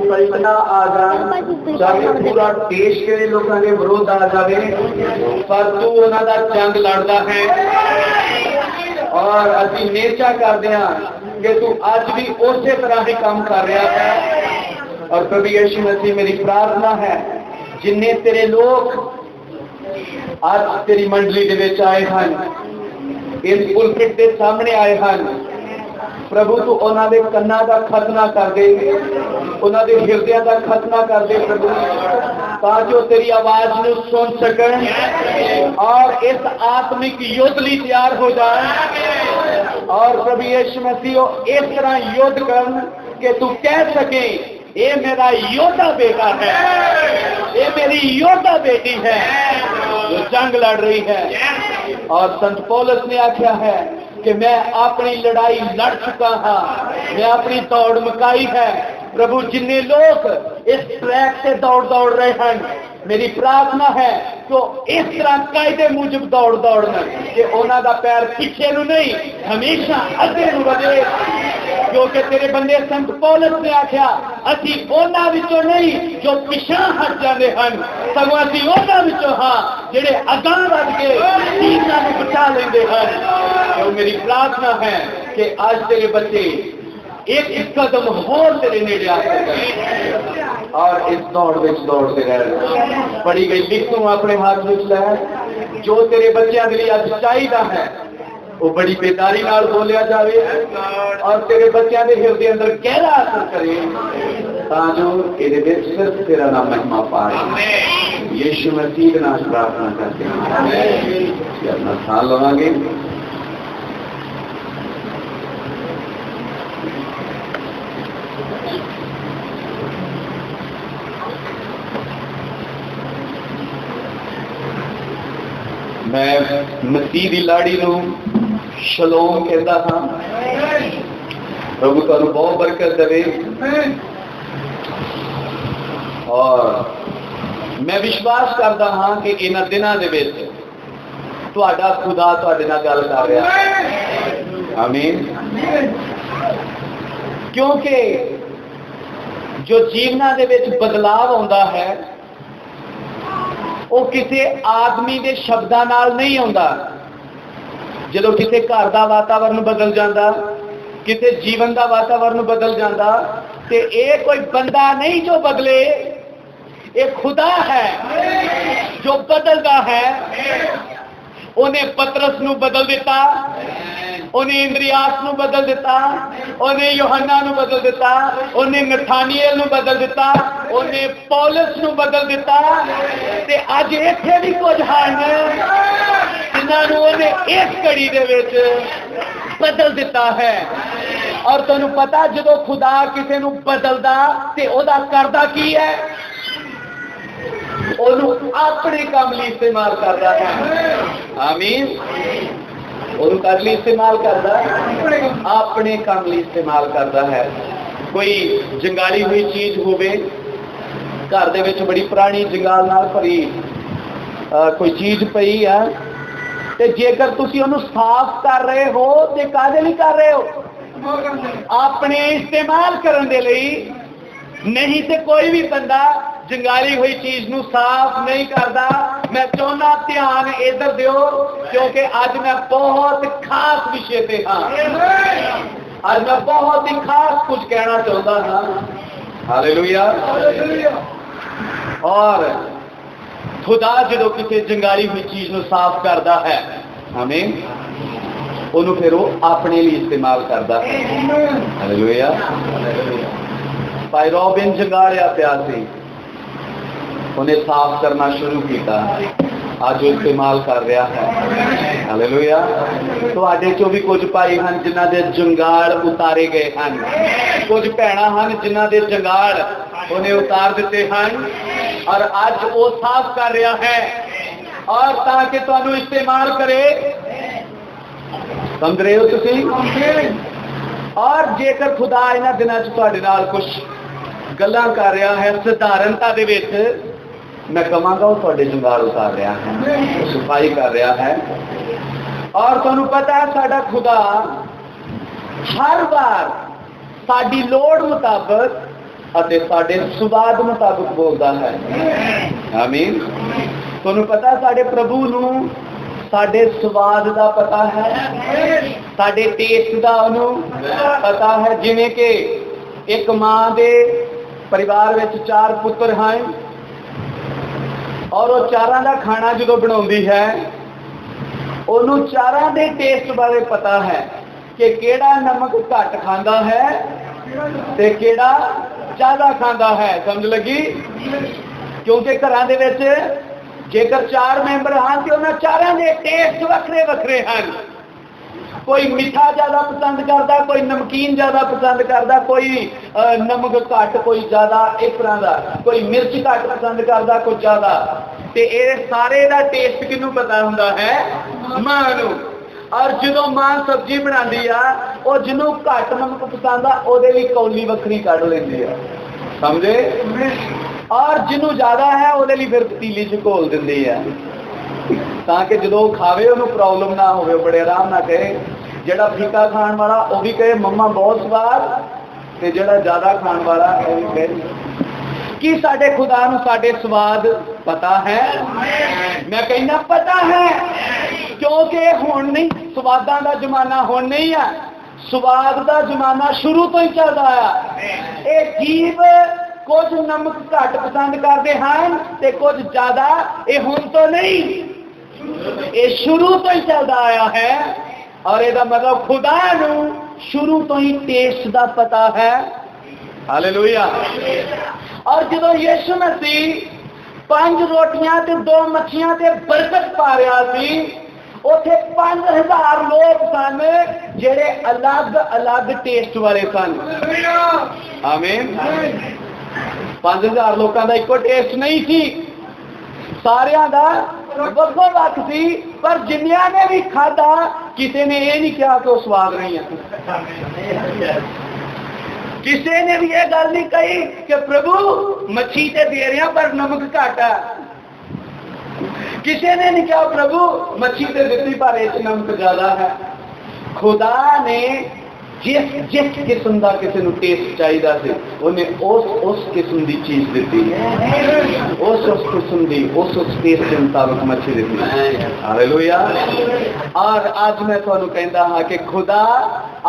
पलटना आ जाए, चाहे पूरा देश के लोगों के विरोध आ जाए, पर तू उन्हां दा जंग लड़दा है। और असीं नेचा करदे हां कि तू अज भी उसे तरह ही काम कर रहा है। और प्रभु यीशु मसीह, मेरी प्रार्थना है जिन्ने तेरे लोग आज तेरी मंडली दे विच आए हैं, इस पुलपिट के सामने आए हैं, प्रभु तू उन्हां दे कन्नां दा खतना कर दे, उन्हां दे हिरदियां दा खतना कर दे प्रभु, ताकि तेरी आवाज नूं सुन सकन और इस आत्मिक युद्ध लई तैयार हो जाए। और प्रभु यीशु मसीह इस तरह युद्ध कर कि तू कह सके ये मेरा योद्धा बेटा है, ये मेरी योद्धा बेटी है जो जंग लड़ रही है। और संत पौलुस ने आख्या है कि मैं अपनी लड़ाई लड़ चुका हाँ, मैं अपनी दौड़ मुकाई है। प्रभु जिन्ने लोग इस ट्रैक से दौड़ रहे हैं, मेरी प्रार्थना है तो इस तरह कायदे मुजब दौड़ना कि उन्हां दा पैर पीछे नूं नहीं, हमेशा अगे नूं वधे। क्योंकि तेरे बंदे संत पौलुस ने आख्या असीं उन्हां विचों नहीं जो पिछां हट जाते हैं, सगों असीं उन्हां विचों हाँ जिहड़े अगां वध के चीज़ां नूं बचा लैंदे हैं। तो मेरी प्रार्थना है कि आज तेरे बच्चे एक कदम होर तेरे नेड़े आ सकें और इस दौड़ में दौड़ते रह। पढ़ी गई लिख तू अपने हाथ में लै, जो तेरे बच्चों के लिए अज चाहिदा है वो बड़ी बेदारी नाल बोलिया जाए और तेरे बच्चों के हिरदे अंदर गहरा असर करे, ताजो ये सिर्फ तेरा नाम महिमा पाए। यीशु मसीह के नाम प्रार्थना करते हैं। अपना स्थान लवांगे। मैं मसीह की लाड़ी नूं शलोम कहता हाँ। प्रभु तुहानूं बहुत बरकत देवे। और मैं विश्वास करता हाँ कि इन्हां दिनां दे विच तुहाडा खुदा तुहाडे नाल गल कर रहा है। आमीन। क्योंकि जो जीवनां दे विच बदलाव आउंदा है वो किसी आदमी के शब्दों नाल नहीं आता। जो किसी घर का वातावरण बदल जाता, किसी जीवन का वातावरण बदल जाता, तो ये कोई बंदा नहीं जो बदले, ये खुदा है जो बदलता है। उन्हें पतरस नूं बदल दिता, उन्हें इंद्रियास नूं बदल दिता, उन्हें यूहन्ना नूं बदल दिता, उन्हें नथानिएल नूं बदल दिता, उन्हें पौलुस नूं बदल दिता। ते अज इत्थे भी कुछ हैं जिन्हां उन्हें इस घड़ी दे विच बदल दिता है। और तुहानूं पता जदों खुदा किसी नूं बदलदा ते ओहदा करदा की है, ओनू अपने काम लिए इस्तेमाल करता है। आमीन। ओनू कर लिए इस्तेमाल करता है, अपने काम लिए इस्तेमाल करता है। कोई जंगाली हुई चीज होवे घर दे विच, बड़ी पुरानी जंगाल नाल भरी कोई चीज पई है, ते जेकर तुसीं ओनू साफ कर रहे हो ते काहदे लई कर रहे हो? अपने इस्तेमाल करन दे लई। नहीं तो कोई भी बंदा जंगाली हुई चीज नूं साफ नहीं करता। मैं चाहना ध्यान इधर दिओ, क्योंकि अज मैं बहुत खास विषय पे हाँ, आज मैं बहुत ही खास कुछ कहना चाहता हाँ। हालेलुया। और खुदा जो किसी जंगाली हुई चीज नूं साफ करता है, हमें उन्हों फिर वो अपने लिए इस्तेमाल करता है। हालेलुया। भाई रॉबिन जंगालिया पिया सी, उन्हें साफ करना शुरू किया, आज वो इस्तेमाल कर रहा है। हालेलुया। तुहाडे चों भी कुछ भाई हैं जिन्हां दे जंगाल उतारे गए हैं, कुछ भैणां हैं जिन्हां दे जंगाल उन्हें उतार दिते हैं और आज वो साफ कर रहा है और ताकि तुहानूं इस्तेमाल करे। समझ रहे हो तुसीं? और जेकर खुदा इन्हां दिनां च तुहाडे नाल कुछ गल्लां कर रहा है सधारणता दे विच, मैं कहांगा वो तुहाडे जंगाल उतार रहा है, सफाई कर रहा है। और तुहानूं पता है साडा खुदा हर बार साडी लोड़ मुताबक ਅਤੇ ਸਾਡੇ ਸੁਭਾਅ ਮੁਤਾਬਕ ਬੋਲਦਾ ਹੈ। ਆਮੀਨ। ਤੁਹਾਨੂੰ ਪਤਾ ਸਾਡੇ ਪ੍ਰਭੂ ਨੂੰ ਸਾਡੇ ਸਵਾਦ ਦਾ ਪਤਾ ਹੈ, ਸਾਡੇ ਟੇਸਟ ਦਾ ਉਹਨੂੰ ਪਤਾ ਹੈ। ਜਿਵੇਂ ਕਿ ਇੱਕ ਮਾਂ ਦੇ ਪਰਿਵਾਰ ਵਿੱਚ 4 ਪੁੱਤਰ ਹਨ ਔਰ ਉਹ ਚਾਰਾਂ ਦਾ ਖਾਣਾ ਜਦੋਂ ਬਣਾਉਂਦੀ ਹੈ ਉਹਨੂੰ ਚਾਰਾਂ ਦੇ ਟੇਸਟ ਬਾਰੇ ਪਤਾ ਹੈ ਕਿ ਕਿਹੜਾ ਨਮਕ ਘੱਟ ਖਾਂਦਾ ਹੈ ਤੇ ਕਿਹੜਾ ਜ਼ਿਆਦਾ ਖਾਂਦਾ ਹੈ। ਸਮਝ ਲੱਗੀ? ਕਿਉਂਕਿ ਘਰਾਂ ਦੇ ਵਿੱਚ ਜੇਕਰ 4 ਮੈਂਬਰ ਹਨ ਤੇ ਉਹਨਾਂ ਚਾਰਾਂ ਦੇ ਟੇਸਟ ਵੱਖਰੇ ਵੱਖਰੇ ਹਨ। ਕੋਈ ਮਿੱਠਾ ਜ਼ਿਆਦਾ ਪਸੰਦ ਕਰਦਾ, ਕੋਈ ਨਮਕੀਨ ਜ਼ਿਆਦਾ ਪਸੰਦ ਕਰਦਾ, ਕੋਈ ਨਮਕ ਘੱਟ, ਕੋਈ ਜ਼ਿਆਦਾ, ਇਸ ਤਰ੍ਹਾਂ ਦਾ, ਕੋਈ ਮਿਰਚ ਘੱਟ ਪਸੰਦ ਕਰਦਾ, ਕੋਈ ਜ਼ਿਆਦਾ। ਤੇ ਇਹ ਸਾਰੇ ਦਾ ਟੇਸਟ ਕਿਹਨੂੰ ਪਤਾ ਹੁੰਦਾ ਹੈ? ਮਾਂ ਨੂੰ। ਔਰ ਜਦੋਂ ਮਾਂ ਸਬਜ਼ੀ ਬਣਾਉਂਦੀ ਆ ਉਹ ਜਿਹਨੂੰ ਘੱਟ ਨਮਕ ਪਸੰਦ ਆ ਉਹਦੇ ਲਈ ਕੌਲੀ ਵੱਖਰੀ ਕੱਢ ਲੈਂਦੀ ਆ। ਸਮਝੇ? ਔਰ ਜਿਹਨੂੰ ਜ਼ਿਆਦਾ ਹੈ ਉਹਦੇ ਲਈ ਫਿਰ ਪਤੀਲੀ 'ਚ ਘੋਲ ਦਿੰਦੀ ਆ ਤਾਂ ਕਿ ਜਦੋਂ ਉਹ ਖਾਵੇ ਉਹਨੂੰ ਪ੍ਰੋਬਲਮ ਨਾ ਹੋਵੇ, ਬੜੇ ਆਰਾਮ ਨਾਲ ਕਹੇ। ਜਿਹੜਾ ਫੀਕਾ ਖਾਣ ਵਾਲਾ ਉਹ ਵੀ ਕਹੇ ਮੰਮਾ ਬਹੁਤ ਸਵਾਦ, ਤੇ ਜਿਹੜਾ ਜ਼ਿਆਦਾ ਖਾਣ ਵਾਲਾ ਉਹ ਵੀ ਕਹੇ। ਕੀ ਸਾਡੇ ਖੁਦਾ ਨੂੰ ਸਾਡੇ ਸਵਾਦ ਪਤਾ ਹੈ? ਮੈਂ ਕਹਿੰਦਾ ਪਤਾ ਹੈ, ਕਿਉਂਕਿ ਹੁਣ ਨਹੀਂ, ਸਵਾਦਾਂ ਦਾ ਜ਼ਮਾਨਾ ਹੁਣ ਨਹੀਂ ਆ, ਸਵਾਦ ਦਾ ਜ਼ਮਾਨਾ ਸ਼ੁਰੂ ਤੋਂ ਹੀ ਚੱਲਦਾ ਆ। ਇਹ ਜੀਵ ਕੁਝ ਨਮਕ ਘੱਟ ਪਸੰਦ ਕਰਦੇ ਹਨ ਤੇ ਕੁਝ ਜ਼ਿਆਦਾ। ਇਹ ਹੁਣ ਤੋਂ ਨਹੀਂ, ਇਹ ਸ਼ੁਰੂ ਤੋਂ ਹੀ ਚੱਲਦਾ ਆਇਆ ਹੈ। ਔਰ ਇਹਦਾ ਮਤਲਬ ਖੁਦਾ ਨੂੰ ਸ਼ੁਰੂ ਤੋਂ ਹੀ ਟੇਸਟ ਦਾ ਪਤਾ ਹੈ। ਹਾਲੇਲੂਇਆ। ਔਰ ਜਦੋਂ ਯਿਸੂ ਮਸੀਹ 5 ਰੋਟੀਆਂ ਤੇ 2 ਮੱਛੀਆਂ ਤੇ ਬਰਕਤ ਪਾ ਰਿਹਾ ਸੀ, ਉੱਥੇ 5000 ਲੋਕ ਸਨ ਜਿਹੜੇ ਅਲੱਗ-ਅਲੱਗ ਟੇਸਟ ਵਾਲੇ ਸਨ। ਆਮੀਨ। 5000 ਲੋਕਾਂ ਦਾ ਇੱਕੋ ਟੇਸਟ ਨਹੀਂ ਸੀ, ਸਾਰਿਆਂ ਦਾ ਵੱਖੋ ਵੱਖ ਸੀ। ਪਰ ਜਿੰਨਿਆਂ ਨੇ ਵੀ ਖਾਧਾ ਕਿਸੇ ਨੇ ਇਹ ਨਹੀਂ ਕਿਹਾ ਕਿ ਉਹ ਸਵਾਦ ਨਹੀਂ ਹੈ। ਕਿਸੇ ਨੇ ਵੀ ਇਹ ਗੱਲ ਨਹੀਂ ਕਹੀ ਕਿ ਪ੍ਰਭੂ ਮੱਛੀ ਤੇ ਦੇ ਰਿਹਾ ਪਰ ਨਮਕ ਘੱਟ ਹੈ। ਕਿਸੇ ਨੇ ਨਹੀਂ ਕਿਹਾ ਪ੍ਰਭੂ ਮੱਛੀ ਤੇ ਦਿੱਤੀ ਪਰ ਇਸ ਨਮਕ ਜ਼ਿਆਦਾ ਹੈ। ਖੁਦਾ ਨੇ ਜਿਸ ਕਿਸਮ ਦਾ ਕਿਸੇ ਨੂੰ ਟੇਸਟ ਚਾਹੀਦਾ ਸੀ ਉਹਨੇ ਉਸ ਕਿਸਮ ਦੀ ਚੀਜ਼ ਦਿੱਤੀ, ਉਸ ਕਿਸਮ ਦੀ ਉਸ ਟੇਸਟ ਦੇ ਮੁਤਾਬਕ ਮੱਛੀ ਦਿੱਤੀ। ਹਾਲੇਲੂਇਆ। ਔਰ ਅੱਜ ਮੈਂ ਤੁਹਾਨੂੰ ਕਹਿੰਦਾ ਹਾਂ ਕਿ ਖੁਦਾ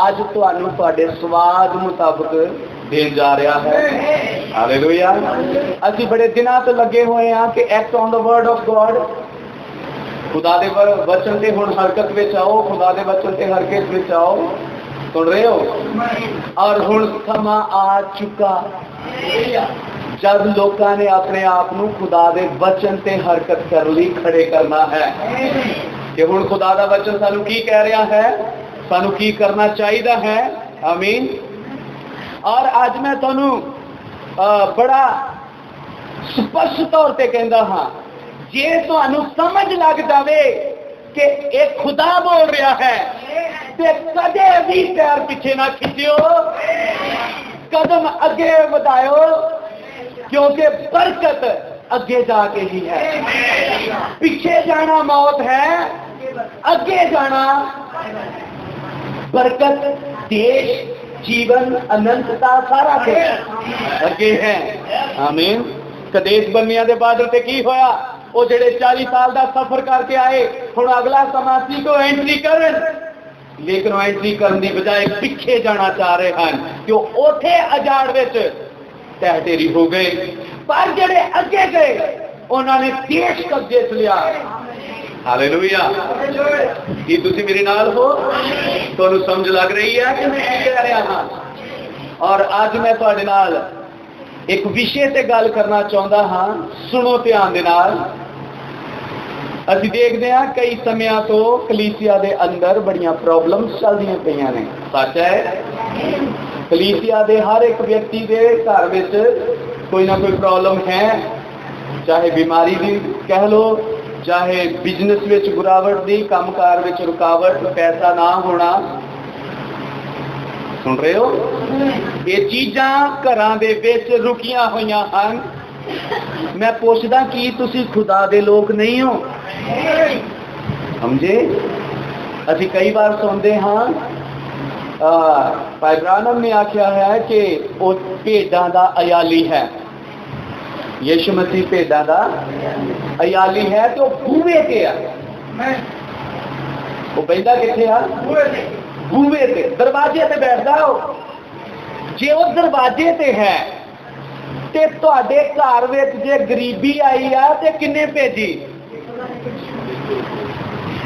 ਅੱਜ ਤੁਹਾਨੂੰ ਤੁਹਾਡੇ ਸਵਾਦ ਮੁਤਾਬਕ ਦੇਣ ਜਾ ਰਿਹਾ ਹੈ। ਹਾਲੇਲੂਇਆ। ਅਸੀਂ ਬੜੇ ਦਿਨਾਂ ਤੋਂ ਲੱਗੇ ਹੋਏ ਹਾਂ ਕਿ act on the word of God, ਖੁਦਾ ਦੇ ਵਚਨ ਤੇ ਹੁਣ ਹਰਕਤ ਵਿੱਚ ਆਓ, ਖੁਦਾ ਦੇ ਵਚਨ ਤੇ ਹਰਕਤ ਵਿੱਚ ਆਓ। ਸੁਣ ਰਹੇ ਹੋ? ਔਰ ਹੁਣ ਸਮਾਂ ਆ ਚੁੱਕਾ ਜਦ ਲੋਕਾਂ ਨੇ ਆਪਣੇ ਆਪ ਨੂੰ ਖੁਦਾ ਦੇ ਵਚਨ ਤੇ ਹਰਕਤ ਕਰਨ ਲਈ ਖੜੇ ਕਰਨਾ ਹੈ ਕਿ ਹੁਣ ਖੁਦਾ ਦਾ ਵਚਨ ਸਾਨੂੰ ਕੀ ਕਹਿ ਰਿਹਾ ਹੈ, ਸਾਨੂੰ ਕੀ ਕਰਨਾ ਚਾਹੀਦਾ ਹੈ। ਆਮੀਨ। ਔਰ ਅੱਜ ਮੈਂ ਤੁਹਾਨੂੰ ਬੜਾ ਸਪਸ਼ਟ ਤੌਰ ਤੇ ਕਹਿੰਦਾ ਹਾਂ, ਜੇ ਤੁਹਾਨੂੰ ਸਮਝ ਲੱਗ ਜਾਵੇ ਕਿ ਇਹ ਖੁਦਾ ਬੋਲ ਰਿਹਾ ਹੈ ਤੇ ਕਦੇ ਵੀ ਪੈਰ ਪਿੱਛੇ ਨਾ ਖਿੱਚਿਓ, ਕਦਮ ਅੱਗੇ ਵਧਾਇਓ, ਕਿਉਂਕਿ ਬਰਕਤ ਅੱਗੇ ਜਾ ਕੇ ਹੀ ਹੈ। ਪਿੱਛੇ ਜਾਣਾ ਮੌਤ ਹੈ, ਅੱਗੇ ਜਾਣਾ ਬਰਕਤ, ਦੇਸ਼, ਜੀਵਨ, ਅਨੰਤਤਾ ਸਾਰਾ ਕੁਝ ਅੱਗੇ ਹੈ। ਆਮੀਨ। ਕਦੇਸ਼ ਬੰਨਿਆਂ ਦੇ ਬਾਦਲ ਤੇ ਕੀ ਹੋਇਆ? ਉਹ ਜਿਹੜੇ 40 ਸਾਲ ਦਾ ਸਫ਼ਰ ਕਰਕੇ ਆਏ, ਹੁਣ ਅਗਲਾ ਸਮਾਂ ਸੀ ਕਿ ਐਂਟਰੀ ਕਰਨ, ਲੇਕਿਨ ਉਹ ਐਂਟਰੀ ਕਰਨ ਦੀ ਬਜਾਏ ਪਿੱਛੇ ਜਾਣਾ ਚਾਹ ਰਹੇ ਹਨ ਕਿ ਉਹ ਉੱਥੇ ਅਜਾੜ ਵਿੱਚ ਤਹਿ ਢੇਰੀ ਹੋ ਗਏ। ਪਰ ਜਿਹੜੇ ਅੱਗੇ ਗਏ ਉਹਨਾਂ ਨੇ ਦੇਸ਼ ਕਬਜ਼ੇ 'ਚ ਲਿਆ। ਹਾਲੇਲੂਇਆ। ਕੀ ਤੁਸੀਂ ਮੇਰੇ ਨਾਲ ਹੋ? ਤੁਹਾਨੂੰ ਸਮਝ ਲੱਗ ਰਹੀ ਹੈ ਕਿ ਮੈਂ ਕੀ ਕਹਿ ਰਿਹਾ ਹਾਂ? ਔਰ ਅੱਜ ਮੈਂ ਤੁਹਾਡੇ ਨਾਲ ਇੱਕ ਵਿਸ਼ੇ ਤੇ ਗੱਲ ਕਰਨਾ ਚਾਹੁੰਦਾ ਹਾਂ। ਸੁਣੋ ਧਿਆਨ ਦੇ ਨਾਲ। ਅਸੀਂ ਦੇਖਦੇ ਹਾਂ ਕਈ ਸਮਿਆਂ ਤੋਂ ਕਲੀਸਿਆ ਦੇ ਅੰਦਰ ਬੜੀਆਂ ਪ੍ਰੋਬਲਮਸ ਚੱਲਦੀਆਂ ਪਈਆਂ ਨੇ। ਸੱਚ ਹੈ, ਕਲੀਸਿਆ ਦੇ ਹਰ ਇੱਕ ਵਿਅਕਤੀ ਦੇ ਘਰ ਵਿੱਚ ਕੋਈ ਨਾ ਕੋਈ ਪ੍ਰੋਬਲਮ ਹੈ, ਚਾਹੇ ਬਿਮਾਰੀ ਦੀ ਕਹਿ ਲਓ, ਚਾਹੇ ਬਿਜ਼ਨਸ ਵਿੱਚ ਗਿਰਾਵਟ ਦੀ, ਕੰਮਕਾਰ ਵਿੱਚ ਰੁਕਾਵਟ, ਪੈਸਾ ਨਾ ਹੋਣਾ। ਸੁਣ ਰਹੇ ਹੋ? ਇਹ ਚੀਜ਼ਾਂ ਘਰਾਂ ਦੇ ਵਿੱਚ ਰੁਕੀਆਂ ਹੋਈਆਂ ਹਨ। ਮੈਂ ਪੁੱਛਦਾ ਕੀ ਤੁਸੀਂ ਖੁਦਾ ਦੇ ਲੋਕ ਨਹੀਂ ਹੋ? ਸਮਝੇ? ਅਸੀਂ ਕਈ ਵਾਰ ਸੁਣਦੇ ਹਾਂ भाई ब्रानम ने आख्या है कि वो भेडां दा अयाली है। यीशु मसीह भेडां दा अयाली है तो बूहे ते आ। वो बैठा किथे आ? बूहे ते, दरवाजे ते बैठदा हो। जे वो दरवाजे ते है ते तुहाडे घर विच जे गरीबी आई आ ते किन्ने भेजी?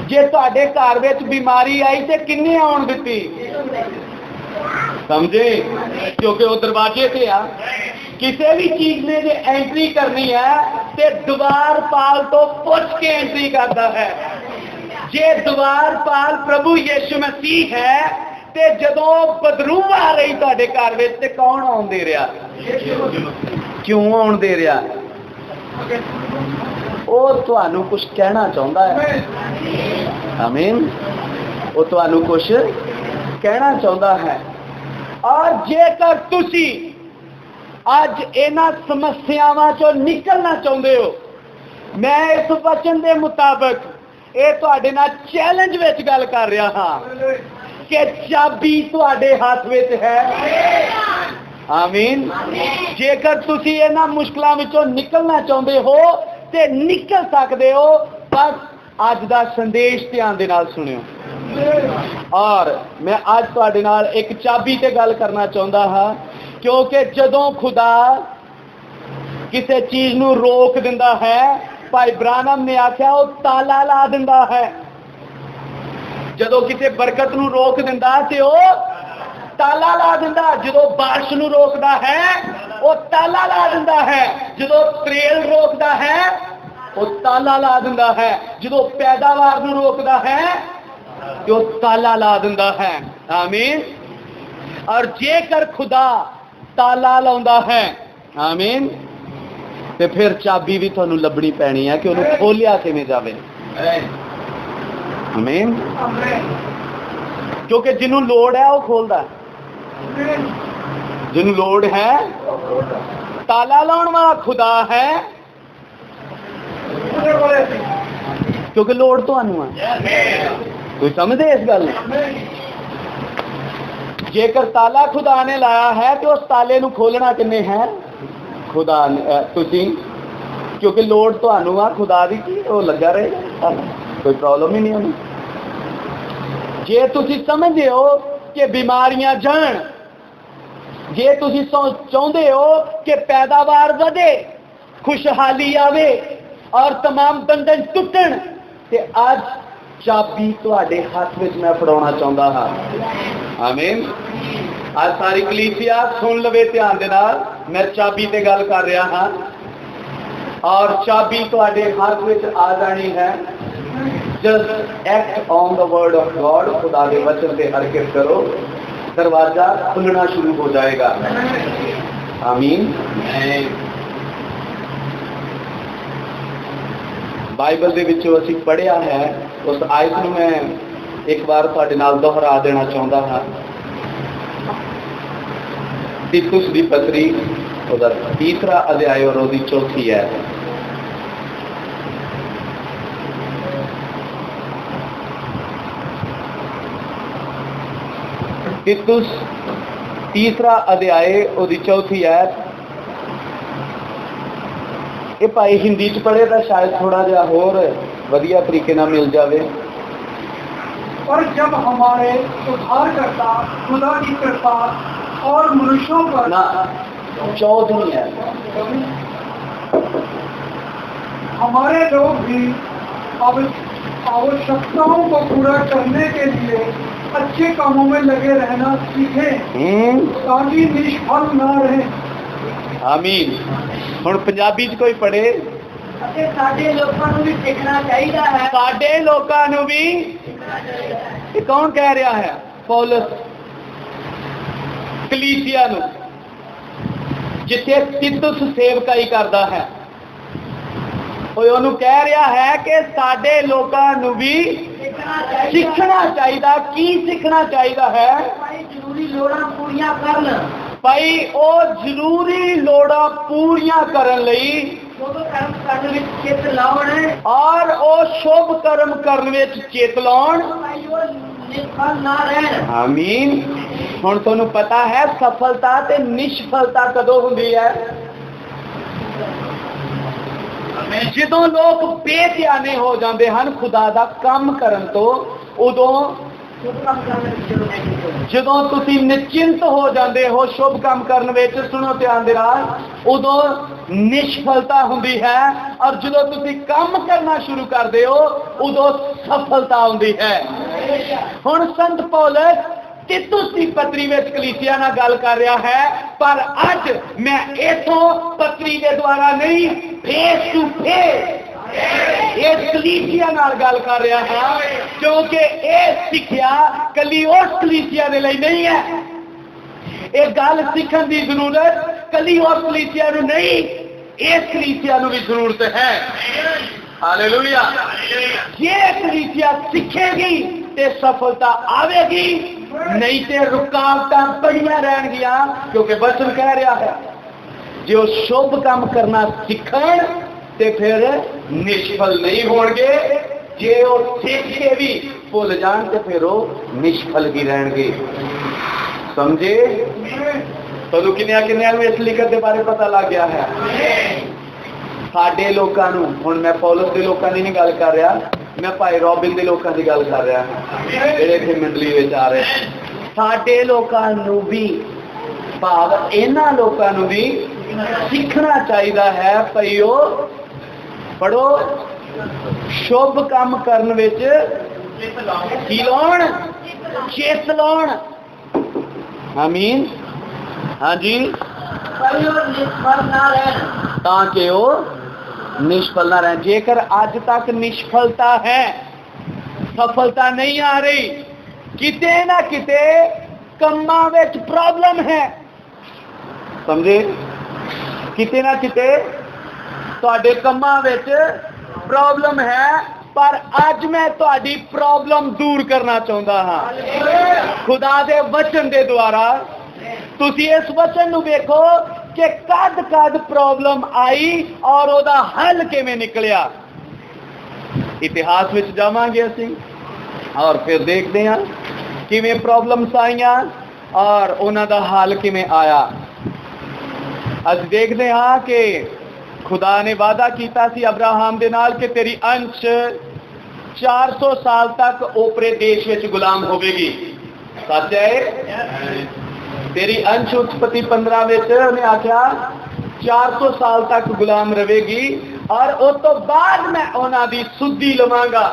जे तुहाडे घर विच बीमारी आई ते किन्ने आउण दित्ती? समझे? क्योंकि वो दरवाजे ते आ। किसी भी चीज ने जे एंट्री करनी है ते द्वारपाल तो पुछ के एंट्री करता है। जे द्वारपाल प्रभु यीशु मसीह है ते जदों बदरू आ रही तुहाडे घर विच ते कौन आउण दे रहा? क्यों आउण दे रहा? वो तुहानू कुछ कहना चाहता है। आमीन। वो तुहानू कुछ कहना चाहता है। और जेकर तुसी अज इन्हां समस्यावां चों निकलना चाहते हो, मैं इस वचन के मुताबिक ये तुहाडे नाल चैलेंज विच गल कर रहा हाँ कि चाबी तुहाडे हाथ विच है। आमीन। जेकर तुसी इन्हां मुश्किलां विचों निकलना चाहते हो ते निकल सकते हो। बस अज दा संदेश ध्यान दे नाल सुनियो। और मैं आज तुहाडे नाल एक चाबी ते गल करना चाहता हाँ, क्योंकि जदों खुदा किसी चीज नू रोक दिंदा है, भाई ब्रानम ने आख्या वो ताला ला दिंदा है। जदों किसी बरकत नू रोक दिंदा ते वो ताला ला दिंदा। जदों बारिश नू रोकदा है वो ताला ला दिंदा है। जदों त्रेल रोकदा है वो ताला ला दिंदा है। जदों पैदावार नू रोकदा है तो ताला ला दिंदा है। आमीन। और जेकर खुदा ताला लाउंदा है, आमीन, ते फिर चाबी भी तुहानू लभनी पैनी है कि उन्हें खोलिया किवें जावे। आमीन। क्योंकि जिन्हों लोड़ है वो खोलदा, जिन्हों लोड़ है। ताला लाउण वाला खुदा है क्योंकि लोड़ तुहानू है। कोई समझे इस गल? जेकर ताला खुदा ने लाया है तो उस ताले नू खोलना किन्ने है? खुदा ने। तुसी क्योंकि लोड़ तुहानू आ, खुदा दी की वो लगा रहेगा, कोई प्रॉब्लम ही नहीं होनी। जे तुसी समझदे हो कि बीमारियां जान, जे तुसी चाहते हो कि पैदावार वधे, खुशहाली आवे और तमाम बंधन टुटन, ते आज चाबी तुहाडे हाथ में मैं फड़ाउणा चाहता हाँ। आमीन। आज सारी कलीसिया सुन लवे ध्यान दे नाल, मैं चाबी ते गल कर रहा हाँ और चाबी तुहाडे हाथ में आ जानी है। Just act on the word of God. खुदा के वचन पे हरकत करो, दरवाजा खुलना शुरू हो जाएगा। आमीन। बाइबल दे विचों असीं पढ़िया है, उस आयत नूं मैं एक बार तुहाडे नाल दोहरा देना चाहता हाँ। तीतुस दी पत्री उहदा 3रा अध्याय और उहदी 4थी है। तीतुस 3रा अध्याय उहदी 4थी है। ये भाई हिंदी च पढ़े तो शायद थोड़ा जिहा होर वधिया तरीके नाल मिल जावे। और जब हमारे उद्धारकर्ता खुदा की कृपा और मनुष्यों पर ना 14 है। हमारे लोग भी आवश्यकताओं को पूरा करने के लिए अच्छे कामों में लगे रहना सीखें ताकि निष्फल ना रहें। आमीन। हुण पंजाबी च कोई पढ़े। साडे लोकां नूं भी सीखना चाहिए है। साडे लोकां नूं भी। ये कौन कह रहा है? पौलुस कलीसिया नूं, जिथे तीतुस सेवकाई करदा है, ਉਹਨੂੰ कह रहा है कि साडे लोकां नूं भी सीखना चाहिए। की सीखना चाहिए है? जरूरी लोड़ां पूरीਆਂ ਕਰਨ। भाई वो जरूरी लोड़ां पूरीਆਂ करन लई शुभ कर्म करन विच चित लाउण और वो शुभ कर्म करन विच चित लाउण। निष्फल ना रहण। आमीन। ਹੁਣ ਤੁਹਾਨੂੰ ਪਤਾ ਹੈ ਸਫलता ਤੇ ਨਿਸ਼ਫਲਤਾ ਕਦੋਂ ਹੁੰਦੀ ਹੈ? ਜਦੋਂ ਲੋਕ ਬੇਧਿਆਨੇ ਹੋ ਜਾਂਦੇ ਹਨ ਖੁਦਾ ਦਾ ਕੰਮ ਕਰਨ ਤੋਂ, ਉਦੋਂ ਜਦੋਂ ਤੁਸੀਂ ਨਿਸ਼ਚਿੰਤ ਹੋ ਜਾਂਦੇ ਹੋ ਸ਼ੁਭ ਕੰਮ ਕਰਨ ਵਿੱਚ, ਸੁਣੋ ਧਿਆਨ ਦੇ ਨਾਲ, ਉਦੋਂ ਨਿਸ਼ਫਲਤਾ ਹੁੰਦੀ ਹੈ। ਔਰ ਜਦੋਂ ਤੁਸੀਂ ਕੰਮ ਕਰਨਾ ਸ਼ੁਰੂ ਕਰਦੇ ਹੋ ਉਦੋਂ ਸਫਲਤਾ ਹੁੰਦੀ ਹੈ। ਹੁਣ ਸੰਤ ਪੌਲਸ ਤਿਤੁਸ ਦੀ ਪੱਤਰੀ ਵਿੱਚ ਕਲੀਸਿਆ ਨਾਲ ਗੱਲ ਕਰ ਰਿਹਾ ਹੈ, ਪਰ ਅੱਜ ਮੈਂ ਇਥੋਂ ਪੱਤਰੀ ਦੇ ਦੁਆਰਾ ਨਹੀਂ, ਫੇਸ ਟੂ ਫੇਸ ਇਸ ਕਲੀਸਿਆ ਨਾਲ ਗੱਲ ਕਰ ਰਿਹਾ ਹਾਂ, ਕਿਉਂਕਿ ਇਹ ਸਿੱਖਿਆ ਕੱਲੀ ਉਸ ਕਲੀਸਿਆ ਦੇ ਲਈ ਨਹੀਂ ਹੈ। ਇਹ ਗੱਲ ਸਿੱਖਣ ਦੀ ਜ਼ਰੂਰਤ ਕੱਲੀ ਉਸ ਕਲੀਸਿਆ ਨੂੰ ਨਹੀਂ, ਇਸ ਕਲੀਸਿਆ ਨੂੰ ਵੀ ਜ਼ਰੂਰਤ ਹੈ। ਹਾਲੇਲੂਇਆ। ਜੇ ਕਲੀਸਿਆ ਸਿੱਖੇਗੀ ਤੇ ਸਫਲਤਾ ਆਵੇਗੀ, ਨਹੀਂ ਤੇ ਰੁਕਾਵਟਾਂ ਬੜੀਆਂ ਰਹਿਣਗੀਆਂ, ਕਿਉਂਕਿ ਵਚਨ ਕਹਿ ਰਿਹਾ ਹੈ ਜੇ ਉਹ ਸ਼ੁਭ ਕੰਮ ਕਰਨਾ ਸਿੱਖਣ ਤੇ ਫਿਰ ਨਿਸ਼ਫਲ ਨਹੀਂ ਹੋਣਗੇ। ਜੇ ਉਹ ਸਿੱਖ ਕੇ ਵੀ ਭੁੱਲ ਜਾਣ ਤੇ ਫਿਰ ਉਹ ਨਿਸ਼ਫਲ ਵੀ ਰਹਿਣਗੇ। ਸਮਝੇ? ਤੁਹਾਨੂੰ ਕਿੰਨਿਆਂ ਨੂੰ ਇਸ ਲਿਖਤ ਦੇ ਬਾਰੇ ਪਤਾ ਲੱਗ ਗਿਆ ਹੈ? ਸਾਡੇ ਲੋਕਾਂ ਨੂੰ, ਹੁਣ ਮੈਂ ਪੌਲਸ ਦੇ ਲੋਕਾਂ ਦੀ ਨਹੀਂ ਗੱਲ ਕਰ ਰਿਹਾ, ਮੈਂ ਭਾਈ ਰੋਬਿਨ ਦੇ ਲੋਕਾਂ ਦੀ ਗੱਲ ਕਰ ਰਿਹਾ ਜਿਹੜੇ ਇੱਥੇ ਮੰਡਲੀ ਵਿੱਚ ਆ ਰਹੇ। ਸਾਡੇ ਲੋਕਾਂ ਨੂੰ ਵੀ, ਭਾਵ ਇਹਨਾਂ ਲੋਕਾਂ ਨੂੰ ਵੀ ਸਿੱਖਣਾ ਚਾਹੀਦਾ ਹੈ ਭਈਓ, ਪੜੋ, ਸ਼ੁਭ ਕੰਮ ਕਰਨ ਵਿੱਚ ਕੀ ਲਾਉਣ? ਚਿੱਤ ਲਾਉਣ। ਆਮੀਨ। ਹਾਂਜੀ, ਤਾਂ ਕਿ ਉਹ ਨਿਸ਼ਫਲ ਨਾ ਰਹਿਣ। ਜੇਕਰ ਅੱਜ ਤੱਕ ਨਿਸ਼ਫਲਤਾ ਹੈ, ਸਫਲਤਾ ਨਹੀਂ ਆ ਰਹੀ, ਕਿਤੇ ਨਾ ਕਿਤੇ ਕੰਮਾਂ ਵਿੱਚ ਪ੍ਰੋਬਲਮ ਹੈ। ਸਮਝੇ? ਕਿਤੇ ਨਾ ਕਿਤੇ ਤੁਹਾਡੇ ਕੰਮਾਂ ਵਿੱਚ ਪ੍ਰੋਬਲਮ ਹੈ, ਪਰ ਅੱਜ ਮੈਂ ਤੁਹਾਡੀ ਪ੍ਰੋਬਲਮ ਦੂਰ ਕਰਨਾ ਚਾਹੁੰਦਾ ਹਾਂ ਖੁਦਾ ਦੇ ਵਚਨ ਦੇ ਦੁਆਰਾ। ਤੁਸੀਂ ਇਸ ਵਚਨ ਨੂੰ ਵੇਖੋ ਕਿ ਕਦ ਪ੍ਰੋਬਲਮ ਆਈ ਔਰ ਉਹਦਾ ਹੱਲ ਕਿਵੇਂ ਨਿਕਲਿਆ। ਇਤਿਹਾਸ ਵਿੱਚ ਜਾਵਾਂਗੇ ਅਸੀਂ ਔਰ ਫਿਰ ਦੇਖਦੇ ਹਾਂ ਕਿਵੇਂ ਪ੍ਰੋਬਲਮਸ ਆਈਆਂ ਔਰ ਉਹਨਾਂ ਦਾ ਹੱਲ ਕਿਵੇਂ ਆਇਆ। ਅੱਜ ਦੇਖਦੇ ਹਾਂ ਕਿ ਖੁਦਾ ਨੇ ਵਾਅਦਾ ਕੀਤਾ ਸੀ ਅਬਰਾਹਮ ਦੇ ਨਾਲ ਕਿ ਤੇਰੀ ਅੰਸ਼ 400 ਸਾਲ ਤੱਕ ਓਪਰੇ ਦੇਸ਼ ਵਿੱਚ ਗੁਲਾਮ ਹੋਵੇਗੀ। ਸੱਚ ਹੈ? ਤੇਰੀ ਅੰਸ਼ ਉਤਪਤੀ 15 ਵਿੱਚ ਉਹਨੇ ਆਖਿਆ 400 ਸਾਲ ਤੱਕ ਗੁਲਾਮ ਰਹੇਗੀ ਔਰ ਉਸ ਤੋਂ ਬਾਅਦ ਮੈਂ ਉਹਨਾਂ ਦੀ ਸੁੱਧੀ ਲਵਾਂਗਾ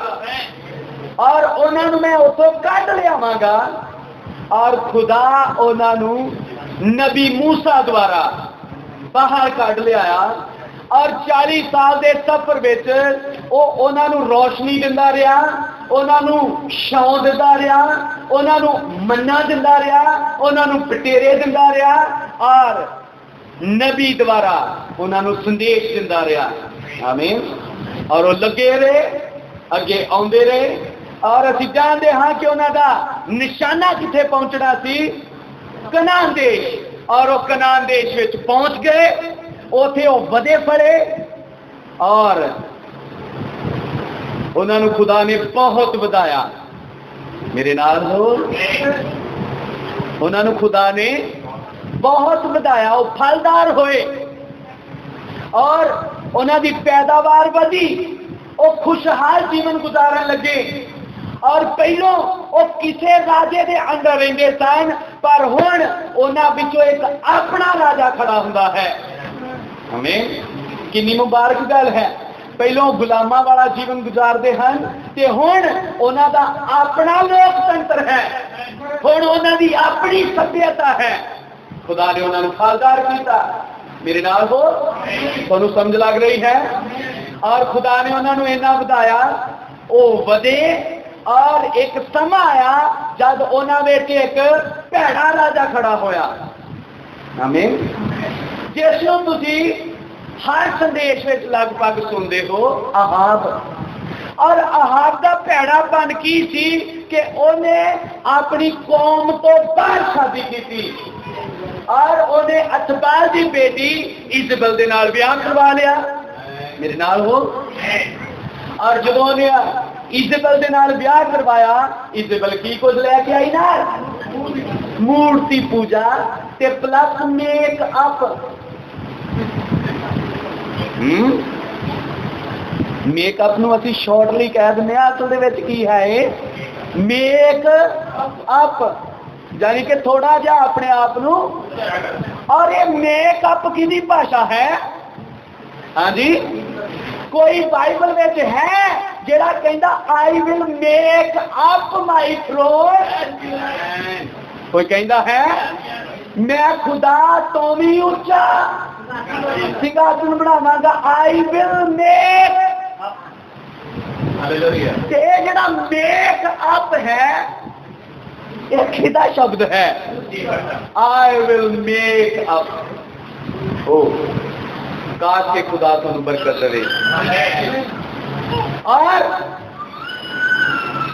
ਔਰ ਉਹਨਾਂ ਨੂੰ ਮੈਂ ਉੱਥੋਂ ਕੱਢ ਲਿਆਵਾਂਗਾ। ਔਰ ਖੁਦਾ ਉਹਨਾਂ ਨੂੰ ਨਬੀ ਮੂਸਾ ਦੁਆਰਾ ਬਾਹਰ ਕੱਢ ਲਿਆਇਆ ਔਰ 40 ਸਾਲ ਦੇ ਸਫ਼ਰ ਵਿੱਚ ਉਹ ਉਹਨਾਂ ਨੂੰ ਰੋਸ਼ਨੀ ਦਿੰਦਾ ਰਿਹਾ, ਉਹਨਾਂ ਨੂੰ ਛਾਂ ਦਿੰਦਾ ਰਿਹਾ, ਉਹਨਾਂ ਨੂੰ ਮੰਨਾ ਦਿੰਦਾ ਰਿਹਾ, ਉਹਨਾਂ ਨੂੰ ਬਟੇਰੇ ਦਿੰਦਾ ਰਿਹਾ ਔਰ ਨਬੀ ਦੁਆਰਾ ਉਹਨਾਂ ਨੂੰ ਸੰਦੇਸ਼ ਦਿੰਦਾ ਰਿਹਾ। ਆਮੀਨ। ਔਰ ਉਹ ਲੱਗੇ ਰਹੇ, ਅੱਗੇ ਆਉਂਦੇ ਰਹੇ ਔਰ ਅਸੀਂ ਜਾਣਦੇ ਹਾਂ ਕਿ ਉਹਨਾਂ ਦਾ ਨਿਸ਼ਾਨਾ ਕਿੱਥੇ ਪਹੁੰਚਣਾ ਸੀ? ਕਨਾਨ ਦੇਸ਼। ਔਰ ਉਹ ਕਨਾਨ ਦੇਸ਼ ਵਿੱਚ ਪਹੁੰਚ ਗਏ। ਉੱਥੇ ਉਹ ਵਧੇ ਫੜੇ ਔਰ ਉਹਨਾਂ ਨੂੰ ਖੁਦਾ ਨੇ ਬਹੁਤ ਵਧਾਇਆ। ਮੇਰੇ ਨਾਲ ਹੋ? ਉਹਨਾਂ ਨੂੰ ਖੁਦਾ ਨੇ ਬਹੁਤ ਵਧਾਇਆ। ਉਹ ਫਲਦਾਰ ਹੋਏ ਔਰ ਉਹਨਾਂ ਦੀ ਪੈਦਾਵਾਰ ਵਧੀ। ਉਹ ਖੁਸ਼ਹਾਲ ਜੀਵਨ ਗੁਜ਼ਾਰਨ ਲੱਗੇ ਔਰ ਪਹਿਲੋਂ ਉਹ ਕਿਸੇ ਰਾਜੇ ਦੇ ਅੰਦਰ ਰਹਿੰਦੇ ਸਨ, ਪਰ ਹੁਣ ਉਹਨਾਂ ਵਿੱਚੋਂ ਇੱਕ ਆਪਣਾ ਰਾਜਾ ਖੜਾ ਹੁੰਦਾ ਹੈ। ਆਮੀਨ। ਕਿੰਨੀ ਮੁਬਾਰਕ ਗੱਲ ਹੈ। ਪਹਿਲੋਂ ਗੁਲਾਮਾਂ ਵਾਲਾ ਜੀਵਨ ਗੁਜ਼ਾਰਦੇ ਹਨ ਤੇ ਹੁਣ ਉਹਨਾਂ ਦਾ ਆਪਣਾ ਲੋਕਤੰਤਰ ਹੈ, ਹੁਣ ਉਹਨਾਂ ਦੀ ਆਪਣੀ ਸੱਭਿਅਤਾ ਹੈ। ਖੁਦਾ ਨੇ ਉਹਨਾਂ ਨੂੰ ਫਲਦਾਰ ਕੀਤਾ। ਮੇਰੇ ਨਾਲ ਹੋ? ਤੁਹਾਨੂੰ ਸਮਝ ਲੱਗ ਰਹੀ ਹੈ? ਔਰ ਖੁਦਾ ਨੇ ਉਹਨਾਂ ਨੂੰ ਇੰਨਾ ਵਧਾਇਆ, ਉਹ ਵਧੇ ਔਰ ਇੱਕ ਸਮਾਂ ਆਇਆ ਜਦ ਉਹਨਾਂ ਵਿੱਚ ਇੱਕ ਭੈੜਾ ਰਾਜਾ ਖੜਾ ਹੋਇਆ। ਆਮੀਨ। ਜਿਸ ਨੂੰ ਤੁਸੀਂ ਹਰ ਸੰਦੇਸ਼ ਵਿੱਚ ਲਗਭਗ ਸੁਣਦੇ ਹੋ, ਆਹਾਬ। ਔਰ ਆਹਾਬ ਦਾ ਭੈੜਾਪਨ ਕੀ ਸੀ ਕਿ ਉਹਨੇ ਆਪਣੀ ਕੌਮ ਤੋਂ ਬਾਹਰ ਸ਼ਾਦੀ ਕੀਤੀ ਔਰ ਉਹਨੇ ਅਤਬਾਲ ਦੀ ਬੇਟੀ ਇਜ਼ਬਲ ਦੇ ਨਾਲ ਵਿਆਹ ਕਰਵਾ ਲਿਆ। ਮੇਰੇ ਨਾਲ ਹੋ? ਔਰ ਜਦੋਂ ਉਹਨੇ ਇਜ਼ਬਲ ਦੇ ਨਾਲ ਵਿਆਹ ਕਰਵਾਇਆ, ਇਜ਼ਬਲ ਕੀ ਕੁਝ ਲੈ ਕੇ ਆਈ ਨਾਲ? मूर्ति पूजा ते प्लस मेक अप। मेकअप नूं असीं शॉर्टली कह दिंदे आ, असल दे विच की है मेक अप, यानी कि थोड़ा जा अपने आप नूं। और ये मेकअप किहदी भाषा है? हाँ जी, कोई बाइबल विच है जेड़ा कहंदा I will make up my throne? कोई कहंदा है मैं खुदा तो भी उच्चा सिंहासन बनावांगा? आई विल मेक। ये जेड़ा मेक अप है एक किदा शब्द है, आई विल मेक अप। ओ काश के खुदा तुहानू बरकत देवे। और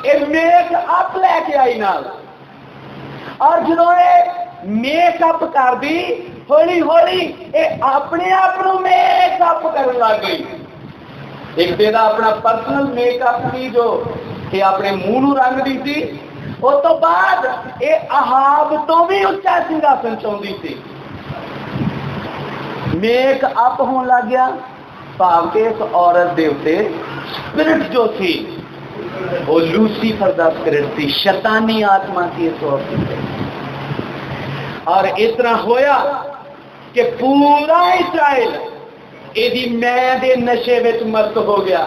ये मेक अप लेके आई नाल, और जो मेकअप कर दी हौली हौली ये अपने आप को मेकअप करने लग गई। एक तेरा अपना पर्सनल मेकअप की जो ये अपने मुंह नूं रंग दी थी, उस तो बाद ये अहाब तो भी उच्चा सिंहासन चाहती थी। मेकअप होने लग गया, भाव के इस औरत दे उत्ते स्पिरिट जो थी वो लूसीफर दा स्पिरिट थी, शैतानी आत्मा थी इस औरत से। और इस तरह होया कि पूरा इस्राएल एदी मैं दे नशे विच मस्त हो गया,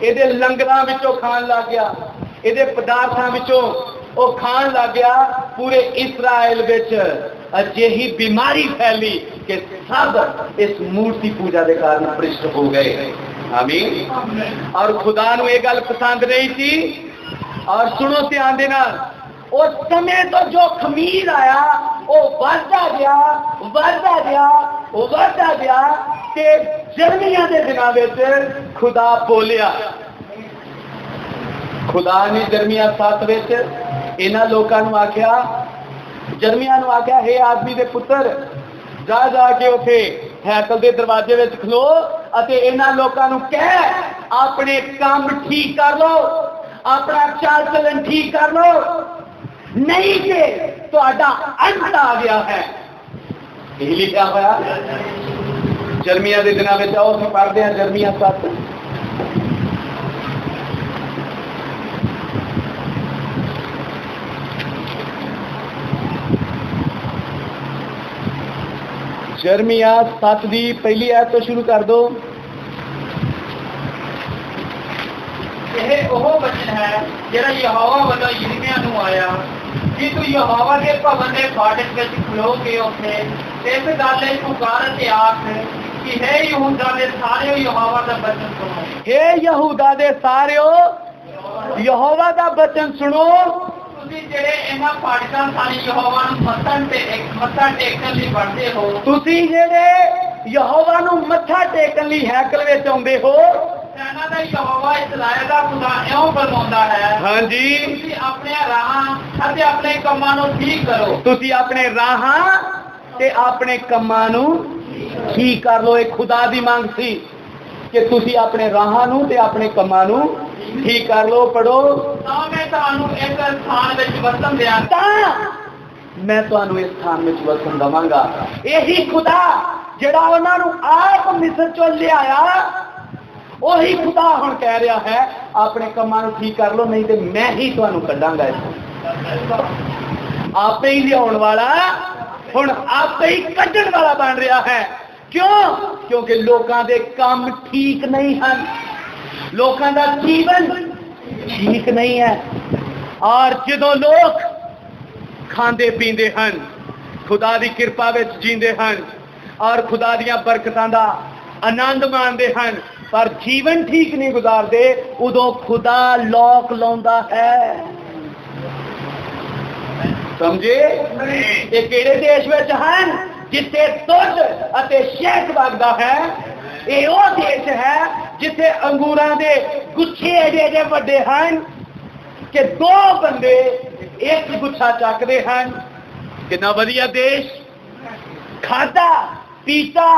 एदे लंगरां विचों खान लग गया, एदे पदार्थां विचों वो खान लग गया। पूरे इस्राएल विच अजिही बीमारी फैली कि सब इस मूर्ति पूजा के कारण भ्रष्ट हो गए। आमीन। और खुदा नूं ये गल पसंद नहीं थी। और सुनो ध्यान दे नाल, उस समय तो जो खमीर आया वो बढ़ता गया बढ़ता गया बढ़ता गया कि जर्मिया के दिनों में खुदा बोलिया। खुदा ने जर्मिया 7 विच इन्हां लोकां नूं आख्या, जर्मिया नूं आख्या हे आदमी दे पुत्र जा जाके उथे हैकल दे दरवाजे विच खलो अते इन्हां लोकां नूं कह अपने काम ठीक कर लो, अपना चाल चलन ठीक कर लो, नहीं कि तुहाडा अंत आ गया है। यही लिखा हुआ जर्मिया के दिनों में। आओ हम पढ़ते हैं जर्मिया 7। जर्मिया 7 की पहली आयत तो शुरू कर दो। यह वो वचन है जिहड़ा यहोवा वालों यिर्मयाह नूं आया कि तू यहोवा के भवन के फाटक विच खलो के उत्थे इस गल लई पुकार ते आख कि हे यहूदा दे सारिओ यहोवा दा वचन सुनो। हे यहूदा दे सारिओ यहोवा दा वचन सुनो। तुसीं जिहड़े इन्हां फाटकां सारी यहोवा नूं मत्था टेकण लई वड़दे हो, तुसीं जिहड़े यहोवा नूं मत्था टेकण लई हैकल विच आउंदे हो, सेना दा यहोवा इस्राएल दा खुदा इउं फरमाउंदा है, हाँ जी, तुसीं अपने राहां अते अपने कम्मां नूं ठीक करो। तुसीं अपने राहां ते अपने कम्मां नूं ठीक कर लो। एक खुदा दी मांग सी कि तुसीं अपने राहां नूं ते अपने कम्मां नूं ठीक कर लो। पढ़ो। तां मैं तुहानूं इस स्थान विच वसन दियां, तां मैं तुहानूं इस स्थान विच वसन दवांगा। यही खुदा जिहड़ा उन्हां नूं आप मिस्र चों लिआया, वही खुदा हुण कह रहा है अपने कमां नूं ठीक कर लो, नहीं तो मैं ही तुहानूं कढांगा। आपे ही लियाउण वाला हुण आपे ही कढण वाला बन रहा है। क्यों? क्योंकि लोकां दे काम ठीक नहीं हैं, लोकां दा जीवन ठीक नहीं है। और जदों लोग खांदे पींदे हैं, खुदा दी किरपा विच जींदे हैं और खुदा दीयां बरकतां दा आनंद माणदे हैं, पर जीवन ठीक नहीं गुजारते, उदों खुदा लौक लाउंदा है। समझे? ये किहड़े देश विच हैं जिथे दुध अते शहद वगदा है? ये वो देश है जिथे अंगूरां दे गुच्छे एडे एडे वड्डे हैं कि 2 बंदे एक गुच्छा चकदे हैं। कितना वधिया देश, खादा पीता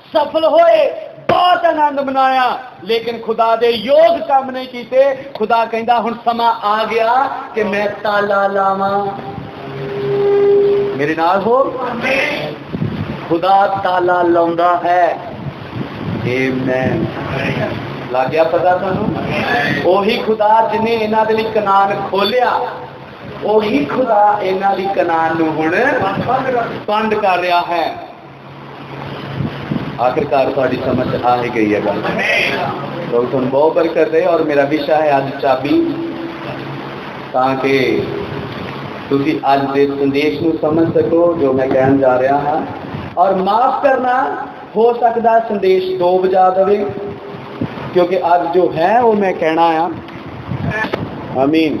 सफल होए, बहुत आनंद मनाया, लेकिन खुदा दे योग काम नहीं कीते। खुदा कहंदा हुण समा आ गया कि मैं ताला लावां। मेरे नाल हो खुदा ताला लाउंदा है आमीन लग गया पता तुहानू ओही खुदा जिन्हें इन्हां दे लई कनान खोलिया ओही खुदा इन्हां दी कनान नू हुण बंद कर रहा है आखिरकार तुहाडी समझ आ ही गई है गल तो तुहानू बहुत बरकत है और मेरा विषय है अज चाबी ताकि तुसी अज दे संदेश नू समझ सको जो मैं कहन जा रहा हाँ और माफ करना हो सकता संदेश 2 बजा दे क्योंकि अज जो है वो मैं कहना आ आमीन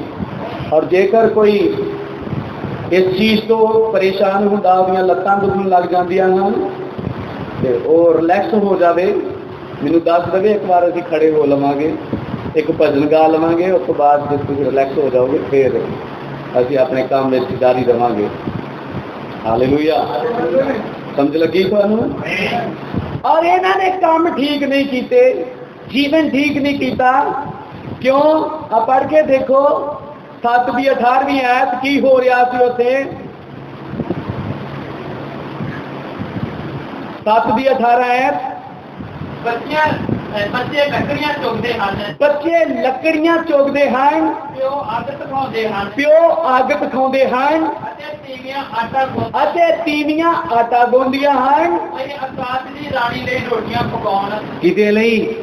और जेकर कोई इस चीज़ तो परेशान होंदा ओदियां लत्तां दुखन लग जांदियां हैं ते ओ रिलैक्स हो जावे मैनू दस देवे एक बार असीं खड़े हो लवांगे एक भजन गा लवांगे उस तो बाद जब तुसीं रिलैक्स हो जाओगे फिर असीं अपने काम में जारी रहांगे हालेलुया समझ लगी तुहानू और इन्हां ने काम ठीक नहीं कीते जीवन ठीक नहीं कीता क्यों आ पढ़ के देखो 7वीं 18वीं आयत की हो रहा सी उत्थे 7वीं 18 आयत बच्चे लकड़ियां चुगदे हन बच्चे लकड़ियां चुगदे हन प्यो अग तखाउंदे हन प्यो अग तखाउंदे हन ਅਤੇ ਤੀਵੀਆਂ ਆਟਾ ਗੁੰਨਦੀਆਂ ਹਨ ਇਹ ਆਕਾਸ਼ ਦੀ ਰਾਣੀ ਲਈ ਰੋਟੀਆਂ ਪਕਾਉਣ ਕਿਹਦੇ ਲਈ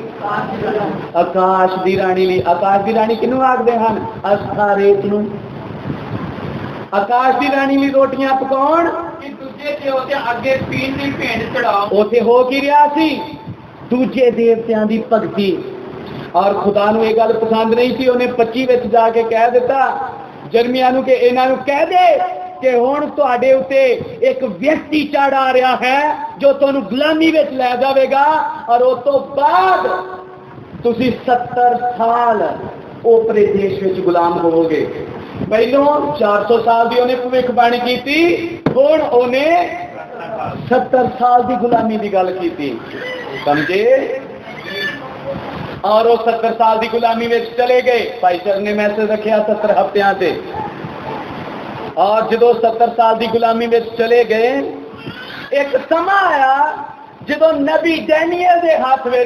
ਆਕਾਸ਼ ਦੀ ਰਾਣੀ ਲਈ ਆਕਾਸ਼ ਦੀ ਰਾਣੀ ਕਿਹਨੂੰ ਆਖਦੇ ਹਨ ਅਸਥਾਰੇਤ ਨੂੰ ਆਕਾਸ਼ ਦੀ ਰਾਣੀ ਲਈ ਰੋਟੀਆਂ ਪਕਾਉਣ ਕਿ ਦੂਜੇ ਤੇ ਉਹਦੇ ਅੱਗੇ ਪੀਣ ਦੀ ਭੇਂਟ ਚੜਾਓ ਉਥੇ ਹੋ ਕੀ ਰਿਹਾ ਸੀ ਦੂਜੇ ਦੇਵਤਿਆਂ ਦੀ ਭਗਤੀ ਔਰ ਖੁਦਾ ਨੂੰ ਇਹ ਗੱਲ ਪਸੰਦ ਨਹੀਂ ਸੀ ਉਹਨੇ 25 ਵਿੱਚ ਜਾ ਕੇ ਕਹਿ ਦਿੱਤਾ ਜਰਮੀਆ ਨੂੰ ਕਿ ਇਹਨਾਂ ਨੂੰ ਕਹਿ ਦੇ कि हुण तुहाडे उत्ते एक व्यक्ति चढ़ आ रहा है जो तुहानू गुलामी विच लै जावेगा और उस तो बाद तुसी 70 साल ओपरे देश विच गुलाम होवोगे पहलों 400 साल की उन्हें भविष्यवाणी की हुण उन्हें 70 साल की गुलामी की गल की समझे और वो 70 साल की गुलामी में चले गए भाई सर ने मैसेज रखा 70 हफ्तियां से और जो 70 साल की गुलामी में चले गए एक समा आया जो नबी डैनियल के हाथ में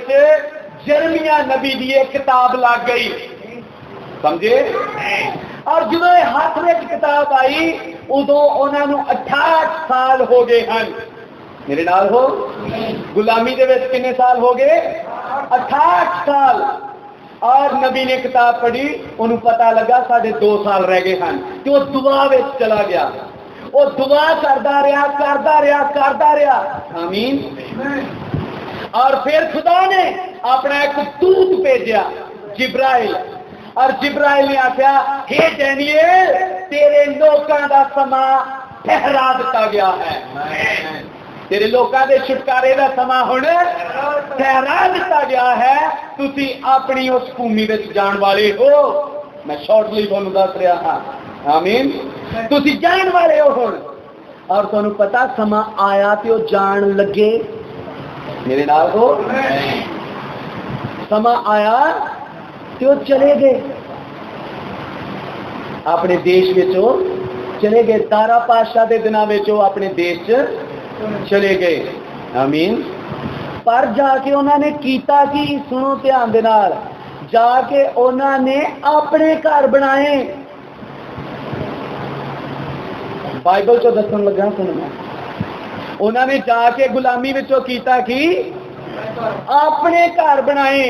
जरमिया नबी की एक किताब लग गई समझे और जो हाथ में किताब आई उदों उन्होंने 68 साल हो गए हैं मेरे नाल हो गुलामी के विच कितने साल हो गए 68 साल और नबी ने किताब पढ़ी उन्हें पता लगा साढ़े 2 साल रह गए हैं कि वो दुआ में चला गया वो दुआ करता रहा आमीन और फिर खुदा ने अपना एक दूत भेजा जिब्राइल और जिब्राइल ने आख्या हे डैनियल तेरे लोगों का समा ठहरा दिता गया है तेरे लोगों के छुटकारे का समा हुण ठहरा दिता गया है तुसी अपनी उस भूमि में जान वाले हो मैं शॉर्टली तुहानू दस रहा हाँ आमीन तुसी जान वाले हो हुण और तुहानू पता समा आया तो जान लगे मेरे नाल हो समा आया तो चले गए अपने देश में चले गए तारा पातशाह के दिनों में अपने देश चले गए आमीन पर जाके उन्होंने कीता कि सुनो ध्यान दे नाल जाके उन्होंने अपने घर बनाए बाइबल चो दसन लगा सुनना उन्होंने जाके गुलामी विचों कीता कि अपने घर बनाए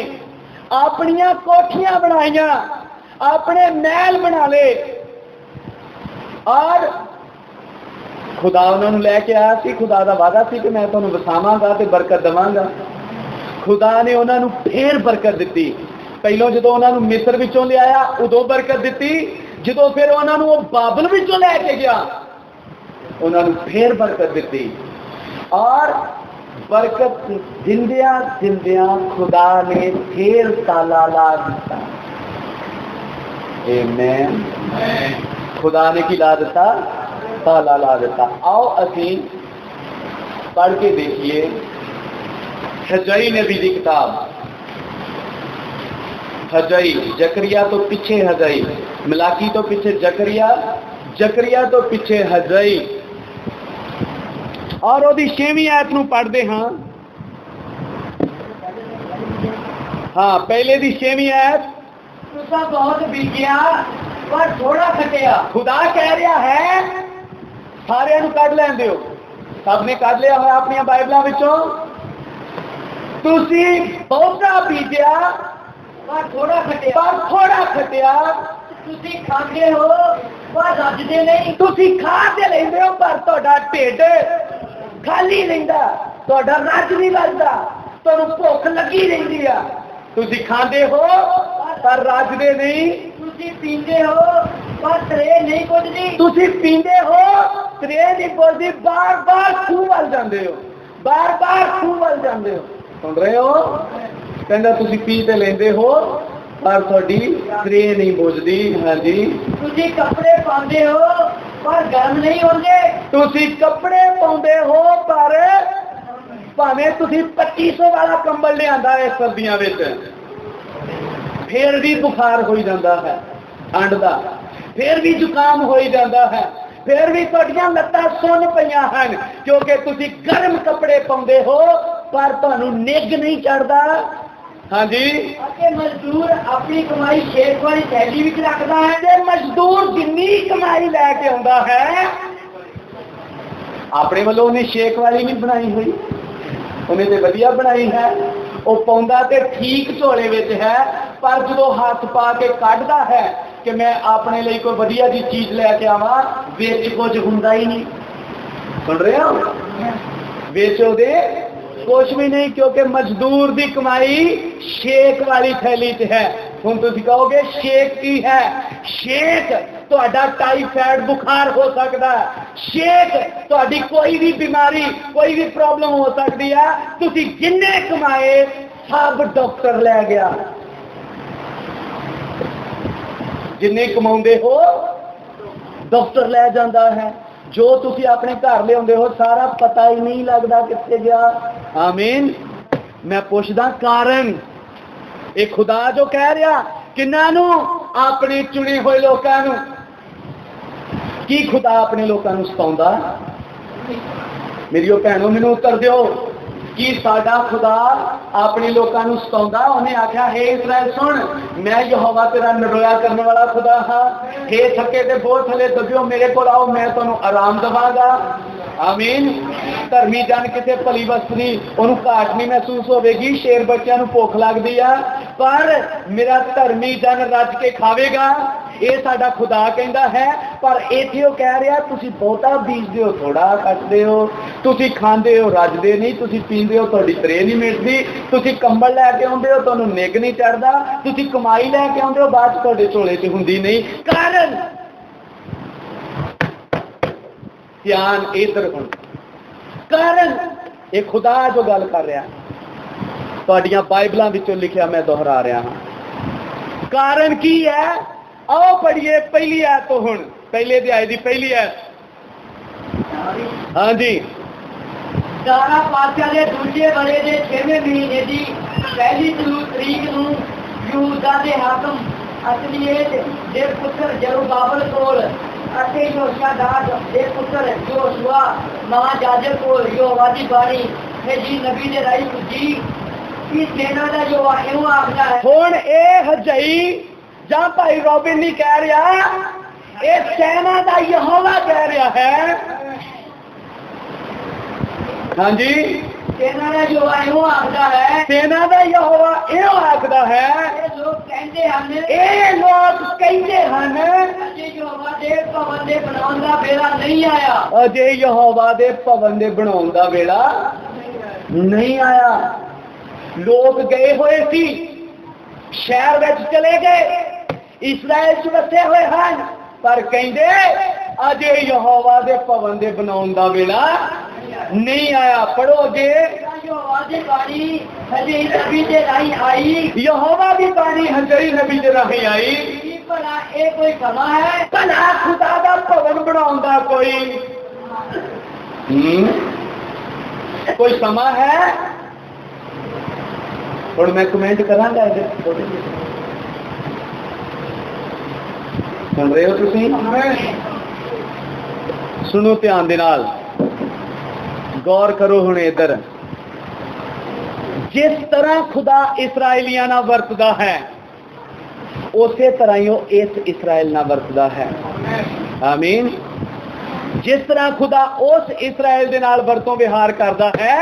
अपनियां कोठियां बनाइया अपने महल बना ले और खुदा उन्होंने लैके आया सी खुदा का वादा सी कि मैं तुहानू वसावांगा ते बरकत देवांगा खुदा ने उन्होंने फिर बरकत दी पहलों जो उन्होंने मिस्र विचों लिया उदों बरकत दी जो फिर उन्होंने वो बाबल विचों लैके गया उन्होंने फिर बरकत दी और बरकत दिंदिया दिंदिया खुदा ने फिर ताला ला दिता आमीन खुदा ने की ला दिता ताला ला देता आओ असी पढ़ के देखिए हजई नबी की किताब हजई जकरिया तो पीछे हजई मलाकी तो पीछे जकरिया तो पीछे हजई और ਉਹਦੀ 6ਵੀਂ ਆਇਤ ਨੂੰ ਪੜ੍ਹਦੇ ਹਾਂ। हाँ, पहले दी 6ਵੀਂ आयत। तुसा बहुत बीजिया पर थोड़ा खटिया। खुदा कह रहा है, सारे कढ़ लैंदे हो, सब ने कढ़ लिया होया अपनी बाइबलों विचों, तुसी बहुता बीजिया पर थोड़ा खटिया। पर थोड़ा खटिया। तुसी खांदे हो पर रजदे नहीं। तुसी खा ते लैंदे हो पर तुहाडा ढिड खाली रहिंदा, तुहाडा रज नहीं लगदा, तुहानूं भुख लगी रहिंदी आ। तुसी खांदे हो पर रजदे नहीं। तुसी पींदे हो पर त्रे नहीं पुजदी। तुसी पींदे हो त्रे नहीं पुजदी, बार बार खूह वल जांदे हो, बार बार खूह वल जांदे हो। सुन रहे हो? कहंदा तुसी पी ते लेंदे हो पर तुहाडी त्रे नहीं पुजदी। हाँ जी। तुसी कपड़े पांदे हो पर गर्म नहीं होंदे। तुसी कपड़े पाउंदे हो पर भावें तुसी 2500 वाला कंबल लिआंदा है सर्दियां विच, फिर भी बुखार हो जाता है ठंड का, फिर भी जुकाम हो जाता है, फिर भी तुहाडियां लत्तां सुन पईयां हन क्योंकि तुसी गर्म कपड़े पाउंदे हो पर तुहानूं निग नहीं चढ़दा। हाँ जी। मजदूर अपनी कमाई शेख वाली थैली विच रखदा है। ते मजदूर जिन्नी कमाई लैके आउंदा है अपने वालों उन्हें शेख वाली नहीं बनाई हुई, उन्हें तो वधिया बनाई है। वो पाउंदा ते ठीक झोले विच है पर जो हाथ पा के कढ़दा है कि मैं अपने लिए कोई वधिया जी चीज लैके आवां, विच कुछ हुंदा ही नहीं। सुन रहे हो? विच उहदे कुछ भी नहीं क्योंकि मजदूर की कमाई शेक वाली थैली च है। हुण तुसीं कहोगे शेक की है? शेक तुहाडा टाइफाइड बुखार हो सकता है, शेक तुहाडी कोई भी बीमारी कोई भी प्रॉब्लम हो सकती है। तुसीं जिन्ने कमाए सब डॉक्टर लै गया, जिन्ने कमाउंदे हो डॉक्टर लै जांदा है। जो तुसी अपने घर लियाउंदे हो सारा पता ही नहीं लगता कित्थे गया। आमीन। मैं पुछदा कारण, एक खुदा जो कह रहा किन्हां नूं? अपने चुने हुए लोकां नूं। की खुदा अपने लोकां नूं सताउंदा? मेरी भैनों मैनूं उत्तर दिओ, कि साडा खुदा अपने लोकां नूं सताउंदा? उन्हें आख्या हे इस्राएल सुन, मैं यहोवा तेरा नरोया करने वाला खुदा हाँ। हे थके ते बोझ थले दबियो मेरे को आओ, मैं तुहानूं आराम देवांगा। आमीन। धर्मी जन किते भली वस्तु उन्होंने घाट नहीं महसूस होगी। शेर बच्चों भुख लगती है पर मेरा धर्मी जन रज के खावेगा, ये साडा खुदा कहता है। पर इत्थे वो कह रहा तुसी बहुता बीजते हो थोड़ा कटते हो, तुसी खांदे हो रजदे नहीं, तुसी पींदे हो तुहाडी त्रे नहीं मिटदी, तुसी कंबल लैके आउंदे हो तुहानूं निग नहीं चढ़दा, तुसी कमाई लैके आउंदे हो बाद तुहाडे झोले च हुंदी नहीं। कारण ध्यान इधर हुण, कारण ये खुदा जो गल कर रहा तुहाडियां बाइबलों विचों लिखिया मैं दोहरा रहा हाँ। कारण की है? आओ पढ़िए पहली आयत तो हुण, पहले अध्याय दी पहली आयत। हाँ जी। दारा पातशाह दे दूजे बरे दे 6वें महीने दी पहली तरीक नूं यहूदा दे हाकम असलियत दे पुत्र जरुब्बाबल कोल अते योशादाद दे पुत्र योशुआ महायाजक कोल यहोवा दी बाणी है जी नबी दे राही पुजी कि सेना दा जो इहो आखदा है। हुण ए हजई जां भाई रॉबिन नहीं कह रहा, ये सेना दा यहोवा कह रहा है। हाँ जी। सेना दा जो इहो आखदा है, सेना दा यहोवा इहो आखदा है। ये लोग कहते हन, ये लोग कहते हन अजे यहोवा दे भवन दे बनाउण दा वेला नहीं आया। अजे यहोवा दे भवन दे बनाउण दा वेला नहीं आया। लोग गए हुए सी, शहर विच चले गए, इस्राएल च वसे हुए हैं, पर कहंदे अजे यहोवा दे भवन दे बनाउण दा वेला नहीं आया। पढ़ो अगे, यहोवा दी बाणी हजे नबी दे राही आई। यहोवा दी बाणी हजई नबी दे राही आई। भला ये कोई समा है? भला खुदा दा भवन बनाउण दा कोई समा है? और मैं कमेंट करांगा सुन रहे हो तुसी? सुनो ध्यान दे नाल। गौर करो हुण इधर, जिस तरह खुदा इसराइलियां नाल वरतदा है उसे तरह ही वो इस इसराइल नाल वरतदा है। आमीन। जिस तरह खुदा उस इसराइल दे नाल वरतों विहार करदा है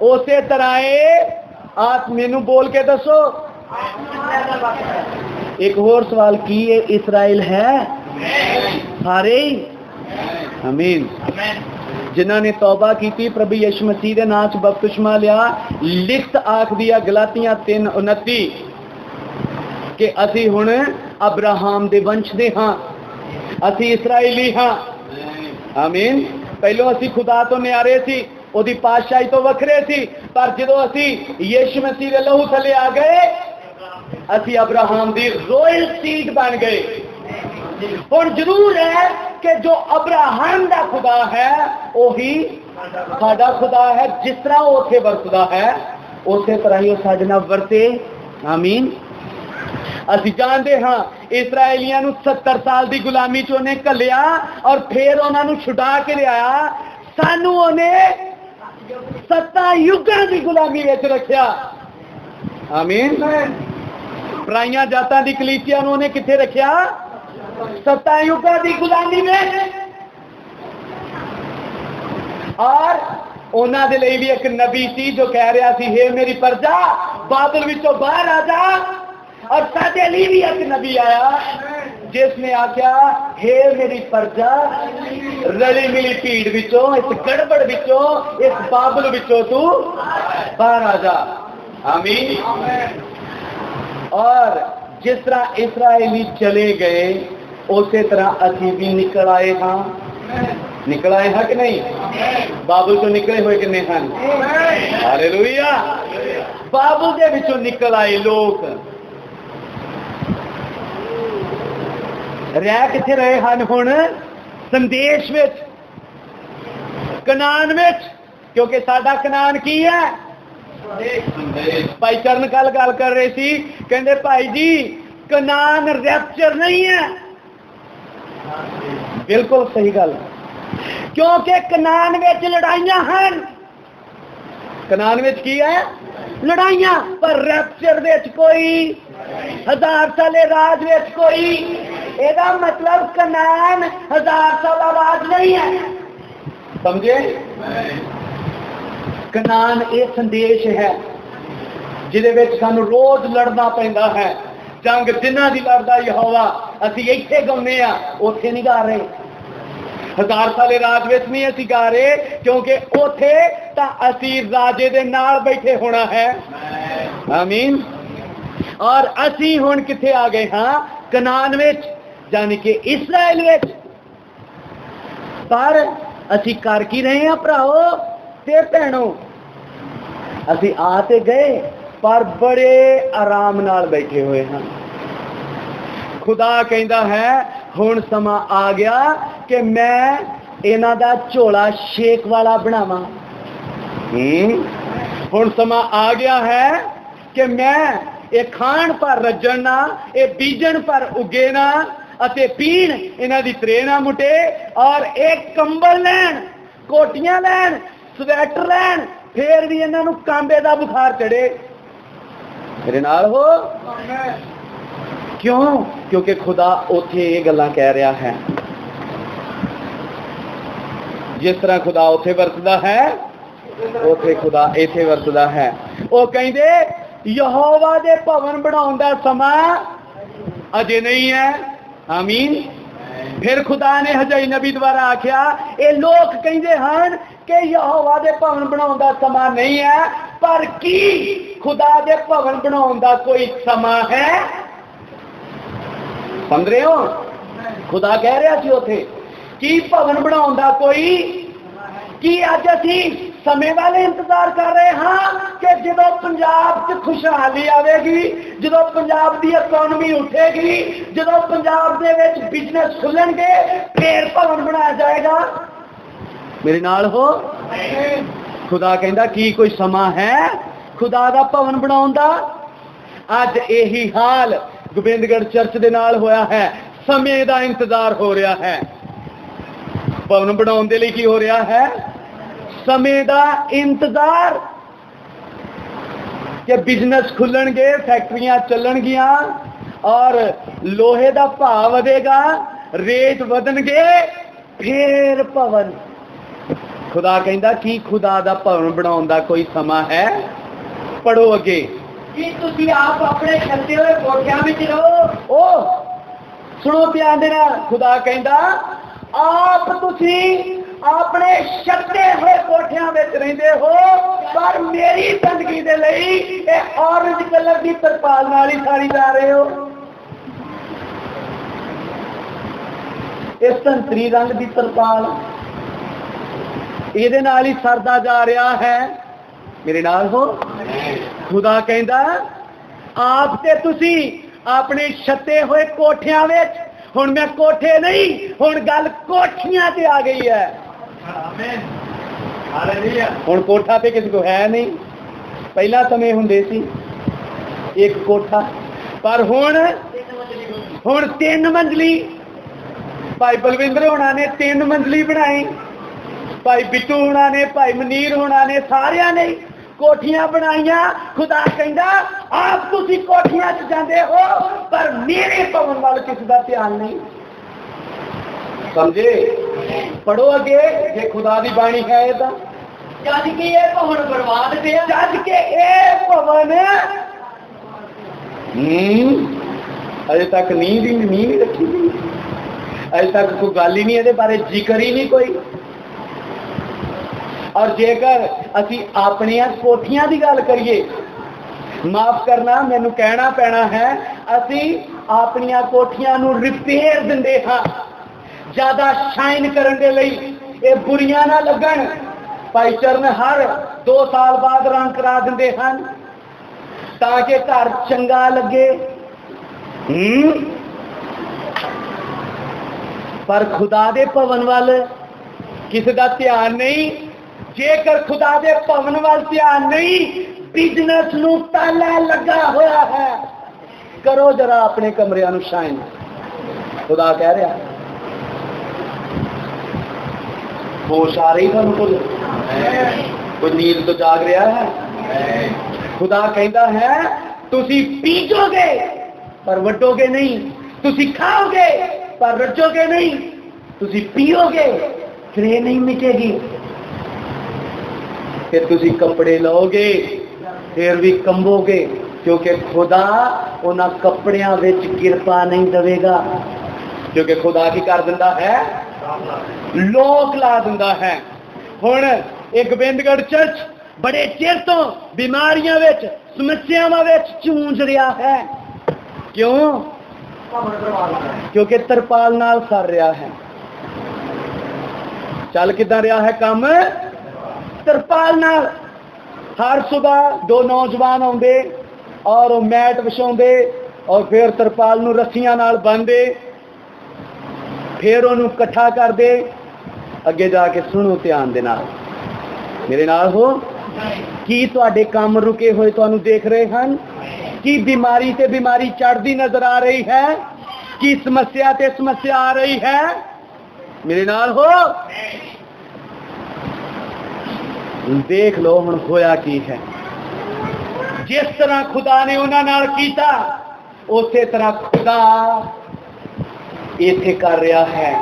उसे तरह आप मैनू बोल के दसो एक होर सवाल की है, इसराइल है सारे? आमीन। जिन्हों ने तौबा की प्रभु यीशु मसीह के नाम च बपतिस्मा लिया, लिखत आखदी है गलातियां 3:29 कि असी हुण अब्राहम दे वंश दे हां, असी इसराइली हां। आमीन। पहलों असी खुदा तो न्यारे सी, ओदी पातशाही तो वखरे सी, पर जदों असी यीशु मसीह दे लहू थले आ गए असी अब्राहम दी रॉयल सीड बन गए। और जरूर है कि जो अब्राहम दा खुदा है वही साडा खुदा है। जिस तरह वो उथे वरतदा है उसे तरह ही वो साडे नाल वरते। आमीन। असी जानते हाँ इसराइलियां नू 70 साल की गुलामी च उन्हें घलिया और फिर उन्होंने छुड़ा के लिया, सानू उन्हें 7 युगां की गुलामी विच रखिया। आमीन। पराइयां जातां दी कलीसिया नू उन्हें किथे रखिया? 7 युगां की गुलामी में। और उन्हां दे लई भी एक नबी सी जो कह रहा सी, हे मेरी प्रजा बादल विचों बाहर आ जा। और साडे लिए भी एक नबी आया जिसने आख्या, हे मेरी प्रजा रली मिली भीड़ विचों, इस गड़बड़ विचों, इस बाबल विचों तू बाहर आ जा। आमीन। और जिस तरह इसराइली चले गए उसी तरह असी भी निकल आए हाँ। निकल आए हैं कि नहीं? बाबुल तो निकले हुए किन्ने हैं? हालेलुया। बाबुल के विचों निकल आए लोग रह किथे रहे हैं हुण? संदेश विच, कनान विच। क्योंकि साडा कनान की है? भाई चरण कल गल कर रहे सी, कहंदे भाई जी कनान रैप्चर नहीं है। बिल्कुल सही गल, क्योंकि कनान विच लड़ाइयां हैं। कनान विच की है? लड़ाइयां। पर रैप्चर विच कोई, 1000 साले राज विच कोई, एदा मतलब कनान 1000 साला राज नहीं है। समझे? कनान एक संदेश है जिहदे विच सानू रोज लड़ना पैंदा है। जंग जिन्हां दी लड़दा यहोवा, असी इत्थे गाउने आ, उत्थे नहीं गा रहे। 1000 साले राज विच नहीं असी गा रहे, क्योंकि उत्थे तां असी राजे दे नाल बैठे होना है। आमीन। और असी हुण किथे आ गए हाँ? कनान विच, यानी कि इसराइल विच। पर असी कर की रहे हैं भराओ ते भैणों? असी आ ते गए पर बड़े आराम नाल बैठे हुए हैं। खुदा कहता है हुण समा आ गया कि मैं इन्हां दा झोला शेक वाला बनावां। हुण समा आ गया है कि मैं ये खाण पर रजण ना, ये बीजण पर उगे ना, अते पीण इन्हां दी त्रे ना मुटे, और एक कंबल लैण, कोटियां लैण, स्वेटर लैण, फिर भी इन्हां नूं कांबे दा बुखार चढ़े। मेरे नाल हो? क्यों? क्योंकि खुदा उथे ये गल्लां कह रहा है। जिस तरह खुदा उथे वरतदा है उथे खुदा इथे वरतदा है। वो कहंदे यहोवा दे भवन बनाउण दा समां अजे नहीं है। आमीन। फिर खुदा ने हजई नबी द्वारा आख्या, ये लोग कहते हैं कि यहोवा दे भवन बनाउण दा समां नहीं है, पर की खुदा दे भवन बनाउण दा कोई समां है? समझ रहे हो? खुदा कह रहा सी उथे की भवन बनाउण दा कोई की? अज असी समय वाले इंतजार कर रहे हाँ कि जो पंजाब च खुशहाली आएगी, जो पंजाब की इकोनॉमी उठेगी, जो पंजाब दे विच बिजनेस खुलणगे, फिर भवन बनाया जाएगा। मेरे नाल हो? खुदा कहता की कोई समा है खुदा दा भवन बनाउण दा? अज यही हाल गोबिंदगढ़ चर्च दे नाल होया है। समय दा इंतजार हो रहा है। ਭਵਨ ਬਣਾਉਣ ਦੇ ਲਈ ਕੀ ਹੋ ਰਿਹਾ ਹੈ? ਸਮੇਂ ਦਾ ਇੰਤਜ਼ਾਰ ਕਿ ਬਿਜ਼ਨਸ ਖੁੱਲਣਗੇ, ਫੈਕਟਰੀਆਂ ਚੱਲਣਗੀਆਂ ਔਰ ਲੋਹੇ ਦਾ ਭਾਅ ਵਧੇਗਾ, ਰੇਟ ਵਧਣਗੇ, ਫੇਰ ਭਵਨ। ਖੁਦਾ ਕਹਿੰਦਾ ਕੀ ਖੁਦਾ ਦਾ ਭਵਨ ਬਣਾਉਣ ਦਾ ਕੋਈ ਸਮਾਂ ਹੈ? ਪੜੋ ਅੱਗੇ। ਕੀ ਤੁਸੀਂ ਆਪ ਆਪਣੇ ਛੱਤੇ ਹੋਏ ਕੋਠਿਆਂ ਵਿੱਚ ਰਹੋ? ਉਹ ਸੁਣੋ ਧਿਆਨ ਦੇ ਨਾਲ, ਖੁਦਾ ਕਹਿੰਦਾ ਆਪ ਤੁਸੀਂ ਆਪਣੇ ਛੱਤੇ ਹੋਏ ਕੋਠਿਆਂ ਵਿੱਚ ਰਹਿੰਦੇ ਹੋ, ਪਰ ਮੇਰੀ ਜ਼ਿੰਦਗੀ ਦੇ ਲਈ ਇਹ ਔਰੰਜ ਕਲਰ ਦੀ ਤਰਪਾਲ ਨਾਲ ਹੀ ਸਾੜੀ ਜਾ ਰਹੇ ਹੋ। ਇਹ ਸੰਤਰੀ ਰੰਗ ਦੀ ਤਰਪਾਲ ਇਹਦੇ ਨਾਲ ਹੀ ਸਰਦਾ ਜਾ ਰਿਹਾ ਹੈ। ਮੇਰੇ ਨਾਲ ਹੋ। ਖੁਦਾ ਕਹਿੰਦਾ ਆਪ ਤੇ ਤੁਸੀਂ ਆਪਣੇ ਛੱਤੇ ਹੋਏ ਕੋਠਿਆਂ ਵਿੱਚ, ਹੁਣ ਮੈਂ ਕੋਠੇ ਨਹੀਂ, ਹੁਣ ਗੱਲ ਕੋਠੀਆਂ ਤੇ ਆ ਗਈ ਹੈ। ਆਮੀਨ, ਹਾਲੇਲੂਇਆ। ਹੁਣ ਕੋਠਾ ਤੇ ਕਿਸੇ ਕੋ ਹੈ ਨਹੀਂ। ਪਹਿਲਾਂ ਸਮੇਂ ਹੁੰਦੇ ਸੀ ਇੱਕ ਕੋਠਾ, ਪਰ ਹੁਣ 3 ਮੰਜ਼ਲੀ। ਭਾਈ ਬਲਵਿੰਦਰ ਹੋਣਾ ਨੇ 3 ਮੰਜ਼ਲੀ ਬਣਾਈ, ਭਾਈ ਬਿੱਟੂ ਹੋਣਾ ਨੇ, ਭਾਈ ਮਨੀਰ ਹੋਣਾ ਨੇ, ਸਾਰਿਆਂ ਨੇ ਕੋਠੀਆਂ ਬਣਾਈਆਂ। ਖੁਦਾ ਕਹਿੰਦਾ ਆਪ ਤੁਸੀਂ ਕੋਠੀਆਂ 'ਚ ਜਾਂਦੇ ਹੋ, ਪਰ ਮੇਰੇ ਭਵਨ ਵੱਲ ਕਿਸੇ ਦਾ ਧਿਆਨ ਨਹੀਂ। ਸਮਝੇ? ਪੜੋ ਅੱਗੇ। ਜੇ ਖੁਦਾ ਦੀ ਬਾਣੀ ਹੈ ਇਹ ਤਾਂ ਜਦ ਕਿ ਇਹ ਭਵਨ ਬਰਬਾਦ ਪਿਆ, ਜਦ ਕਿ ਇਹ ਭਵਨ ਅਜੇ ਤੱਕ ਨੀਂਹ ਰੱਖੀ ਗਈ, ਅਜੇ ਤੱਕ ਕੋਈ ਗੱਲ ਹੀ ਨਹੀਂ, ਇਹਦੇ ਬਾਰੇ ਜ਼ਿਕਰ ਹੀ ਨਹੀਂ ਕੋਈ। ਔਰ ਜੇਕਰ ਅਸੀਂ ਆਪਣੀਆਂ ਕੋਠੀਆਂ ਦੀ ਗੱਲ ਕਰੀਏ, ਮਾਫ ਕਰਨਾ ਮੈਨੂੰ ਕਹਿਣਾ ਪੈਣਾ ਹੈ, ਅਸੀਂ ਆਪਣੀਆਂ ਕੋਠੀਆਂ ਨੂੰ ਰਿਪੇਅਰ ਦਿੰਦੇ ਹਾਂ ਜ਼ਿਆਦਾ ਸ਼ਾਈਨ ਕਰਨ ਦੇ ਲਈ। ਇਹ ਬੁਰੀਆਂ ਨਾ ਲੱਗਣ। ਭਾਈ ਚਰਨ ਹਰ 2 ਸਾਲ ਬਾਅਦ ਰੰਗ ਕਰਾ ਦਿੰਦੇ ਹਨ ਤਾਂ ਕਿ ਘਰ ਚੰਗਾ ਲੱਗੇ। ਪਰ ਖੁਦਾ ਦੇ ਭਵਨ ਵੱਲ ਕਿਸੇ ਦਾ ਧਿਆਨ ਨਹੀਂ। ਜੇਕਰ ਖੁਦਾ ਦੇ ਭਵਨ ਵੱਲ ਧਿਆਨ ਨਹੀਂ, ਬਿਜ਼ਨਸ ਨੂੰ ਤਾਲਾ ਲੱਗਾ ਹੋਇਆ ਹੈ। ਕਰੋ ਜਰਾ ਆਪਣੇ ਕਮਰਿਆਂ ਨੂੰ ਸ਼ਾਈਨ। ਖੁਦਾ ਕਹਿ ਰਿਹਾ ਹੋਸ਼ ਆ ਰਹੀ ਤੁਹਾਨੂੰ? ਕੋਈ ਨੀਂਦ ਤੋਂ ਜਾਗ ਰਿਹਾ ਹੈ? ਖੁਦਾ ਕਹਿੰਦਾ ਹੈ ਤੁਸੀਂ ਬੀਜੋਗੇ ਪਰ ਵੱਢੋਗੇ ਨਹੀਂ, ਤੁਸੀਂ ਖਾਓਗੇ ਪਰ ਰੱਜੋਗੇ ਨਹੀਂ, ਤੁਸੀਂ ਪੀਓਗੇ ਫਿਰ ਇਹ ਨਹੀਂ ਮਿਟੇਗੀ। ਫਿਰ ਤੁਸੀਂ ਕੱਪੜੇ ਲਓਗੇ ਫਿਰ ਵੀ ਕੰਬੋਗੇ, ਕਿਉਂਕਿ ਖੁਦਾ ਉਹਨਾਂ ਕੱਪੜਿਆਂ ਵਿੱਚ ਕਿਰਪਾ ਨਹੀਂ ਦੇਵੇਗਾ। ਕਿਉਂਕਿ ਖੁਦਾ ਕੀ ਕਰ ਦਿੰਦਾ ਹੈ? ਲੋਕ ਲਾ ਦਿੰਦਾ ਹੈ। ਹੁਣ ਇਹ ਗੋਬਿੰਦਗੜ੍ਹ ਚਰਚ ਬੜੇ ਚਿਰ ਤੋਂ ਬਿਮਾਰੀਆਂ ਵਿੱਚ, ਸਮੱਸਿਆਵਾਂ ਵਿੱਚ ਝੂੰਝ ਰਿਹਾ ਹੈ। ਕਿਉਂ? ਕਿਉਂਕਿ ਤਰਪਾਲ ਨਾਲ ਸਰ ਰਿਹਾ ਹੈ। ਚੱਲ ਕਿੱਦਾਂ ਰਿਹਾ ਹੈ ਕੰਮ? ਤਰਪਾਲ ਨਾਲ। ਹਰ ਸਵੇਰ 2 ਨੌਜਵਾਨ ਆਉਂਦੇ ਔਰ ਉਹ ਮੈਟ ਵਿਛਾਉਂਦੇ ਔਰ ਫਿਰ ਤਰਪਾਲ ਨੂੰ ਰੱਸੀਆਂ ਨਾਲ ਬੰਨ੍ਹਦੇ, ਫਿਰ ਉਹਨੂੰ ਇਕੱਠਾ ਕਰਦੇ। ਅੱਗੇ ਜਾ ਕੇ ਸੁਣੋ ਧਿਆਨ ਦੇ ਨਾਲ, ਮੇਰੇ ਨਾਲ ਹੋ। ਕੀ ਤੁਹਾਡੇ ਕੰਮ ਰੁਕੇ ਹੋਏ ਤੁਹਾਨੂੰ ਦੇਖ ਰਹੇ ਹਨ? ਕੀ ਬਿਮਾਰੀ ਤੇ ਬਿਮਾਰੀ ਚੜ੍ਹਦੀ ਨਜ਼ਰ ਆ ਰਹੀ ਹੈ? ਕੀ ਸਮੱਸਿਆ ਤੇ ਸਮੱਸਿਆ ਆ ਰਹੀ ਹੈ? ਮੇਰੇ ਨਾਲ ਹੋ। ਦੇਖ ਲਓ ਹੁਣ ਹੋਇਆ ਕੀ ਹੈ। ਜਿਸ ਤਰ੍ਹਾਂ ਖੁਦਾ ਨੇ ਉਹਨਾਂ ਨਾਲ ਕੀਤਾ, ਉਸੇ ਤਰ੍ਹਾਂ ਖੁਦਾ ਇੱਥੇ ਕਰ ਰਿਹਾ ਹੈ।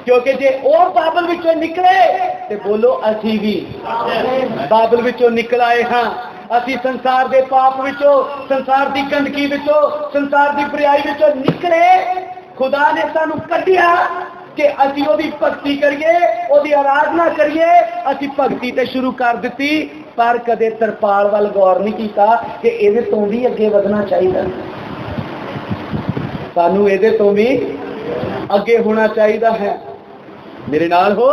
ਕਿਉਂਕਿ ਜੇ ਉਹ ਬਾਬਲ ਵਿੱਚੋਂ ਨਿਕਲੇ ਤੇ ਬੋਲੋ ਅਸੀਂ ਵੀ ਬਾਬਲ ਵਿੱਚੋਂ ਨਿਕਲ ਆਏ ਹਾਂ। ਅਸੀਂ ਸੰਸਾਰ ਦੇ ਪਾਪ ਵਿੱਚੋਂ, ਸੰਸਾਰ ਦੀ ਗੰਦਗੀ ਵਿੱਚੋਂ, ਸੰਸਾਰ ਦੀ ਬੁਰਾਈ ਵਿੱਚੋਂ ਨਿਕਲੇ। ਖੁਦਾ ਨੇ ਸਾਨੂੰ ਕੱਢਿਆ ਕਿ ਅਸੀਂ ਉਹਦੀ ਭਗਤੀ ਕਰੀਏ, ਉਹਦੀ ਆਰਾਧਨਾ ਕਰੀਏ। ਅਸੀਂ ਭਗਤੀ ਤੇ ਸ਼ੁਰੂ ਕਰ ਦਿੱਤੀ, ਪਰ ਕਦੇ ਤਰਪਾਲ ਵੱਲ ਗੌਰ ਨਹੀਂ ਕੀਤਾ ਕਿ ਇਹਦੇ ਤੋਂ ਵੀ ਅੱਗੇ ਵਧਣਾ ਚਾਹੀਦਾ। ਸਾਨੂੰ ਇਹਦੇ ਤੋਂ ਵੀ ਅੱਗੇ ਹੋਣਾ ਚਾਹੀਦਾ ਹੈ। ਮੇਰੇ ਨਾਲ ਹੋ।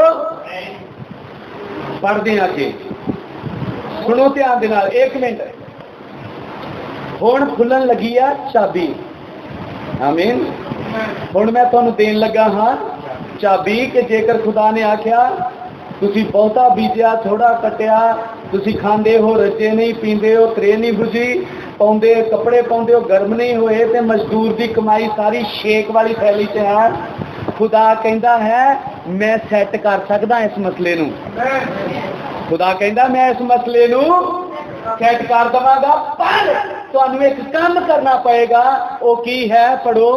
ਪੜ੍ਹਦੇ ਹਾਂ ਅੱਗੇ, ਸੁਣੋ ਧਿਆਨ ਦੇ ਨਾਲ। 1 ਮਿੰਟ। ਹੁਣ ਖੁੱਲਣ ਲੱਗੀ ਆ ਚਾਬੀ। ਆਮੀਨ। ਹੁਣ ਮੈਂ ਤੁਹਾਨੂੰ ਦੇਣ ਲੱਗਾ ਹਾਂ ਚਾਬੀ ਕਿ ਜੇਕਰ ਖੁਦਾ ਨੇ ਆਖਿਆ ਤੁਸੀਂ ਬਹੁਤਾ ਬੀਜਿਆ ਥੋੜਾ ਕੱਟਿਆ, ਤੁਸੀਂ ਖਾਂਦੇ ਹੋ ਰੱਜੇ ਨਹੀਂ, ਪੀਂਦੇ ਹੋ ਤਰੇ ਨਹੀਂ ਬੁਝੀ, ਪਾਉਂਦੇ ਕੱਪੜੇ ਪਾਉਂਦੇ ਹੋ ਗਰਮ ਨਹੀਂ ਹੋਏ, ਤੇ ਮਜ਼ਦੂਰ ਦੀ ਕਮਾਈ ਸਾਰੀ ਸ਼ੇਕ ਵਾਲੀ ਥੈਲੀ 'ਚ ਹੈ। ਖੁਦਾ ਕਹਿੰਦਾ ਹੈ मैं सैट कर सकदा इस मसले नूं। खुदा कहंदा मैं इस मसले नूं सैट कर दवांगा, पर तुहानूं एक काम करना पएगा। वो की है? पढ़ो।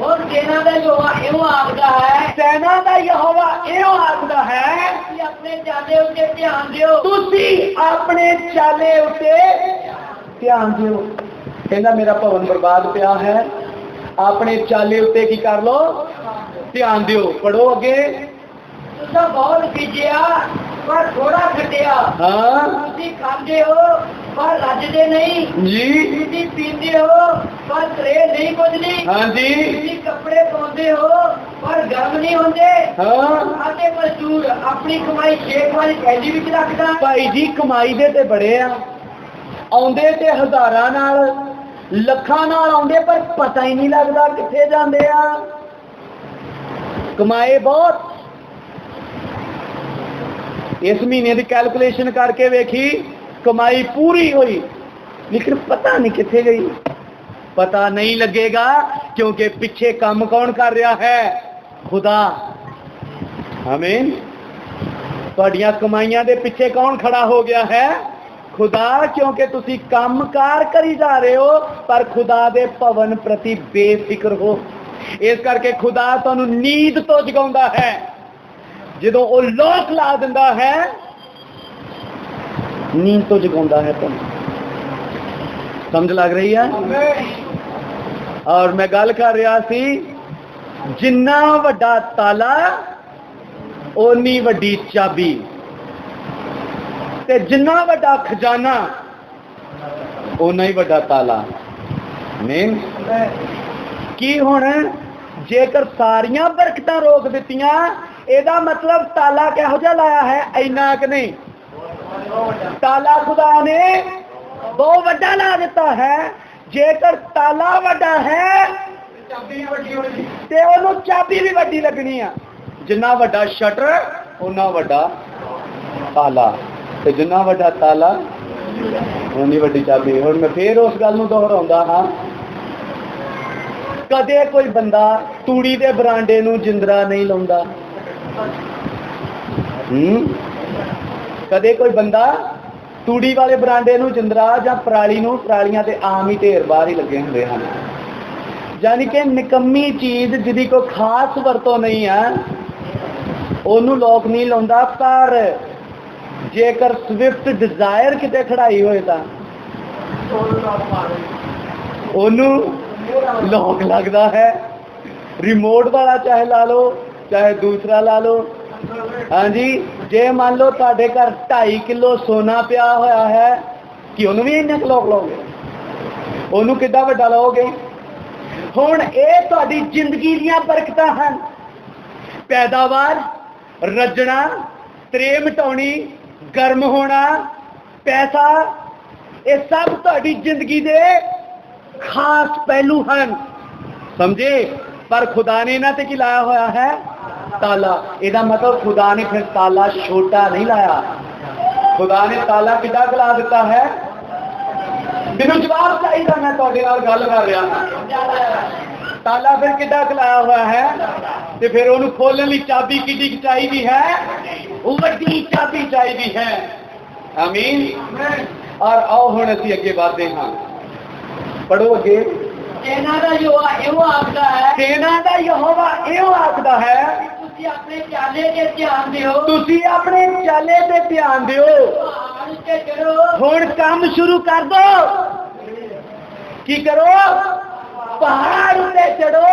और सेना का यहोवा इहो आखदा है, सेना का यहोवा इहो आखदा है, तुसीं अपने चाले उत्ते ध्यान दिओ, तुसीं अपने चाले उत्ते ध्यान दिओ। कहंदा मेरा भवन बर्बाद पिया है, अपने चाले उत्ते की कर लो? ध्यान दिओ। पढ़ो अगे। तुसां बहुत बीजिया पर थोड़ा खटिया, हाँ तुसीं खांदे हो पर रजदे नहीं, जी, तुसीं पींदे हो पर त्रे नहीं बुझदी, हाँ जी, तुसीं कपड़े पाउंदे हो पर गर्म नहीं होंदे। हाँ आते मजदूर अपनी कमाई 6 वाली थैली विच रखदा। भाई जी कमाई दे ते बड़े आ, आउंदे ते हज़ारां नाल ਲੱਖਾਂ ਨਾਲ ਆਉਂਦੇ, पर पता ही नहीं लगता किथे जांदे आ। कमाए बहुत। इस महीने की कैलकुलेशन करके वेखी, कमाई पूरी हुई, लेकिन पता नहीं किथे गई। पता नहीं लगेगा, क्योंकि पीछे काम कौन कर रहा है? खुदा। आमीन। तुहाडियां कमाइयां दे पीछे कौन खड़ा हो गया है? खुदा। क्योंकि तुसी कामकार करी जा रहे हो, पर खुदा दे भवन प्रति बेफिक्र हो। इस करके खुदा तुहानूं नींद तो जगाउंदा है, जदों वो लोक ला दिंदा है, नींद तो जगाउंदा है। तुहानूं समझ लग रही है? और मैं गल कर रहा सी, जिन्ना वड्डा ताला ओनी वड्डी चाबी, ते जिन्ना वड्डा खजाना उन्ना ही वड्डा ताला। आमीन। की हुण जेकर सारियां बरकतां रोक दित्तियां, एदा मतलब ताला किहो जिहा लाया है? इन्ना कि नहीं? ताला खुदा ने बहुत वड्डा ला दिता है। जेकर ताला वड्डा है ते ओनू चाबी भी वड्डी लगनी है। जिन्ना वड्डा शटर उन्ना वड्डा ताला, ते जिन्ना वड्डा ताला उन्नी वड्डी चाबी। हुण मैं फिर उस गल नूं दोहराउंदा हां, कदे कोई बंदा तूड़ी दे बरांडे नूं जिंदरा नहीं लाउंदा। कदे कोई बंदा तूड़ी वाले बरांडे नूं जिंदरा जां पराली नूं, परालियां ते आम ही ढेर बाहर ही लगे हुंदे हन। यानी कि निकम्मी चीज जिहदी कोई खास वरतों नहीं है, ओनू लोक नहीं लाउंदा। पर जेकर स्विफ्ट डिजायर किते खड़ाई होए तां ओनू लोक लगदा है। रिमोट वाला चाहे ला लो, चाहे दूसरा ला लो। हाँ जी। जे मान लो तुहाडे घर 2.5 किलो सोना पिया होया है, कि ओनू भी इन्ना लोक लाओगे? ओनू किड्डा वड्डा लाओगे? हुण ये तुहाडी जिंदगी दीयां बरकतां हन। पैदावार, रजना, त्रे मिटाउणी, गर्म होना, पैसा, ये सब तुहाडी जिंदगी दे खास पहलू हैं, समझे? पर खुदा ने इन्हां ते की लाया होया है? ताला। इहदा मतलब खुदा ने फिर ताला छोटा नहीं लाया। खुदा ने ताला किड्डा ला दिता है? मैनूं जवाब चाहिए, मैं तुहाडे नाल गल कर रहा हां। ताला फिर किड्डा लाया हुआ है? ते फिर उन्होंने खोलने ली चाबी किड्डी चाहिए है? वड्डी चाबी चाहिए है। आमीन। और आओ हुण असीं अगे बढ़दे हां। पढ़ो अगे। सेना का यहोवा इहो आखदा है, सेना का यहोवा इहो आखदा है, तुसीं अपने चाले ते ध्यान दिओ, तुसीं अपने चाले ते ध्यान दिओ। पहाड़ ते चढ़ो, हुण काम शुरू कर दो। की करो? पहाड़ उत्ते चढ़ो,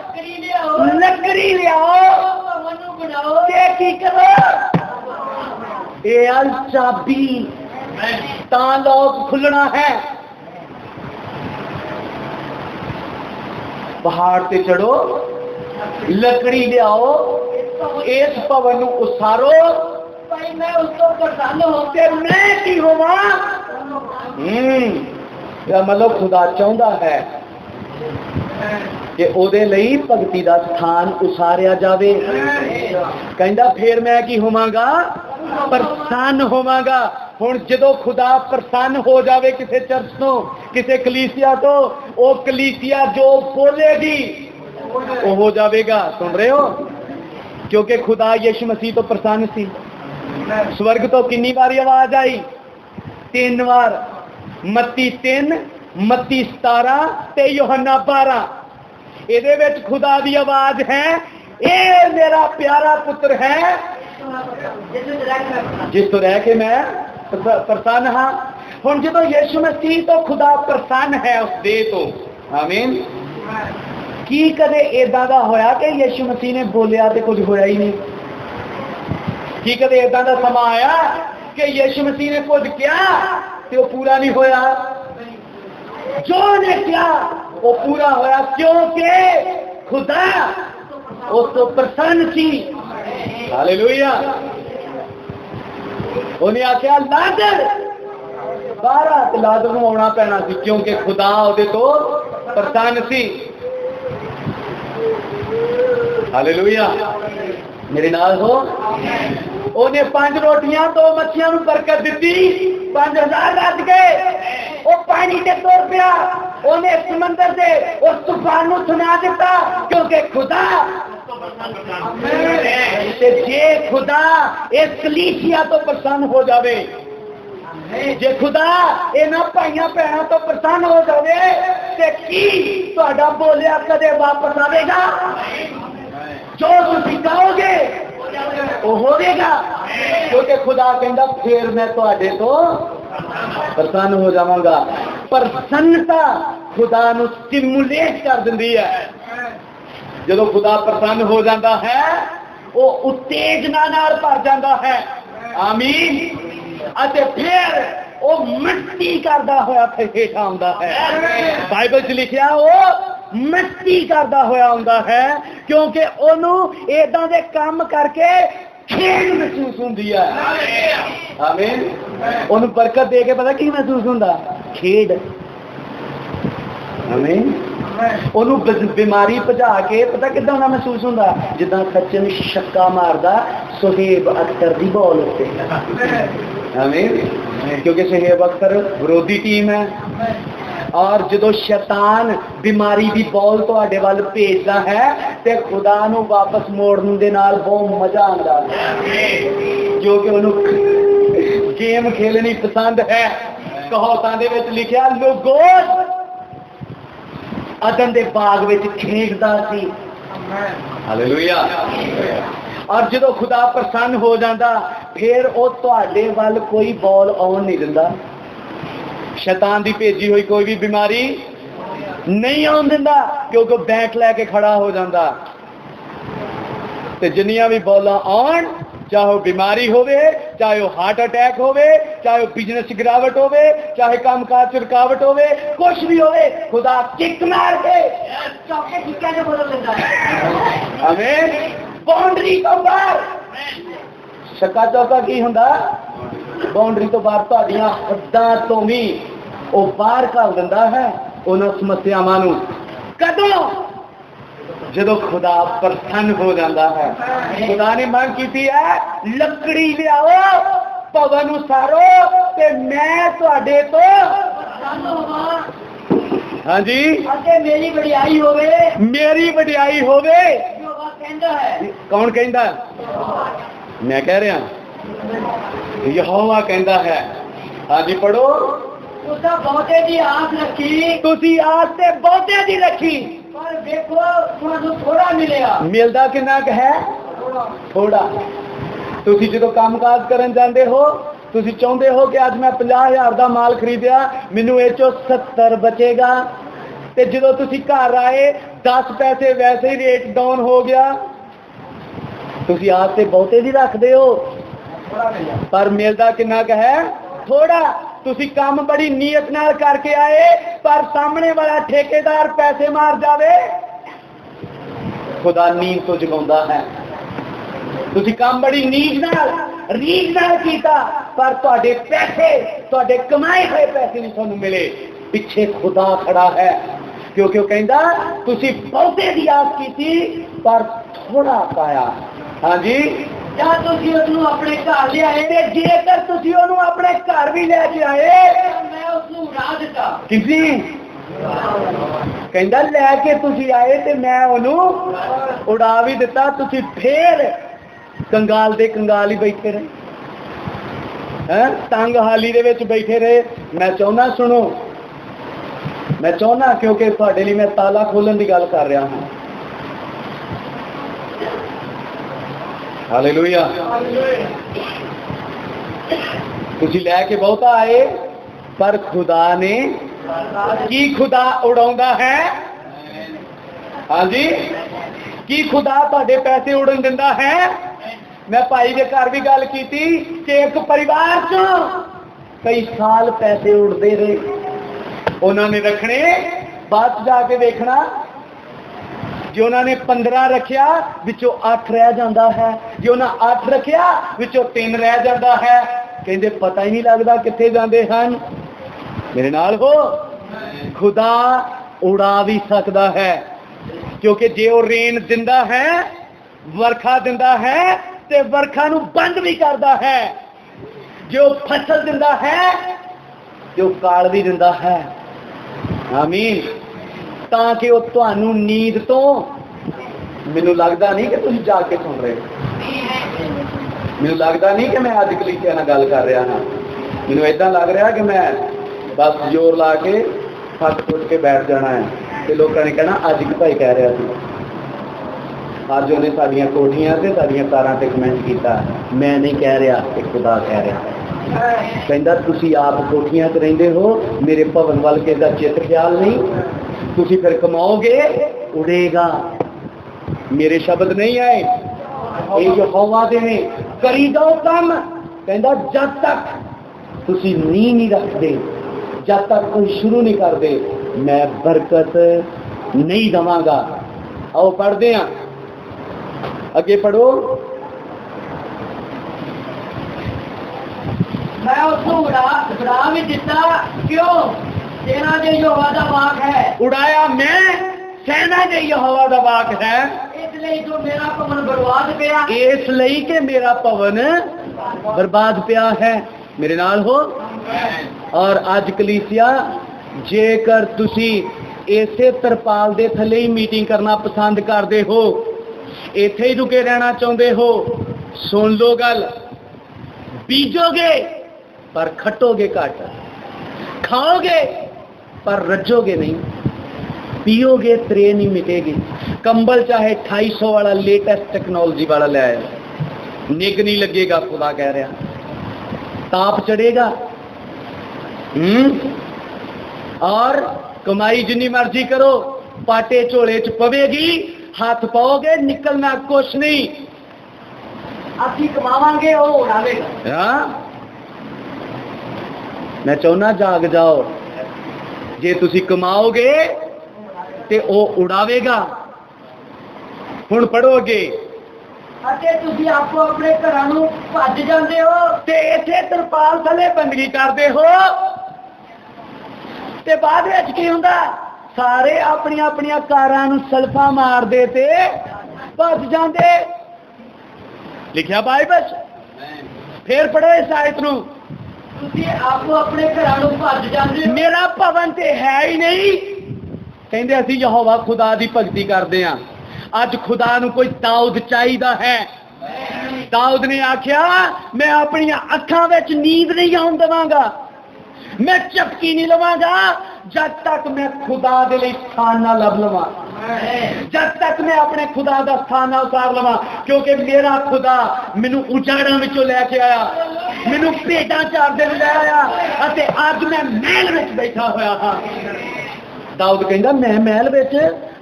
लकड़ी लियाओ, लकड़ी लियाओ, भवन बनाओ, ते की करो? ये अल चाबी तां लोग खुलना है। पहाड़ ते चढ़ो, लकड़ी लियाओ, इस भवन नूं उसारो, भाई मैं उसको प्रसन्न हो ते मैं की होवां? या मतलब खुदा चाहुंदा है कि ओदे लई भगती दा स्थान उसारिया जावे। कहंदा फिर मैं की होवांगा? प्रसन्न होवांगा। हुण जदों खुदा प्रसन्न हो जावे किसी चर्च तो, किसी कलीसिया तो, वो कलीसिया जो बोलेगी वो हो जाएगा। सुन रहे हो? क्योंकि खुदा यीशु मसीह तो प्रसन्न सी। स्वर्ग तो कितनी बारी आवाज आई? 3 बार। मत्ती 3, मत्ती 17 ते यूहन्ना 12। ਇਹਦੇ ਵਿੱਚ खुदा की आवाज है, ये मेरा प्यारा पुत्र है जिस तो रह के मैं प्रसन्न हाँ। हुण जो यीशु मसीह तो खुदा प्रसन्न है उस दे तो, आमीन। की कदे इदां दा होया कि यीशु मसीह ने बोलिया तो कुछ होया ही नहीं? की कदे इदां दा समा आया कि यीशु मसीह ने कुछ किया तो वो पूरा नहीं होया? जो ने किया वो पूरा होया, क्योंकि खुदा उस तो प्रसन्न थी। हालेलुया। उन्हें आख्या लाजर 12 लाजर नूं आउणा पैना सी, क्योंकि खुदा उहदे तो प्रसन्न थी। हालेलुया। मेरे नाल हो। उन्हें 5 रोटियां 2 मच्छियां नूं बरकत दी, 5000 रज गए। वो पानी से तुर पिया, उन्हें समंदर से उस तूफान को सुना दिता, क्योंकि खुदा जे खुदा इस कलीसिया तो प्रसन्न हो जावे, जे खुदा इन्हां भाइयां भैणां तो प्रसन्न हो जावे ते की तुहाडा बोलिया कदे वापस आवेगा? जो तुसीं कहोगे वो होवेगा, क्योंकि खुदा कहंदा फिर मैं तुहाडे तो प्रसन्न हो जावांगा। प्रसन्नता खुदा नूं स्टिमुलेट कर दिंदी है। जदों खुदा प्रसन्न हो जाता है वो उत्तेजना नाल भर जाता है, आमीन। अते फिर वो मस्ती करदा होया फिर हेठ आउंदा है। बाइबल च लिखिया वो मस्ती करदा होया आउंदा है, क्योंकि ओनू इदां दे काम करके खेद महसूस होंदी है, आमीन। ओनू बरकत दे के पता की महसूस होंदा? खेद, आमीन। ओनू बीमारी भजा के पता किदां होना महसूस होंदा? जिद्दां सचिन छक्का मारदा सुहेब अख्तर दी बॉल उत्ते, आमीन। क्योंकि सुहेब अख्तर विरोधी टीम है, और जो शैतान बीमारी की बॉल तुहाडे वाल भेजदा है ते खुदा नूं वापस मोड़न दे नाल बहुत मजा आंदा है, जो कि उन्हों गेम खेलनी पसंद है। कहावतां दे विच लिखिया लोगोस अदन दे बाग विच खेडदा सी। हालेलुया। और जो खुदा प्रसन्न हो जाता फिर वो तुहाडे वाल कोई बॉल आउण नहीं दिंदा, शैतान की भेजी हुई कोई भी बीमारी नहीं आउण दिंदा, क्योंकि बैट लैके खड़ा हो जाता। ते जिन्नियां भी बॉलां आउण, चाहे बीमारी होवे, चाहे वो हार्ट अटैक होवे, चाहे वो बिजनेस गिरावट होवे, चाहे कामकाज रुकावट होवे, कुछ भी होवे, खुदा किक मार के चौके छिक्के से बदल देता है, आमीन। बाउंड्री तो बाहर छक्का चौका की हुंदा? बाउंड्री तो बाहर तुहाडियां हद्दां तो भी वो बाहर घल दिंदा है उन्हां समस्यावां नूं। कदों? जदों खुदा प्रसन्न हो जाता है। खुदा ने मांग की है लकड़ी लियाओ, भवन उसारो ते मैं तुहाडे तो हाँ जी मेरी वडियाई होवे, मेरी वडियाई होवे। कौन कहंदा? मैं कह रहा, यहोवा कहंदा है। हाँ जी पढ़ो। तुसां बहुते दी आस रखी, तुसी आस ते बहुते दी रखी, पर देखो तुहानू थोड़ा मिलिया। मिलदा किन्ना क है? थोड़ा। तुसी जो कामकाज करन जांदे हो, तुसी चाहुंदे हो कि अज मैं 50,000 का माल खरीदिया, मैनू इह चों 70 बचेगा, ते जो तुसी घर आए 10 पैसे वैसे ही रेट डाउन हो गया। तुसी आस ते बहुते दी रखदे हो, पर मिलदा किन्ना क है? थोड़ा। तुसी काम बड़ी नीयत नाल करके आए, पर सामने वाला ठेकेदार पैसे मार जावे, खुदा नींद तो जगाउंदा है। तुसी काम बड़ी नींद नाल रीझ नाल कीता, पर तुहाडे पैसे, तुहाडे कमाए हुए पैसे नहीं तुहानू मिले। पिछे खुदा खड़ा है, क्योंकि वो कहंदा तुसी बहुते दी आस कीती पर थोड़ा पाया। हाँ जी। ਜਾਂ ਤੁਸੀਂ ਉਹਨੂੰ ਆਪਣੇ ਘਰ ਲਿਆਏ, ਤੇ ਜੇਕਰ ਤੁਸੀਂ ਉਹਨੂੰ ਆਪਣੇ ਘਰ ਵੀ ਲੈ ਕੇ ਆਏ, ਮੈਂ ਉਸ ਨੂੰ ਉਡਾ ਦਿੱਤਾ। ਕਿੰਨੀ ਕਹਿੰਦਾ ਲੈ ਕੇ ਤੁਸੀਂ ਆਏ ਤੇ ਮੈਂ ਉਹਨੂੰ ਉਡਾ ਵੀ ਦਿੱਤਾ, ਤੁਸੀਂ ਫੇਰ ਕੰਗਾਲ ਦੇ ਕੰਗਾਲ ਹੀ ਬੈਠੇ ਰਹੇ, ਤੰਗ ਹਾਲੀ ਦੇ ਵਿੱਚ ਬੈਠੇ ਰਹੇ। ਮੈਂ ਚਾਹੁੰਦਾ ਸੁਣੋ, ਮੈਂ ਚਾਹੁੰਦਾ, ਕਿਉਂਕਿ ਤੁਹਾਡੇ ਲਈ ਮੈਂ ਤਾਲਾ ਖੋਲਣ ਦੀ ਗੱਲ ਕਰ ਰਿਹਾ ਹਾਂ। ਹਾਲੇਲੂਇਆ। ਤੁਸੀਂ ਲੈ ਕੇ ਬਹੁਤਾ ਆਏ, ਪਰ ਖੁਦਾ ਨੇ ਕੀ ਖੁਦਾ ਉਡਾਉਂਦਾ ਹੈ? ਹਾਂਜੀ, ਕੀ ਖੁਦਾ ਤੁਹਾਡੇ ਪੈਸੇ ਉਡਣ ਦਿੰਦਾ ਹੈ? ਮੈਂ ਭਾਈ ਦੇ ਘਰ ਵੀ ਗੱਲ ਕੀਤੀ ਕਿ ਇੱਕ ਪਰਿਵਾਰ ਚੋਂ ਕਈ ਸਾਲ ਪੈਸੇ ਉਡਦੇ ਰਹੇ, ਉਹਨਾਂ ਨੇ ਰੱਖਣੇ, ਬਾਅਦ ਜਾ ਕੇ ਦੇਖਣਾ ਜੇ ਉਹਨਾਂ ਨੇ 15 ਰੱਖਿਆ ਵਿੱਚੋਂ 8 ਰਹਿ ਜਾਂਦਾ ਹੈ, ਜੇ ਉਹਨਾਂ 8 ਰੱਖਿਆ ਵਿੱਚੋਂ 3 ਰਹਿ ਜਾਂਦਾ ਹੈ। ਕਹਿੰਦੇ ਪਤਾ ਹੀ ਨਹੀਂ ਲੱਗਦਾ ਕਿੱਥੇ ਜਾਂਦੇ ਹਨ। ਮੇਰੇ ਨਾਲ ਹੋ, ਖੁਦਾ ਉਡਾ ਵੀ ਸਕਦਾ ਹੈ, ਕਿਉਂਕਿ ਜੇ ਉਹ ਰੇਨ ਦਿੰਦਾ ਹੈ, ਵਰਖਾ ਦਿੰਦਾ ਹੈ, ਤੇ ਵਰਖਾ ਨੂੰ ਬੰਦ ਵੀ ਕਰਦਾ ਹੈ। ਜੇ ਉਹ ਫਸਲ ਦਿੰਦਾ ਹੈ, ਜੋ ਕਾਲ ਵੀ ਦਿੰਦਾ ਹੈ। ਆਮੀਨ। ਤਾਂ ਕਿ ਉਹ ਤੁਹਾਨੂੰ ਨੀਂਦ ਤੋਂ, ਮੈਨੂੰ ਲੱਗਦਾ ਨਹੀਂ ਕਿ ਤੁਸੀਂ ਜਾਗ ਕੇ ਸੁਣ ਰਹੇ ਹੋ, ਮੈਨੂੰ ਲੱਗਦਾ ਨਹੀਂ ਕਿ ਮੈਂ ਅੱਜ ਕਲੀਸਿਆ ਨਾਲ ਗੱਲ ਕਰ ਰਿਹਾ ਹਾਂ, ਮੈਨੂੰ ਏਦਾਂ ਲੱਗ ਰਿਹਾ ਕਿ ਮੈਂ ਬਸ ਜ਼ੋਰ ਲਾ ਕੇ ਹੱਥ ਫੁੱਟ ਕੇ ਬੈਠ ਜਾਣਾ ਹੈ ਤੇ ਲੋਕਾਂ ਨੇ ਕਹਿਣਾ ਅੱਜ ਕੀ ਭਾਈ ਕਹਿ ਰਿਹਾ ਸੀ। ਅੱਜ ਉਹਨੇ ਸਾਡੀਆਂ ਕੋਠੀਆਂ ਤੇ ਸਾਡੀਆਂ ਕਾਰਾਂ ਤੇ ਕਮੈਂਟ ਕੀਤਾ। ਮੈਂ ਨਹੀਂ ਕਹਿ ਰਿਹਾ, ਕਿ ਖੁਦਾ ਕਹਿ ਰਿਹਾ। ਕਹਿੰਦਾ ਤੁਸੀਂ ਆਪ ਕੋਠੀਆਂ ਤੇ ਰਹਿੰਦੇ ਹੋ, ਮੇਰੇ ਭਵਨ ਵੱਲ ਕਿਸੇ ਦਾ ਚਿੱਤ ਖਿਆਲ ਨਹੀਂ। ਤੁਸੀਂ ਫਿਰ ਕਮਾਓਗੇ, ਉਡੇਗਾ। ਮੇਰੇ ਸ਼ਬਦ ਨਹੀਂ ਆਏ, ਇਹ ਯਹੋਵਾ ਦੇ ਨੇ। ਕਰੀ ਜਾਓ ਕੰਮ। ਕਹਿੰਦਾ ਜਦ ਤੱਕ ਤੁਸੀਂ ਨੀਂਹ ਨਹੀਂ ਰੱਖਦੇ, ਜਦ ਤੱਕ ਕੋਈ ਸ਼ੁਰੂ ਨਹੀਂ ਕਰਦੇ, ਮੈਂ ਬਰਕਤ ਨਹੀਂ ਦਵਾਂਗਾ। ਆਓ ਪੜ੍ਹਦੇ ਹਾਂ, ਅੱਗੇ ਪੜੋ। ਮੈਂ ਉਸਨੂੰ ਉਡਾ ਵੀ ਦਿੱਤਾ, ਕਿਉਂ? ਸੈਨਾ ਦੇ ਯਹੋਵਾ ਦਾ ਵਾਕ ਹੈ। ਉਡਾਇਆ ਮੈਂ, ਸੈਨਾ ਦੇ ਯਹੋਵਾ ਦਾ ਵਾਕ ਹੈ। ਇਸ ਲਈ ਜੋ ਮੇਰਾ ਭਵਨ ਬਰਬਾਦ ਪਿਆ, ਇਸ ਲਈ ਕਿ ਮੇਰਾ ਭਵਨ ਬਰਬਾਦ ਪਿਆ ਹੈ। ਮੇਰੇ ਨਾਲ ਹੋ। ਔਰ ਅੱਜ ਕਲੀਸਿਆ, ਜੇਕਰ ਤੁਸੀਂ ਇਸੇ ਤਰਪਾਲ ਦੇ ਥੱਲੇ ਹੀ ਮੀਟਿੰਗ ਕਰਨਾ ਪਸੰਦ ਕਰਦੇ ਹੋ, ਇੱਥੇ ਹੀ ਰੁਕੇ ਰਹਿਣਾ ਚਾਹੁੰਦੇ ਹੋ, ਸੁਣ ਲਓ ਗੱਲ, ਬੀਜੋਗੇ ਪਰ ਖੱਟੋਗੇ ਘੱਟ, ਖਾਓਗੇ ਪਰ ਰੱਜੋਗੇ ਨਹੀਂ, ਪੀਓਗੇ ਤ੍ਰੇ ਨਹੀਂ ਮਿਟੇਗੀ। ਕੰਬਲ ਚਾਹੇ 2800 ਵਾਲਾ ਲੇਟੈਸਟ ਟੈਕਨੋਲੋਜੀ ਵਾਲਾ ਲੈ ਆਏ, ਨਿੱਘ ਨਹੀਂ ਲੱਗੇਗਾ। ਖੁਦਾ ਕਹਿ ਰਿਹਾ, ਤਾਪ ਚੜੇਗਾ। ਔਰ ਕਮਾਈ ਜਿੰਨੀ ਮਰਜ਼ੀ ਕਰੋ, ਪਾਟੇ ਝੋਲੇ ਚ ਪਵੇਗੀ, ਹੱਥ ਪਾਓਗੇ, ਨਿਕਲਣਾ ਕੁਛ ਨਹੀਂ। ਅਸੀਂ ਕਮਾਵਾਂਗੇ, ਉਹ ਉਡਾਵੇਗਾ। ਮੈਂ ਚਾਹੁੰਦਾ ਜਾਗ ਜਾਓ। ਜੇ ਤੁਸੀਂ ਕਮਾਓਗੇ ਤੇ ਉਹ ਉਡਾਵੇਗਾ। ਹੁਣ ਪੜੋ ਅੱਗੇ। ਅਤੇ ਤੁਸੀਂ ਆਪੋ ਆਪਣੇ ਘਰਾਂ ਨੂੰ ਭੱਜ ਜਾਂਦੇ ਹੋ ਤੇ ਇੱਥੇ ਤਰਪਾਲ ਥੱਲੇ ਬੰਦਗੀ ਕਰਦੇ ਹੋ, ਤੇ ਬਾਅਦ ਵਿੱਚ ਕੀ ਹੁੰਦਾ? ਸਾਰੇ ਆਪਣੀਆਂ ਆਪਣੀਆਂ ਕਾਰਾਂ ਨੂੰ ਸਲਫਾ ਮਾਰਦੇ ਤੇ ਭੱਜ ਜਾਂਦੇ। ਲਿਖਿਆ ਬਾਈਬਲ। ਫੇਰ ਪੜੋ ਇਸ ਆਇਤ ਨੂੰ। ਤੁਸੀਂ ਆਪੋ ਆਪਣੇ ਘਰਾਂ ਨੂੰ ਭੱਜ ਜਾਂਦੇ ਹੋ। ਮੇਰਾ ਭਵਨ ਤੇ ਹੈ ਹੀ ਨਹੀਂ। ਕਹਿੰਦੇ ਅਸੀਂ ਯਹੋਵਾ ਖੁਦਾ ਦੀ ਭਗਤੀ ਕਰਦੇ ਹਾਂ। ਅੱਜ ਖੁਦਾ ਨੂੰ ਕੋਈ ਦਾਊਦ ਚਾਹੀਦਾ ਹੈ। ਦਾਊਦ ਨੇ ਆਖਿਆ, ਮੈਂ ਆਪਣੀਆਂ ਅੱਖਾਂ ਵਿੱਚ ਨੀਂਦ ਨਹੀਂ ਆਉਣ ਦੇਵਾਂਗਾ, ਮੈਂ ਝਪਕੀ ਨਹੀਂ ਲਵਾਂਗਾ ਜਦ ਤੱਕ ਮੈਂ ਖੁਦਾ ਦੇ ਲਈ ਸਥਾਨ ਨਾ ਲੱਭ ਲਵਾਂ, ਜਦ ਤੱਕ ਮੈਂ ਆਪਣੇ ਖੁਦਾ ਦਾ ਸਥਾਨ ਨਾ ਉਤਾਰ ਲਵਾਂ। ਕਿਉਂਕਿ ਮੇਰਾ ਖੁਦਾ ਮੈਨੂੰ ਉਜਾੜਾਂ ਵਿੱਚੋਂ ਲੈ ਕੇ ਆਇਆ, ਮੈਨੂੰ ਭੇਡਾਂ ਚਾਰਦੇ ਨੂੰ ਲੈ ਆਇਆ, ਅਤੇ ਅੱਜ ਮੈਂ ਮਹਿਲ ਵਿੱਚ ਬੈਠਾ ਹੋਇਆ ਹਾਂ। ਦਾਊਦ ਕਹਿੰਦਾ ਮੈਂ ਮਹਿਲ ਵਿੱਚ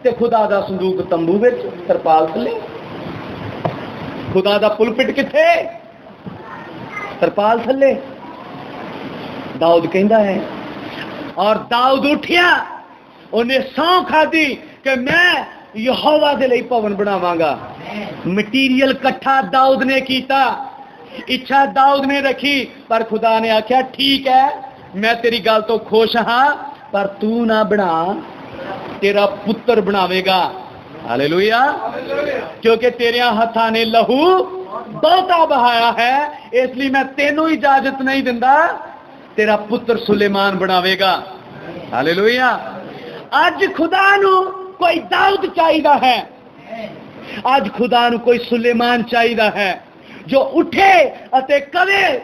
ਤੇ ਖੁਦਾ ਦਾ ਸੰਦੂਕ ਤੰਬੂ ਵਿੱਚ, ਤਰਪਾਲ ਥੱਲੇ। ਖੁਦਾ ਦਾ ਪੁਲਪਿਟ ਕਿੱਥੇ? ਤਰਪਾਲ ਥੱਲੇ। ਦਾਊਦ ਕਹਿੰਦਾ ਹੈ। ਔਰ ਦਾਊਦ ਉੱਠਿਆ, ਉਹਨੇ ਸਹੁੰ ਖਾਧੀ ਕਿ ਮੈਂ ਯਹੋਵਾ ਦੇ ਲਈ ਭਵਨ ਬਣਾਵਾਂਗਾ। ਮਟੀਰੀਅਲ ਇਕੱਠਾ ਦਾਊਦ ਨੇ ਕੀਤਾ, ਇੱਛਾ ਦਾਊਦ ਨੇ ਰੱਖੀ, ਪਰ ਖੁਦਾ ਨੇ ਆਖਿਆ ਠੀਕ ਹੈ, ਮੈਂ ਤੇਰੀ ਗੱਲ ਤੋਂ ਖੁਸ਼ ਹਾਂ, ਪਰ ਤੂੰ ਨਾ ਬਣਾ, ਤੇਰਾ ਪੁੱਤਰ ਬਣਾਵੇਗਾ। ਹਾਲੇਲੂਇਆ। ਕਿਉਂਕਿ ਤੇਰਿਆਂ ਹੱਥਾਂ ਨੇ ਲਹੂ ਬਹੁਤਾ ਬਹਾਇਆ ਹੈ, ਇਸ ਲਈ ਮੈਂ ਤੈਨੂੰ ਇਜਾਜ਼ਤ ਨਹੀਂ ਦਿੰਦਾ, ਤੇਰਾ ਪੁੱਤਰ ਸੁਲੇਮਾਨ ਬਣਾਵੇਗਾ। ਹਾਲੇਲੂਇਆ। ਅੱਜ ਖੁਦਾ ਨੂੰ ਕੋਈ ਦਾਊਦ ਚਾਹੀਦਾ ਹੈ, ਅੱਜ ਖੁਦਾ ਨੂੰ ਕੋਈ ਸੁਲੇਮਾਨ ਚਾਹੀਦਾ ਹੈ ਜੋ ਉੱਠੇ ਅਤੇ ਕਵੇ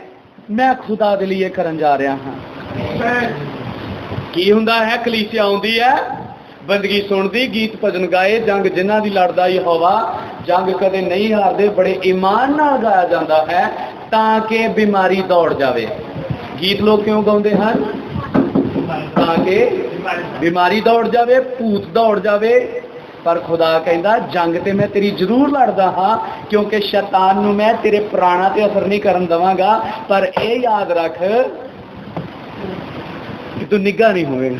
ਮੈਂ ਖੁਦਾ ਦੇ ਲਈ ਇਹ ਕਰਨ ਜਾ ਰਿਹਾ ਹਾਂ। ਕੀ ਹੁੰਦਾ ਹੈ? ਕਲੀਸਿਆ ਆਉਂਦੀ ਹੈ, ਬੰਦਗੀ ਸੁਣਦੀ, ਗੀਤ ਭਜਨ ਗਾਏ, ਜੰਗ ਜਿਨ੍ਹਾਂ ਦੀ ਲੜਦਾ ਯਹੋਵਾ, ਜੰਗ ਕਦੇ ਨਹੀਂ ਹਾਰਦੇ, ਬੜੇ ਈਮਾਨ ਨਾਲ ਗਾਇਆ ਜਾਂਦਾ ਹੈ ਤਾਂ ਕਿ ਬਿਮਾਰੀ ਦੌੜ ਜਾਵੇ। ਗੀਤ ਲੋਕ ਕਿਉਂ ਗਾਉਂਦੇ ਹਨ? ਤਾਂ ਕਿ ਬਿਮਾਰੀ ਦੌੜ ਜਾਵੇ, ਭੂਤ ਦੌੜ ਜਾਵੇ। ਪਰ ਖੁਦਾ ਕਹਿੰਦਾ ਜੰਗ ਤੇ ਮੈਂ ਤੇਰੀ ਜ਼ਰੂਰ ਲੜਦਾ ਹਾਂ, ਕਿਉਂਕਿ ਸ਼ੈਤਾਨ ਨੂੰ ਮੈਂ ਤੇਰੇ ਪ੍ਰਾਣਾਂ ਤੇ ਅਸਰ ਨਹੀਂ ਕਰਨ ਦਵਾਂਗਾ, ਪਰ ਇਹ ਯਾਦ ਰੱਖ ਕਿ ਤੂੰ ਨਿੱਘਾ ਨਹੀਂ ਹੋਵੇਗਾ।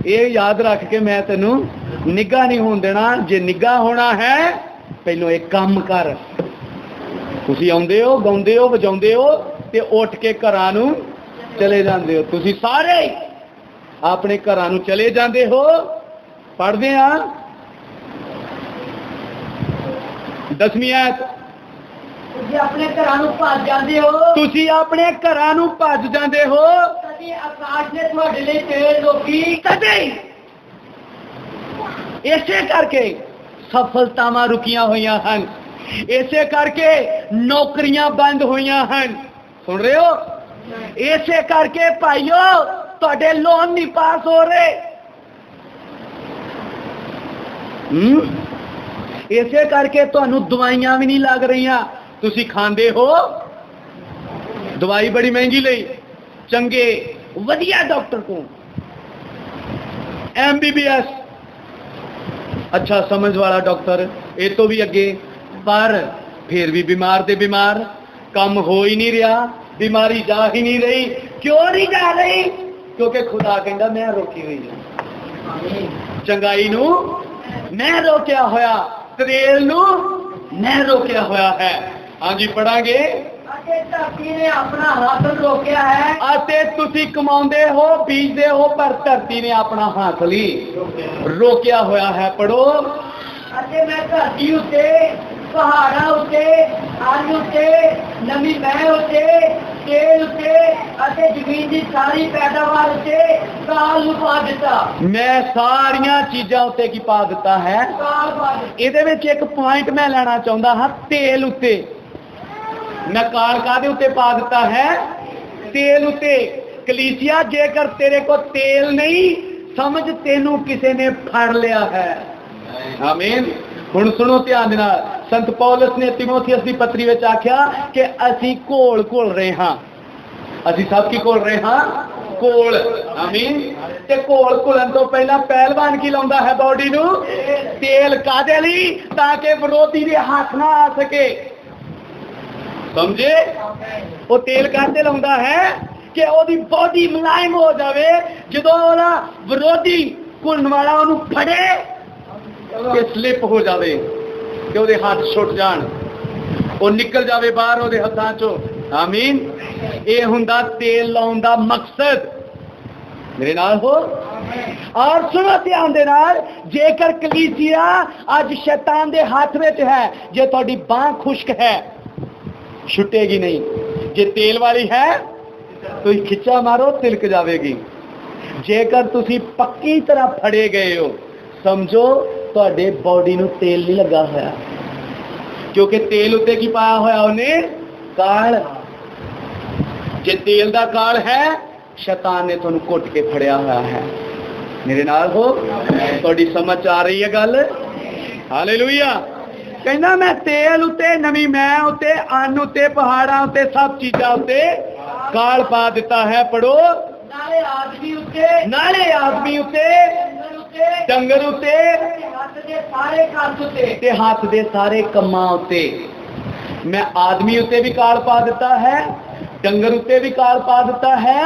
ਇਹ ਯਾਦ ਰੱਖ ਕੇ ਮੈਂ ਤੈਨੂੰ ਨਿੱਘਾ ਨਹੀਂ ਹੋਣ ਦੇਣਾ। ਜੇ ਨਿੱਘਾ ਹੋਣਾ ਹੈ ਪਹਿਲੋਂ ਇੱਕ ਕੰਮ ਕਰ। ਤੁਸੀਂ ਆਉਂਦੇ ਹੋ, ਗਾਉਂਦੇ ਹੋ, ਵਜਾਉਂਦੇ ਹੋ ਤੇ ਉੱਠ ਕੇ ਘਰਾਂ ਨੂੰ ਚਲੇ ਜਾਂਦੇ ਹੋ। ਤੁਸੀਂ ਸਾਰੇ ਆਪਣੇ ਘਰਾਂ ਨੂੰ ਚਲੇ ਜਾਂਦੇ ਹੋ। ਪੜ੍ਹਦੇ ਆ 10ਵੀਂ ਆਇਤ, ਤੁਸੀਂ ਆਪਣੇ ਘਰਾਂ ਨੂੰ ਭੱਜ ਜਾਂਦੇ ਹੋ। ਤੁਸੀਂ ਆਪਣੇ ਘਰਾਂ ਨੂੰ ਭੱਜ ਜਾਂਦੇ ਹੋ। ਕਦੇ ਆਕਾਸ਼ ਨੇ ਤੁਹਾਡੇ ਲਈ ਤੇਲ ਰੋਕੀ, ਕਦੇ। ਇਸੇ ਕਰਕੇ ਸਫਲਤਾਵਾਂ ਰੁਕੀਆਂ ਹੋਈਆਂ ਹਨ, ਇਸੇ ਕਰਕੇ ਨੌਕਰੀਆਂ ਬੰਦ ਹੋਈਆਂ ਹਨ। ਸੁਣ ਰਹੇ ਹੋ? ਇਸੇ ਕਰਕੇ ਭਾਈਓ ਤੁਹਾਡੇ ਲੋਨ ਨਹੀਂ ਪਾਸ ਹੋ ਰਹੇ। ਇਸੇ ਕਰਕੇ ਤੁਹਾਨੂੰ ਦਵਾਈਆਂ ਵੀ ਨਹੀਂ ਲੱਗ ਰਹੀਆਂ। ਤੁਸੀਂ ਖਾਂਦੇ ਹੋ ਦਵਾਈ ਬੜੀ ਮਹਿੰਗੀ ਲਈ, ਚੰਗੇ ਵਧੀਆ ਡਾਕਟਰ ਕੋਲ, MBBS ਅੱਛਾ ਸਮਝ ਵਾਲਾ ਡਾਕਟਰ, ਇਹ ਤੋਂ ਵੀ ਅੱਗੇ, ਪਰ ਫਿਰ ਵੀ ਬਿਮਾਰ ਦੇ ਬਿਮਾਰ, ਕੰਮ ਹੋ ਹੀ ਨਹੀਂ ਰਿਹਾ, ਬਿਮਾਰੀ ਜਾ ਹੀ ਨਹੀਂ ਰਹੀ। ਕਿਉਂ ਨਹੀਂ ਜਾ ਰਹੀ? ਕਿਉਂਕਿ ਖੁਦਾ ਕਹਿੰਦਾ ਮੈਂ ਰੋਕੀ ਹੋਈ ਹਾਂ। ਚੰਗਾਈ ਨੂੰ ਮੈਂ ਰੋਕਿਆ ਹੋਇਆ, ਤੇਲ ਨੂੰ ਮੈਂ ਰੋਕਿਆ ਹੋਇਆ ਹੈ। ਹਾਂਜੀ ਪੜਾਂਗੇ। ਅਤੇ ਧਰਤੀ ਨੇ ਆਪਣਾ ਹੱਥ ਰੋਕਿਆ ਹੈ। ਅਤੇ ਤੁਸੀਂ ਕਮਾਉਂਦੇ ਹੋ, ਬੀਜਦੇ ਹੋ, ਪਰ ਧਰਤੀ ਨੇ ਆਪਣਾ ਹੱਥ ਲਈ ਰੋਕਿਆ ਹੋਇਆ ਹੈ। ਪੜੋ। ਅਤੇ ਮੈਂ ਧਰਤੀ ਉੱਤੇ, ਪਹਾੜਾਂ ਉੱਤੇ, ਅੰਨ ਉੱਤੇ, ਨਵੀਂ ਮਹਿ ਉੱਤੇ, ਤੇਲ ਉੱਤੇ ਅਤੇ ਜ਼ਮੀਨ ਦੀ ਸਾਰੀ ਪੈਦਾਵਾਰ ਉੱਤੇ ਕਾਲ ਨੂੰ ਪਾ ਦਿੱਤਾ। ਮੈਂ ਸਾਰੀਆਂ ਚੀਜ਼ਾਂ ਉੱਤੇ ਕੀ ਪਾ ਦਿੱਤਾ ਹੈ? ਕਾਲ ਪਾ ਦਿੱਤਾ। ਇਹਦੇ ਵਿੱਚ ਇੱਕ ਪੁਆਇੰਟ ਮੈਂ ਲੈਣਾ ਚਾਹੁੰਦਾ ਹਾਂ, ਤੇਲ ਉੱਤੇ। ਮੈਂ ਕਾਲ ਕਾਹਦੇ ਉੱਤੇ ਪਾ ਦਿੱਤਾ ਹੈ? ਤੇਲ ਉੱਤੇ। ਕਲੀਸਿਆ ਜੇਕਰ ਤੇਰੇ ਕੋਲ ਤੇਲ ਨਹੀਂ, ਸਮਝ ਤੈਨੂੰ ਕਿਸੇ ਨੇ ਫੜ ਲਿਆ ਹੈ। ਆਮੀਨ। ਹੁਣ ਸੁਣੋ ਧਿਆਨ ਦੇ ਨਾਲ। ਸੰਤ ਪੌਲਸ ਨੇ ਤਿਮੋਥੀਅਸ ਦੀ ਪੱਤਰੀ ਵਿੱਚ ਆਖਿਆ ਕਿ ਅਸੀਂ ਘੋਲ ਘੁਲ ਰਹੇ ਹਾਂ। ਅਸੀਂ ਸਭ ਕੀ ਘੋਲ ਰਹੇ ਹਾਂ? ਘੋਲ। ਆਮੀਨ। ਤੇ ਘੋਲ ਘੁਲਣ ਤੋਂ ਪਹਿਲਾਂ ਪਹਿਲਵਾਨ ਕੀ ਲਾਉਂਦਾ ਹੈ ਬਾਡੀ ਨੂੰ? ਤੇਲ। ਕਾਹਦੇ ਲਈ? ਤਾਂ ਕਿ ਵਿਰੋਧੀ ਦੇ ਹੱਥ ਨਾ ਆ ਸਕੇ। ਸਮਝੇ? ਉਹ ਤੇਲ ਕਾਹਦੇ ਲਾਉਂਦਾ ਹੈ? ਕਿ ਉਹਦੀ ਬਾਡੀ ਮੁਲਾਇਮ ਹੋ ਜਾਵੇ। ਜਦੋਂ ਉਹਦਾ ਵਿਰੋਧੀ ਘੁਲਣ ਵਾਲਾ ਉਹਨੂੰ ਫੜੇ ਕਿ ਸਲਿਪ ਹੋ ਜਾਵੇ, ਕਿ ਉਹਦੇ ਹੱਥ ਛੁੱਟ ਜਾਣ, ਉਹ ਨਿਕਲ ਜਾਵੇ ਬਾਹਰ ਉਹਦੇ ਹੱਥਾਂ ਚੋਂ। ਆਮੀਨ। ਇਹ ਹੁੰਦਾ ਤੇਲ ਲਾਉਣ ਦਾ ਮਕਸਦ। ਮੇਰੇ ਨਾਲ ਹੋ। ਔਰ ਸੁਣੋ ਧਿਆਨ ਦੇ ਨਾਲ, ਜੇਕਰ ਕਲੀਸਿਆ ਅੱਜ ਸ਼ੈਤਾਨ ਦੇ ਹੱਥ ਵਿੱਚ ਹੈ, ਜੇ ਤੁਹਾਡੀ ਬਾਂਹ ਖੁਸ਼ਕ ਹੈ ਛੁੱਟੇਗੀ ਨਹੀਂ, ਜੇ ਤੇਲ ਵਾਲੀ ਹੈ ਤੁਸੀਂ ਖਿੱਚਾ ਮਾਰੋ ਤਿਲਕ ਜਾਵੇਗੀ। ਜੇਕਰ ਤੁਸੀਂ ਪੱਕੀ ਤਰ੍ਹਾਂ ਫੜੇ ਗਏ ਹੋ, ਸਮਝੋ ਤੁਹਾਡੇ ਬਾਡੀ ਨੂੰ ਤੇਲ ਨਹੀਂ ਲੱਗਾ ਹੋਇਆ, ਕਿਉਂਕਿ ਤੇਲ ਉੱਤੇ ਕੀ ਪਾਇਆ ਹੋਇਆ ਉਹਨੇ? ਕਾਲ। ਜੇ ਤੇਲ ਦਾ ਕਾਲ ਹੈ, ਸ਼ੈਤਾਨ ਨੇ ਤੁਹਾਨੂੰ ਘੁੱਟ ਕੇ ਫੜਿਆ ਹੋਇਆ ਹੈ। ਮੇਰੇ ਨਾਲ ਹੋ। ਤੁਹਾਡੀ ਸਮਝ ਆ ਰਹੀ ਹੈ ਗੱਲ? ਹਾਲੇਲੂਇਆ। ਕਹਿੰਦਾ ਮੈਂ ਤੇਲ ਉੱਤੇ, ਨਵੀਂ ਮੈਂ ਉੱਤੇ, ਅੰਨ ਉੱਤੇ, ਪਹਾੜਾਂ ਉੱਤੇ, ਸਭ ਚੀਜ਼ਾਂ ਉੱਤੇ ਕਾਲ ਪਾ ਦਿੱਤਾ ਹੈ। ਪੜੋ। ਨਾਲੇ ਆਦਮੀ ਉੱਤੇ, ਨਾਲੇ ਆਦਮੀ ਉੱਤੇ, ਡੰਗਰ ਉੱਤੇ, ਹੱਥ ਦੇ ਸਾਰੇ ਕੰਮ ਉੱਤੇ, ਤੇ ਹੱਥ ਦੇ ਸਾਰੇ ਕੰਮਾਂ ਉੱਤੇ। ਮੈਂ ਆਦਮੀ ਉੱਤੇ ਵੀ ਕਾਲ ਪਾ ਦਿੱਤਾ ਹੈ, ਡੰਗਰ ਉੱਤੇ ਵੀ ਕਾਲ ਪਾ ਦਿੱਤਾ ਹੈ,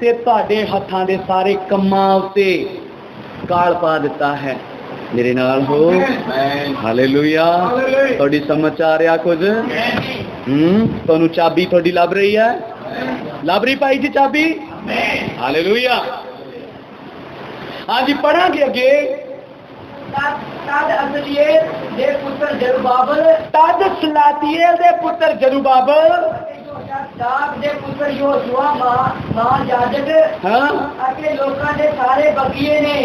ਤੇ ਤੁਹਾਡੇ ਹੱਥਾਂ ਦੇ ਸਾਰੇ ਕੰਮਾਂ ਉੱਤੇ ਕਾਲ ਪਾ ਦਿੱਤਾ ਹੈ। ਮੇਰੇ ਨਾਲ ਹੋ। ਹਾਲੇਲੂਇਆ। ਤੁਹਾਡੀ ਸਮਝ ਆ ਰਿਹਾ ਕੁਝ? ਤੁਹਾਨੂੰ ਚਾਬੀ ਤੁਹਾਡੀ ਲੱਭ ਰਹੀ ਹੈ? ਲੱਭ ਰਹੀ ਭਾਈ ਜੀ ਚਾਬੀ? ਹਾਲੇਲੂਇਆ। ਹਾਂਜੀ ਪੜਾਂਗੇ ਅੱਗੇ। ਤਦ ਅਸਲੀਏਲ ਦੇ ਪੁੱਤਰ ਜ਼ਰੁਬਾਬਲ, ਤਦ ਸਲਾਤੀਏਲ ਦੇ ਪੁੱਤਰ ਜ਼ਰੁਬਾਬਲ दाग दे पुत्र योशुआ महायाजक हाँ ਅਤੇ ਲੋਕਾਂ ਦੇ ਸਾਰੇ ਬਕੀਏ ਨੇ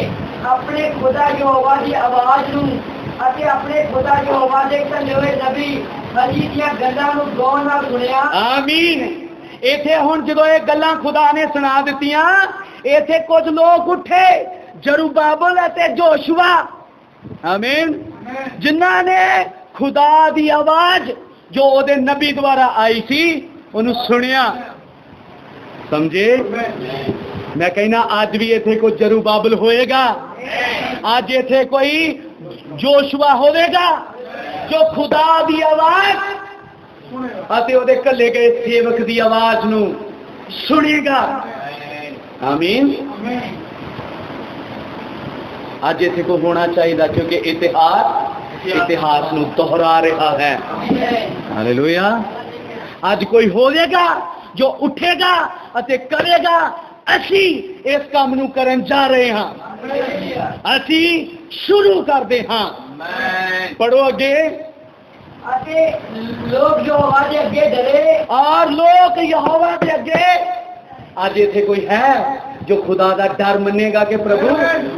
ਆਪਣੇ ਖੁਦਾ ਯਹੋਵਾ ਦੀ ਆਵਾਜ਼ ਨੂੰ ਅਤੇ ਆਪਣੇ ਖੁਦਾ ਯਹੋਵਾ ਦੇ ਘੱਲੇ ਹੋਏ ਨਬੀ ਹਰੀ ਦੀਆਂ ਗੱਲਾਂ ਨੂੰ ਗੌਰ ਨਾਲ ਸੁਣਿਆ। ਆਮੀਨ। ਇੱਥੇ ਹੁਣ ਜਦੋਂ ਇਹ ਗੱਲਾਂ ਖੁਦਾ ਨੇ ਸੁਣਾ ਦਿੱਤੀਆਂ, ਇੱਥੇ ਕੁਝ ਲੋਕ ਉੱਠੇ, ਜ਼ਰੂਬਾਬਲ ਅਤੇ ਜੋਸ਼ੂਆ, ਆਮੀਨ, ਜਿਨ੍ਹਾਂ ਨੇ ਖੁਦਾ ਦੀ ਆਵਾਜ਼ ਜੋ ਉਹਦੇ ਨਬੀ ਦੁਆਰਾ ਆਈ ਸੀ ਉਹਨੂੰ ਸੁਣਿਆ। ਸਮਝੇ? ਮੈਂ ਕਹਿੰਦਾ ਅੱਜ ਵੀ ਇੱਥੇ ਕੋਈ ਜ਼ਰੂਬਾਬਲ ਹੋਏਗਾ, ਅੱਜ ਇੱਥੇ ਕੋਈ ਜੋਸ਼ੂਆ ਹੋਵੇਗਾ ਜੋ ਖੁਦਾ ਦੀ ਆਵਾਜ਼ ਅਤੇ ਉਹਦੇ ਘੱਲੇ ਗਏ ਸੇਵਕ ਦੀ ਆਵਾਜ਼ ਨੂੰ ਸੁਣੇਗਾ। ਆਮੀਨ। ਅੱਜ ਇੱਥੇ ਕੋ ਹੋਣਾ ਚਾਹੀਦਾ, ਕਿਉਂਕਿ ਇਤਿਹਾਸ ਨੂੰ ਦੁਹਰਾ ਰਿਹਾ ਹੈ। ਹਾਲੇਲੂਇਆ। ਅੱਜ ਕੋਈ ਹੋਵੇਗਾ ਜੋ ਉੱਠੇਗਾ ਅਤੇ ਕਰੇਗਾ। ਅਸੀਂ ਇਸ ਕੰਮ ਨੂੰ ਕਰਨ ਜਾ ਰਹੇ ਹਾਂ, ਅਸੀਂ ਸ਼ੁਰੂ ਕਰਦੇ ਹਾਂ। ਪੜੋ ਅੱਗੇ। ਅਤੇ ਲੋਕ ਯਹੋਵਾ ਦੇ ਅੱਗੇ ਡਰੇ ਔਰ ਲੋਕ ਯਹੋਵਾ ਦੇ ਅੱਗੇ। ਅੱਜ ਇੱਥੇ ਕੋਈ ਹੈ जो खुदा का डर मनेगा कि प्रभु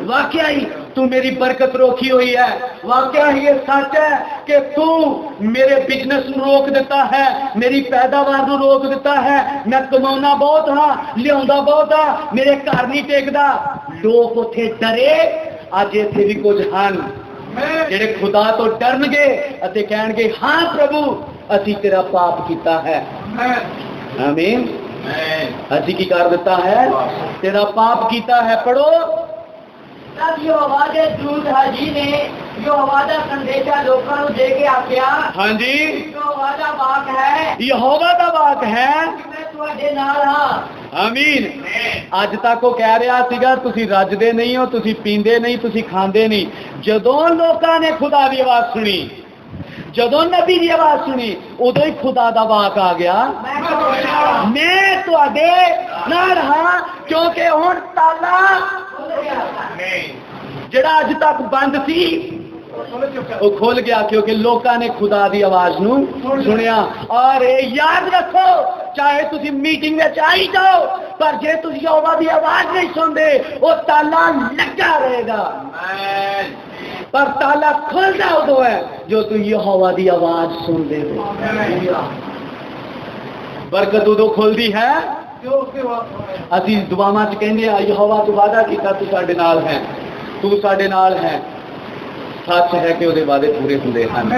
वाकया ही तू मेरी बरकत रोकी हुई है, वाकया ही ये सच है कि तू मेरे बिजनेस ਨੂੰ रोक देता है, मेरी पैदावार ਨੂੰ रोक देता है, मैं कमाना बहुत हाँ, लिया बहुत हाँ, मेरे घर नहीं टेकदा। लोग उथे डरे। अज इथे भी कुछ ਹਨ ਜਿਹੜੇ खुदा तो डरनगे ਅਤੇ ਕਹਿਣਗੇ हाँ प्रभु ਅਸੀਂ तेरा पाप ਕੀਤਾ है। आमीन। ਅਸੀਂ ਕੀ ਕਰ ਦਿੱਤਾ ਹੈ? तेरा पाप ਕੀਤਾ है। पढ़ो। तब यहोवा दे दूत हाजी ने यहोवा दा संदेशा लोकां ਨੂੰ ਦੇ ਕੇ ਆਖਿਆ, ਹਾਂਜੀ, यहोवा दा वाक है, ਯਹੋਵਾ ਦਾ ਵਾਕ ਹੈ, मैं ਤੁਹਾਡੇ ਨਾਲ ਹਾਂ। ਆਮੀਨ। ਅੱਜ ਤੱਕ ਉਹ ਕਹਿ ਰਿਹਾ ਸੀਗਾ ਤੁਸੀਂ ਰੱਜਦੇ ਨਹੀਂ ਹੋ, ਤੁਸੀਂ ਪੀਂਦੇ ਨਹੀਂ, ਤੁਸੀਂ ਖਾਂਦੇ ਨਹੀਂ। ਜਦੋਂ ਲੋਕਾਂ ਨੇ ਖੁਦਾ ਦੀ ਆਵਾਜ਼ ਸੁਣੀ, ਜਦੋਂ ਨਬੀ ਦੀ ਆਵਾਜ਼ ਸੁਣੀ, ਉਦੋਂ ਹੀ ਖੁਦਾ ਦਾ ਵਾਕ ਆ ਗਿਆ, ਮੈਂ ਤੁਹਾਡੇ ਨਾਲ ਹਾਂ। ਕਿਉਂਕਿ ਹੁਣ ਤਾਲਾ ਜਿਹੜਾ ਅੱਜ ਤੱਕ ਬੰਦ ਸੀ ਉਹ ਖੁੱਲ ਗਿਆ, क्योंकि ਲੋਕਾਂ ਨੇ ਖੁਦਾ ਦੀ ਆਵਾਜ਼ ਨੂੰ ਸੁਣਿਆ। ਔਰ ਇਹ ਯਾਦ ਰੱਖੋ, ਚਾਹੇ ਤੁਸੀਂ ਮੀਟਿੰਗ ਵਿੱਚ ਆਈ ਜਾਓ, ਪਰ ਜੇ ਤੁਸੀਂ ਯਹੋਵਾ ਦੀ ਆਵਾਜ਼ ਨਹੀਂ ਸੁਣਦੇ ਉਹ ਤਾਲਾ ਲੱਗਾ ਰਹੇਗਾ। पर ताला खुलता उदो है जो तू यहोवा दी आवाज सुनते हो। बरकत उदो खुलती है असी दुआवां च कहंदे आ यहोवा तू वादा कीता तू साडे नाल है, तू साडे नाल है। सच है कि ਉਹਦੇ ਵਾਅਦੇ ਪੂਰੇ ਹੁੰਦੇ ਹਨ।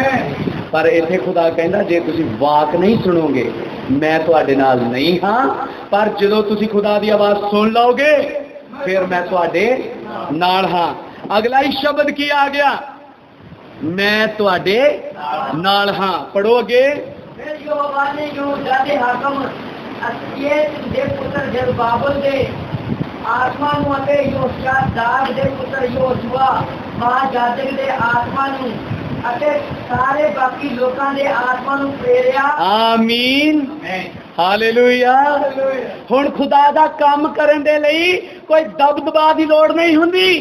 ਪਰ ਇੱਥੇ ਖੁਦਾ ਕਹਿੰਦਾ ਜੇ ਤੁਸੀਂ ਵਾਕ ਨਹੀਂ ਸੁਣੋਗੇ ਮੈਂ ਤੁਹਾਡੇ ਨਾਲ ਨਹੀਂ ਹਾਂ, ਪਰ ਜਦੋਂ ਤੁਸੀਂ ਖੁਦਾ ਦੀ ਆਵਾਜ਼ ਸੁਣ ਲਓਗੇ ਫਿਰ ਮੈਂ ਤੁਹਾਡੇ ਨਾਲ ਹਾਂ। अगला ही शब्द की आ गया, मैं तुहाडे नाल हां। पढ़ो अगे। फिर यहोवा ने यहूदा दे हाकम अस्कियत दे पुत्र जरुब्बाबेल दे आत्मा ਨੂੰ ਅਤੇ योशादाक ਦੇ ਪੁੱਤਰ ਯੋਸ਼ੂਆ महायाजक ਦੇ आत्मा ਨੂੰ ਅਤੇ ਸਾਰੇ ਬਾਕੀ ਲੋਕਾਂ ਦੇ ਆਤਮਾ ਨੂੰ ਪ੍ਰੇਰਿਆ। ਆਮੀਨ। ਹਾਲੇਲੂਇਆ। ਹੁਣ ਖੁਦਾ ਦਾ ਕੰਮ ਕਰਨ ਦੇ ਲਈ ਕੋਈ ਦਬਦਬਾ ਦੀ ਲੋੜ ਨਹੀਂ ਹੁੰਦੀ,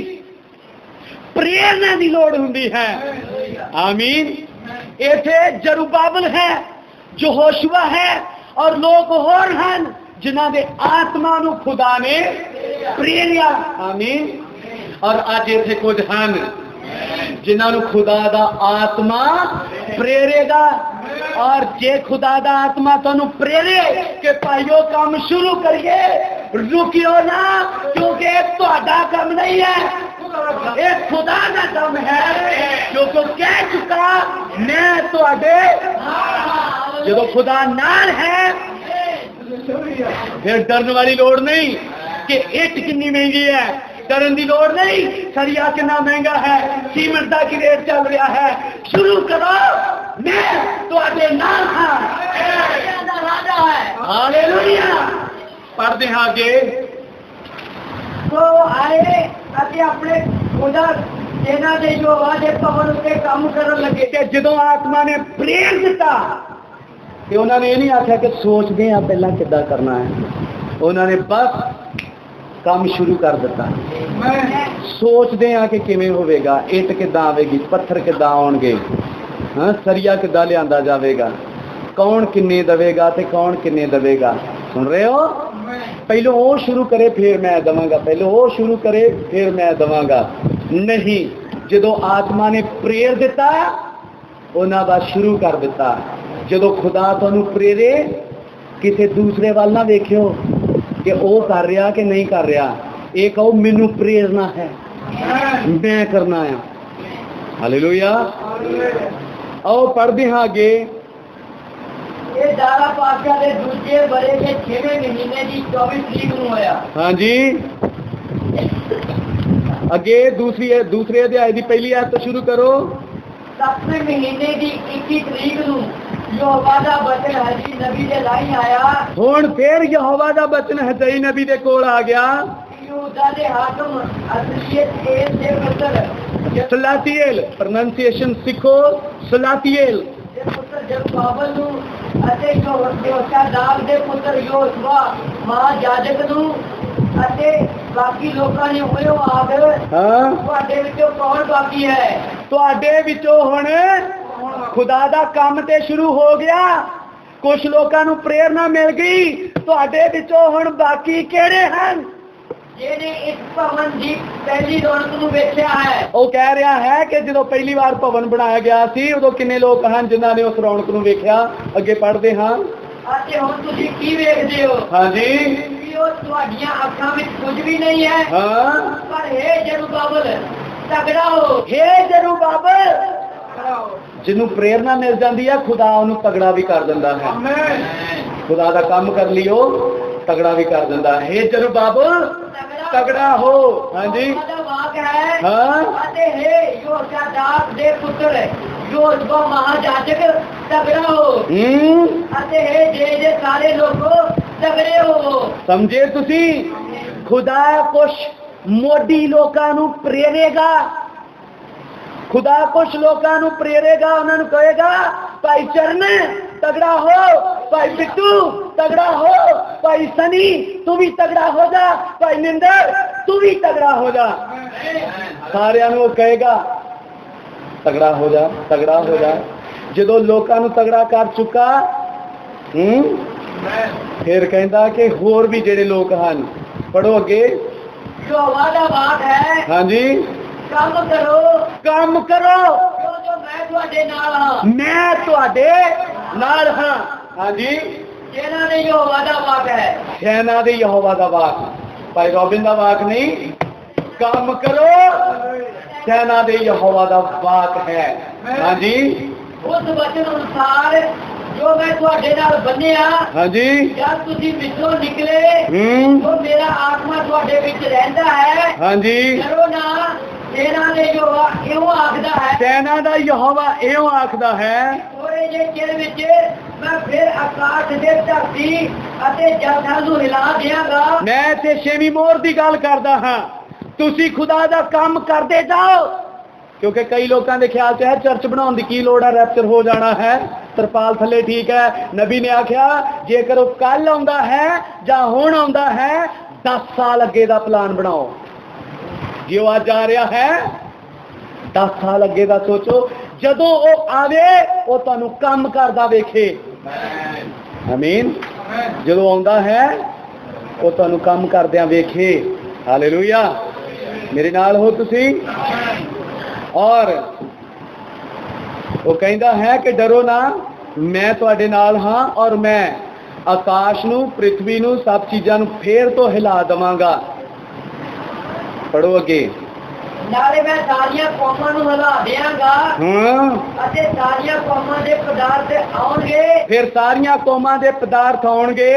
प्रेरणा की लोड़ हुंदी है। आमीन। इथे जरुब्बाबेल है, यहोशुआ है और लोग होर हैं जिन्हां दे आत्मा नूं खुदा ने प्रेरिया। आमीन। और अज इथे कुछ हैं जिन्हां नूं खुदा दा आत्मा प्रेरेगा। और जे खुदा दा आत्मा तुहानूं प्रेरे कि भाईओ काम शुरू करिए, रुकियो ना, क्योंकि तुहाडा काम नहीं है, ये खुदा का काम है जो तो कह चुका मैं तुहाडे। जो खुदा नाल है फिर डरने वाली लोड़ नहीं कि इट कितनी महंगी है, डरन की लोड़ नहीं, सरिया कितना महंगा है, सीमेंट का की रेट चल रहा है। शुरू करो, मैं तुहाडे नाल हां। राजा है। हालेलुया। पढ़ते हैं आगे। तो आए ਅਤੇ ਆਪਣੇ ਖੁਦਾ ਇਹਨਾਂ ਦੇ ਜੋ ਵਾਅਦੇ ਭਵਨ ਉੱਤੇ ਕੰਮ ਕਰਨ ਲੱਗੇ। ਕਿ ਜਦੋਂ ਆਤਮਾ ਨੇ ਪ੍ਰੇਰ ਦਿੱਤਾ ਤੇ ਉਹਨਾਂ ਨੇ ਇਹ ਨਹੀਂ ਆਖਿਆ ਕਿ ਸੋਚਦੇ ਆ ਪਹਿਲਾਂ ਕਿੱਦਾਂ ਕਰਨਾ ਹੈ, ਉਹਨਾਂ ਨੇ ਬਸ ਕੰਮ ਸ਼ੁਰੂ ਕਰ ਦਿੱਤਾ। ਸੋਚਦੇ ਆ ਕਿ ਕਿਵੇਂ ਹੋਵੇਗਾ, ਇੱਟ ਕਿੱਦਾਂ ਆਵੇਗੀ, ਪੱਥਰ ਕਿੱਦਾਂ ਆਉਣਗੇ, ਹਾਂ, ਸਰੀਆ ਕਿੱਦਾਂ ਲਿਆਂਦਾ ਜਾਵੇਗਾ। कौन किन्ने दवेगा ते कौन किन्ने दवेगा। सुन रहे हो? पहले वो शुरू करे फिर मैं दवांगा, पहले वो शुरू करे फिर मैं दवांगा। नहीं, जो आत्मा ने प्रेर दिता उन्हां दा शुरू कर दिता। जो खुदा तुहानू प्रेरे किसी दूसरे वाल ना देखियो कि वो कर रहा कि नहीं कर रहा, ये कहो मैनू प्रेरना है, मैं करना है। हालेलुया। आओ पढ़ते हैं आगे। ये दारा पातशाह दे दूजे बरे के 6वें महीने की 24 तरीक ਨੂੰ ਹੋਇਆ। हाँ जी, अगे दूसरे अध्याय की पहली आयत तो शुरू करो। 7वें महीने की 21 तरीक ਨੂੰ यहोवा दा वचन हजी नबी दे लाइ आया। हुण फिर यहोवा दा वचन हजई नबी दे कोल आ गया। यहूदा दे हाकम असलियत दे पुत्र सलातिएल, प्रोनाउंसिएशन सीखो, सलातिएल दे पुत्र जरुब्बाबल ਨੂੰ ਅਤੇ ਯਹੋਸ਼ਾਦਾਕ ਦੇ ਪੁੱਤਰ ਯੋਸ਼ਵਾ ਮਹਾਜਾਜਕ ਨੂੰ ਅਤੇ ਬਾਕੀ ਲੋਕਾਂ ਨੇ ਹੋਇਓ ਆਗ। ਹਾਂ, ਤੁਹਾਡੇ ਵਿੱਚੋਂ ਕੌਣ ਬਾਕੀ ਹੈ? ਤੁਹਾਡੇ ਵਿੱਚੋਂ ਹੁਣ खुदा दा काम ते शुरू हो गया। कुछ लोगों को प्रेरणा मिल गई, तुहाडे विचों हुण बाकी किहड़े हन जिहने इस भवन दी पहली रौनक नूं वेखिया है? वो कह रहा है कि जो पहली बार भवन बनाया गया सी उदों किन्ने लोग हैं जिन्हां ने उस रौनक नूं वेखिया। अगे पढ़दे हां। ਅਤੇ ਹੁਣ ਤੁਸੀਂ ਕੀ ਵੇਖਦੇ ਹੋ? हाँ जी, ਵੀ ਉਹ ਤੁਹਾਡੀਆਂ ਅੱਖਾਂ ਵਿੱਚ ਕੁਝ ਵੀ ਨਹੀਂ ਹੈ। हाँ, ਪਰ हे ਜਰੂਬਾਬਲ ਤਗੜਾ ਹੋ। हे जरुब्बाबल, जिन्हों प्रेरणा मिल जाती है खुदा उन्होंने तगड़ा भी कर दिंदा है। खुदा का काम कर लियो तगड़ा भी कर दिंदा है। हे जरुब्बाबल तगड़ा हो। हाँ जी, वाक है। हाँ, ਅਤੇ हे ਯਹੋਸ਼ਾਦਾਕ ਦੇ ਪੁੱਤਰ ਯੋਸ਼ਵਾ ਮਹਾਜਾਜਕ ਤਗੜਾ ਹੋ। ਅਤੇ हे ਜੇ ਸਾਰੇ ਲੋਕੋ ਤਗੜੇ ਹੋ। समझे तुसी? खुदा कुछ मोडी लोकां नूं प्रेरेगा, खुदा कुछ लोगों को प्रेरेगा, उन्होंने कहेगा भाई चरण तगड़ा हो, भाई बिट्टू तगड़ा हो, भाई सनी तू भी तगड़ा हो जा, भाई निंदर तू भी तगड़ा हो जा। सारे वो कहेगा तगड़ा हो जा, तगड़ा हो जा। जो लोगों को तगड़ा कर चुका फिर कहता कि होर भी जेडे लोग हैं। पढ़ो अगे। यहोवा दा वाक है। हाँ जी, काम करो, काम करो जो मैं ਤੁਹਾਡੇ ਨਾਲ ਹਾਂ। मैं ਤੁਹਾਡੇ ਨਾਲ ਹਾਂ। हाँ जी, ਜਿਹਨਾਂ ਨੇ ਯਹੋਵਾ ਦਾ ਵਾਕ ਹੈ। सेना दे यहोवा दा वाक, भाई रॉबिन दा वाक नहीं। काम करो, सेना दे यहोवा दा वाक है। हाँ जी, ਉਸ ਵਚਨ ਅਨੁਸਾਰ ਜੋ ਮੈਂ ਤੁਹਾਡੇ ਨਾਲ ਬੰਨਿਆ, हाँ जी, ਜਦ ਤੁਸੀਂ ਵਿੱਚੋਂ ਨਿਕਲੇ ਉਹ ਮੇਰਾ ਆਤਮਾ ਤੁਹਾਡੇ ਵਿੱਚ ਰਹਿੰਦਾ ਹੈ। हाँ जी, ਡਰੋ ਨਾ। सेना ने यहोवा इहो आखदा है। सेना दा यहोवा इहो आखदा है। थोड़े जे चिर विच मैं फिर आकाश दे धरती ਅਤੇ ਜਗਤਾਂ ਨੂੰ ਹਿਲਾ ਦਿਆਂਗਾ। मैं इत्थे छेवीं मोहर दी गल करदा हां। तुसी खुदा दा काम करदे जाओ, क्योंकि कई लोगों के ख्याल से है चर्च बनाने की की लोड़ है, रैप्चर हो जाना है, तरपाल थले ठीक है। नबी ने आख्या जेकर वो कल आउंदा है जां हुण आउंदा है 10 साल अगे दा प्लान बनाओ। जो आज आ रहा है 10 साल अगे का सोचो, जदों वो आवे वो तुहानू काम करदा वेखे। आमीन। जदों आउंदा है वो तुहानू काम करदियां वेखे। हालेलुया। मेरे नाल हो तुसी। और वो कहता है कि डरो ना, मैं तुहाडे नाल हां और मैं आकाश नू पृथ्वी नू सब चीज़ां नू फेर तो हिला दवांगा। पढ़ो अगे। ਨਾਲੇ ਮੈਂ ਸਾਰੀਆਂ ਕੌਮਾਂ ਨੂੰ ਹਿਲਾ ਦਿਆਂਗਾ ਅਤੇ ਸਾਰੀਆਂ ਕੌਮਾਂ ਦੇ ਪਦਾਰਥ ਆਉਣਗੇ। फिर सारियां कौमां दे पदार्थ आउणगे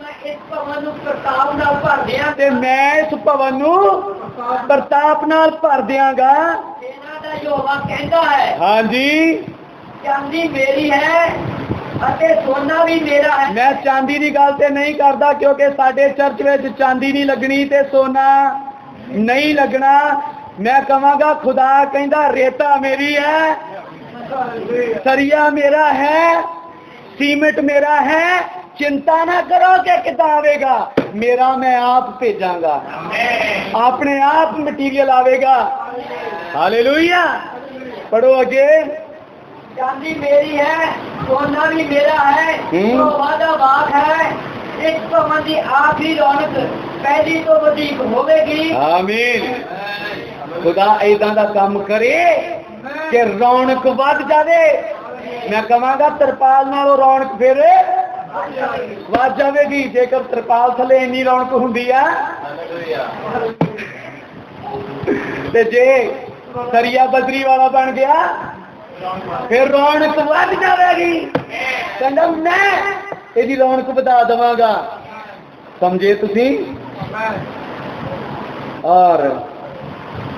ਮੈਂ ਇਸ ਭਵਨ ਨੂੰ ਪ੍ਰਤਾਪ ਨਾਲ ਭਰ ਦਿਆਂਗਾ। ते मैं इस भवन नू प्रताप नाल भर दियांगा। सेना ਦਾ ਯਹੋਵਾ ਕਹਿੰਦਾ ਹੈ। हाँ जी, ਚਾਂਦੀ ਮੇਰੀ ਹੈ ਅਤੇ ਸੋਨਾ ਵੀ ਮੇਰਾ ਹੈ। मैं चांदी दी गल ते नहीं करदा, क्योंकि साडे चर्च विच चांदी नहीं लगनी ते सोना नहीं लगना। मैं कहांगा खुदा कहंदा रेता मेरी है, सरिया मेरा है, सीमेंट मेरा है, चिंता ना करो कि कितना आवेगा, मेरा मैं आप भेजांगा, अपने आप मटीरियल आवेगा। हालेलुया। पढ़ो अगे। चांदी मेरी है सोना भी मेरा है, तो वादा बात है, इस भवन की आखिरी रौनक पहली तो वधीक होवेगी। आमीन। खुदा इदां दा काम करे कि रौनक वध जावे। मैं कहांगा तरपाल नालों रौनक फिर वध जाएगी। जेकर तरपाल थले इन्नी रौनक हुंदी आ ते जे सरिया बजरी वाला बन गया फिर रौनक वध जाएगी। कहंदा मैं ਇਹਦੀ रौनक ਵਧਾ देवांगा। समझे तुसी? और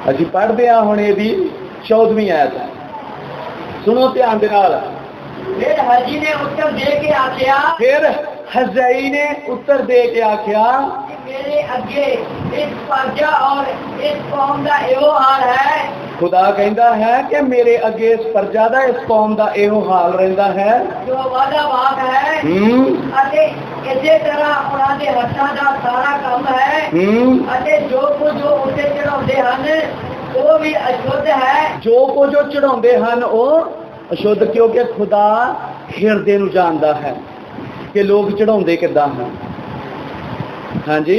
असी पढ़ते हैं हुण ਇਹਦੀ 14वीं आयत। सुनो ध्यान दे नाल। फिर हजी ने उत्तर दे के आख्या, फिर हज़ाई ने उत्तर दे के आख्या, मेरे अगे इस प्रजा और इस कौम का एहो हाल है। खुदा कहता है कि मेरे अगे इस प्रजा का इस कौम का एहो हाल रहता है जो वादा बात है, अते इसे तरह उन्होंने हत्थां दा सारा काम है, अते जो कुछ जो उसे चढ़ाते हैं वो भी अशुद्ध है। जो कुछ जो चढ़ाते हैं वो अशुद्ध, क्योंकि खुदा हिरदे नूं जानदा है कि लोग चढ़ाते किदां हैं। हाँ जी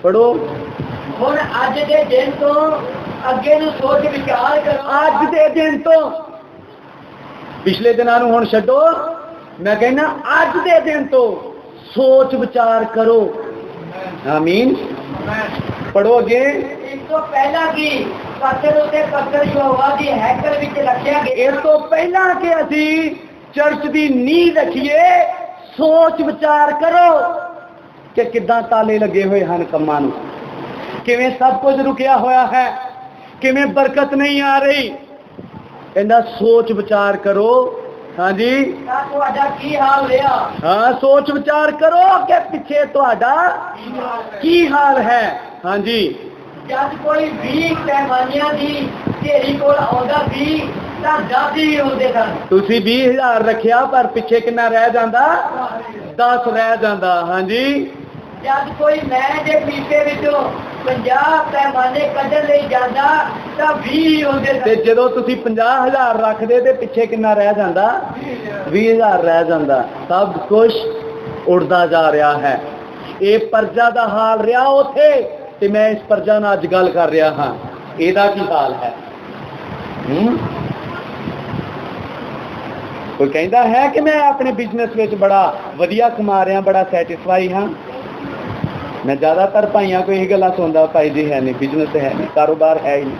पढ़ो। ਹੁਣ ਅੱਜ ਦੇ ਦਿਨ ਤੋਂ ਅੱਗੇ ਨੂੰ ਸੋਚ ਵਿਚਾਰ ਕਰੋ। ਅੱਜ ਦੇ ਦਿਨ ਤੋਂ ਪਿਛਲੇ ਦਿਨਾਂ ਨੂੰ ਹੁਣ ਛੱਡੋ। ਮੈਂ ਕਹਿੰਦਾ ਅੱਜ ਦੇ ਦਿਨ ਤੋਂ ਸੋਚ ਵਿਚਾਰ ਕਰੋ। ਆਮੀਨ। ਪੜੋ ਅੱਗੇ। ਇਸ ਤੋਂ ਪਹਿਲਾਂ ਕਿ ਪੱਥਰ ਉੱਤੇ ਪੱਥਰ ਯਹੋਵਾ ਦੀ ਹੈਕਲ ਵਿੱਚ ਰੱਖਿਆ ਗਿਆ। ਇਸ ਤੋਂ ਪਹਿਲਾਂ ਕਿ ਅਸੀਂ ਚਰਚ ਦੀ ਨੀਂਹ ਰੱਖੀਏ ਸੋਚ ਵਿਚਾਰ ਕਰੋ ਕਿ ਕਿੱਦਾਂ ਤਾਲੇ ਲੱਗੇ ਹੋਏ ਹਨ ਕੰਮਾਂ ਨੂੰ, ਕਿਵੇਂ ਸਭ ਕੁਝ ਰੁਕਿਆ ਹੋਇਆ ਹੈ, ਕਿਵੇਂ ਬਰਕਤ ਨਹੀਂ ਆ ਰਹੀ। ਕਹਿੰਦਾ ਸੋਚ ਵਿਚਾਰ ਕਰੋ। ਹਾਂਜੀ ਤਾਂ ਤੁਹਾਡਾ ਕੀ ਹਾਲ ਰਿਹਾ? ਹਾਂ ਸੋਚ ਵਿਚਾਰ ਕਰੋ ਕਿ ਪਿੱਛੇ ਤੁਹਾਡਾ ਕੀ ਹਾਲ ਹੈ। ਹਾਂਜੀ ਜਦ ਕੋਈ 20 ਪੈਮਾਨਿਆਂ ਦੀ ਢੇਰੀ ਕੋਲ ਆਉਂਦਾ ਸੀ ਤਾਂ 10 ਹੀ ਹੁੰਦੇ ਸਨ। ਤੁਸੀਂ 20,000 ਰੱਖਿਆ ਪਰ ਪਿੱਛੇ ਕਿੰਨਾ ਰਹਿ ਜਾਂਦਾ? 10 ਰਹਿ ਜਾਂਦਾ। ਹਾਂਜੀ ਜਦ ਕੋਈ ਮੈਂ ਦੇ ਪੀਪੇ ਵਿੱਚੋਂ 50 ਪੈਮਾਨੇ ਕੱਢਣ ਲਈ ਜਾਂਦਾ ਤਾਂ 20 ਹੁੰਦੇ ਤੇ ਸਨ। ਜਦੋਂ ਤੁਸੀਂ 50,000 ਰੱਖਦੇ ਤੇ ਪਿੱਛੇ ਕਿੰਨਾ ਰਹਿ ਜਾਂਦਾ? 20,000 ਰਹਿ ਜਾਂਦਾ। ਸਭ ਕੁਝ ਉੜਦਾ ਜਾ ਰਿਹਾ ਹੈ। ਇਹ ਪਰਜਾ ਦਾ ਹਾਲ ਰਿਹਾ ਉੱਥੇ ਤੇ ਮੈਂ ਇਸ ਪਰਜਾ ਨਾਲ ਅੱਜ ਗੱਲ ਕਰ ਰਿਹਾ ਹਾਂ। ਇਹਦਾ ਕੀ ਹਾਲ ਹੈ? ਕੋਈ ਕਹਿੰਦਾ ਹੈ ਕਿ ਮੈਂ ਆਪਣੇ ਬਿਜ਼ਨਸ ਵਿੱਚ ਬੜਾ ਵਧੀਆ ਕਮਾ ਰਿਹਾ, ਬੜਾ ਸੈਟੀਸਫਾਈ ਹਾਂ। मैं ज़्यादातर भाइयों को यही गल्लां सुनदा, भाई जी है नहीं, बिजनेस है नहीं, कारोबार है ही नहीं।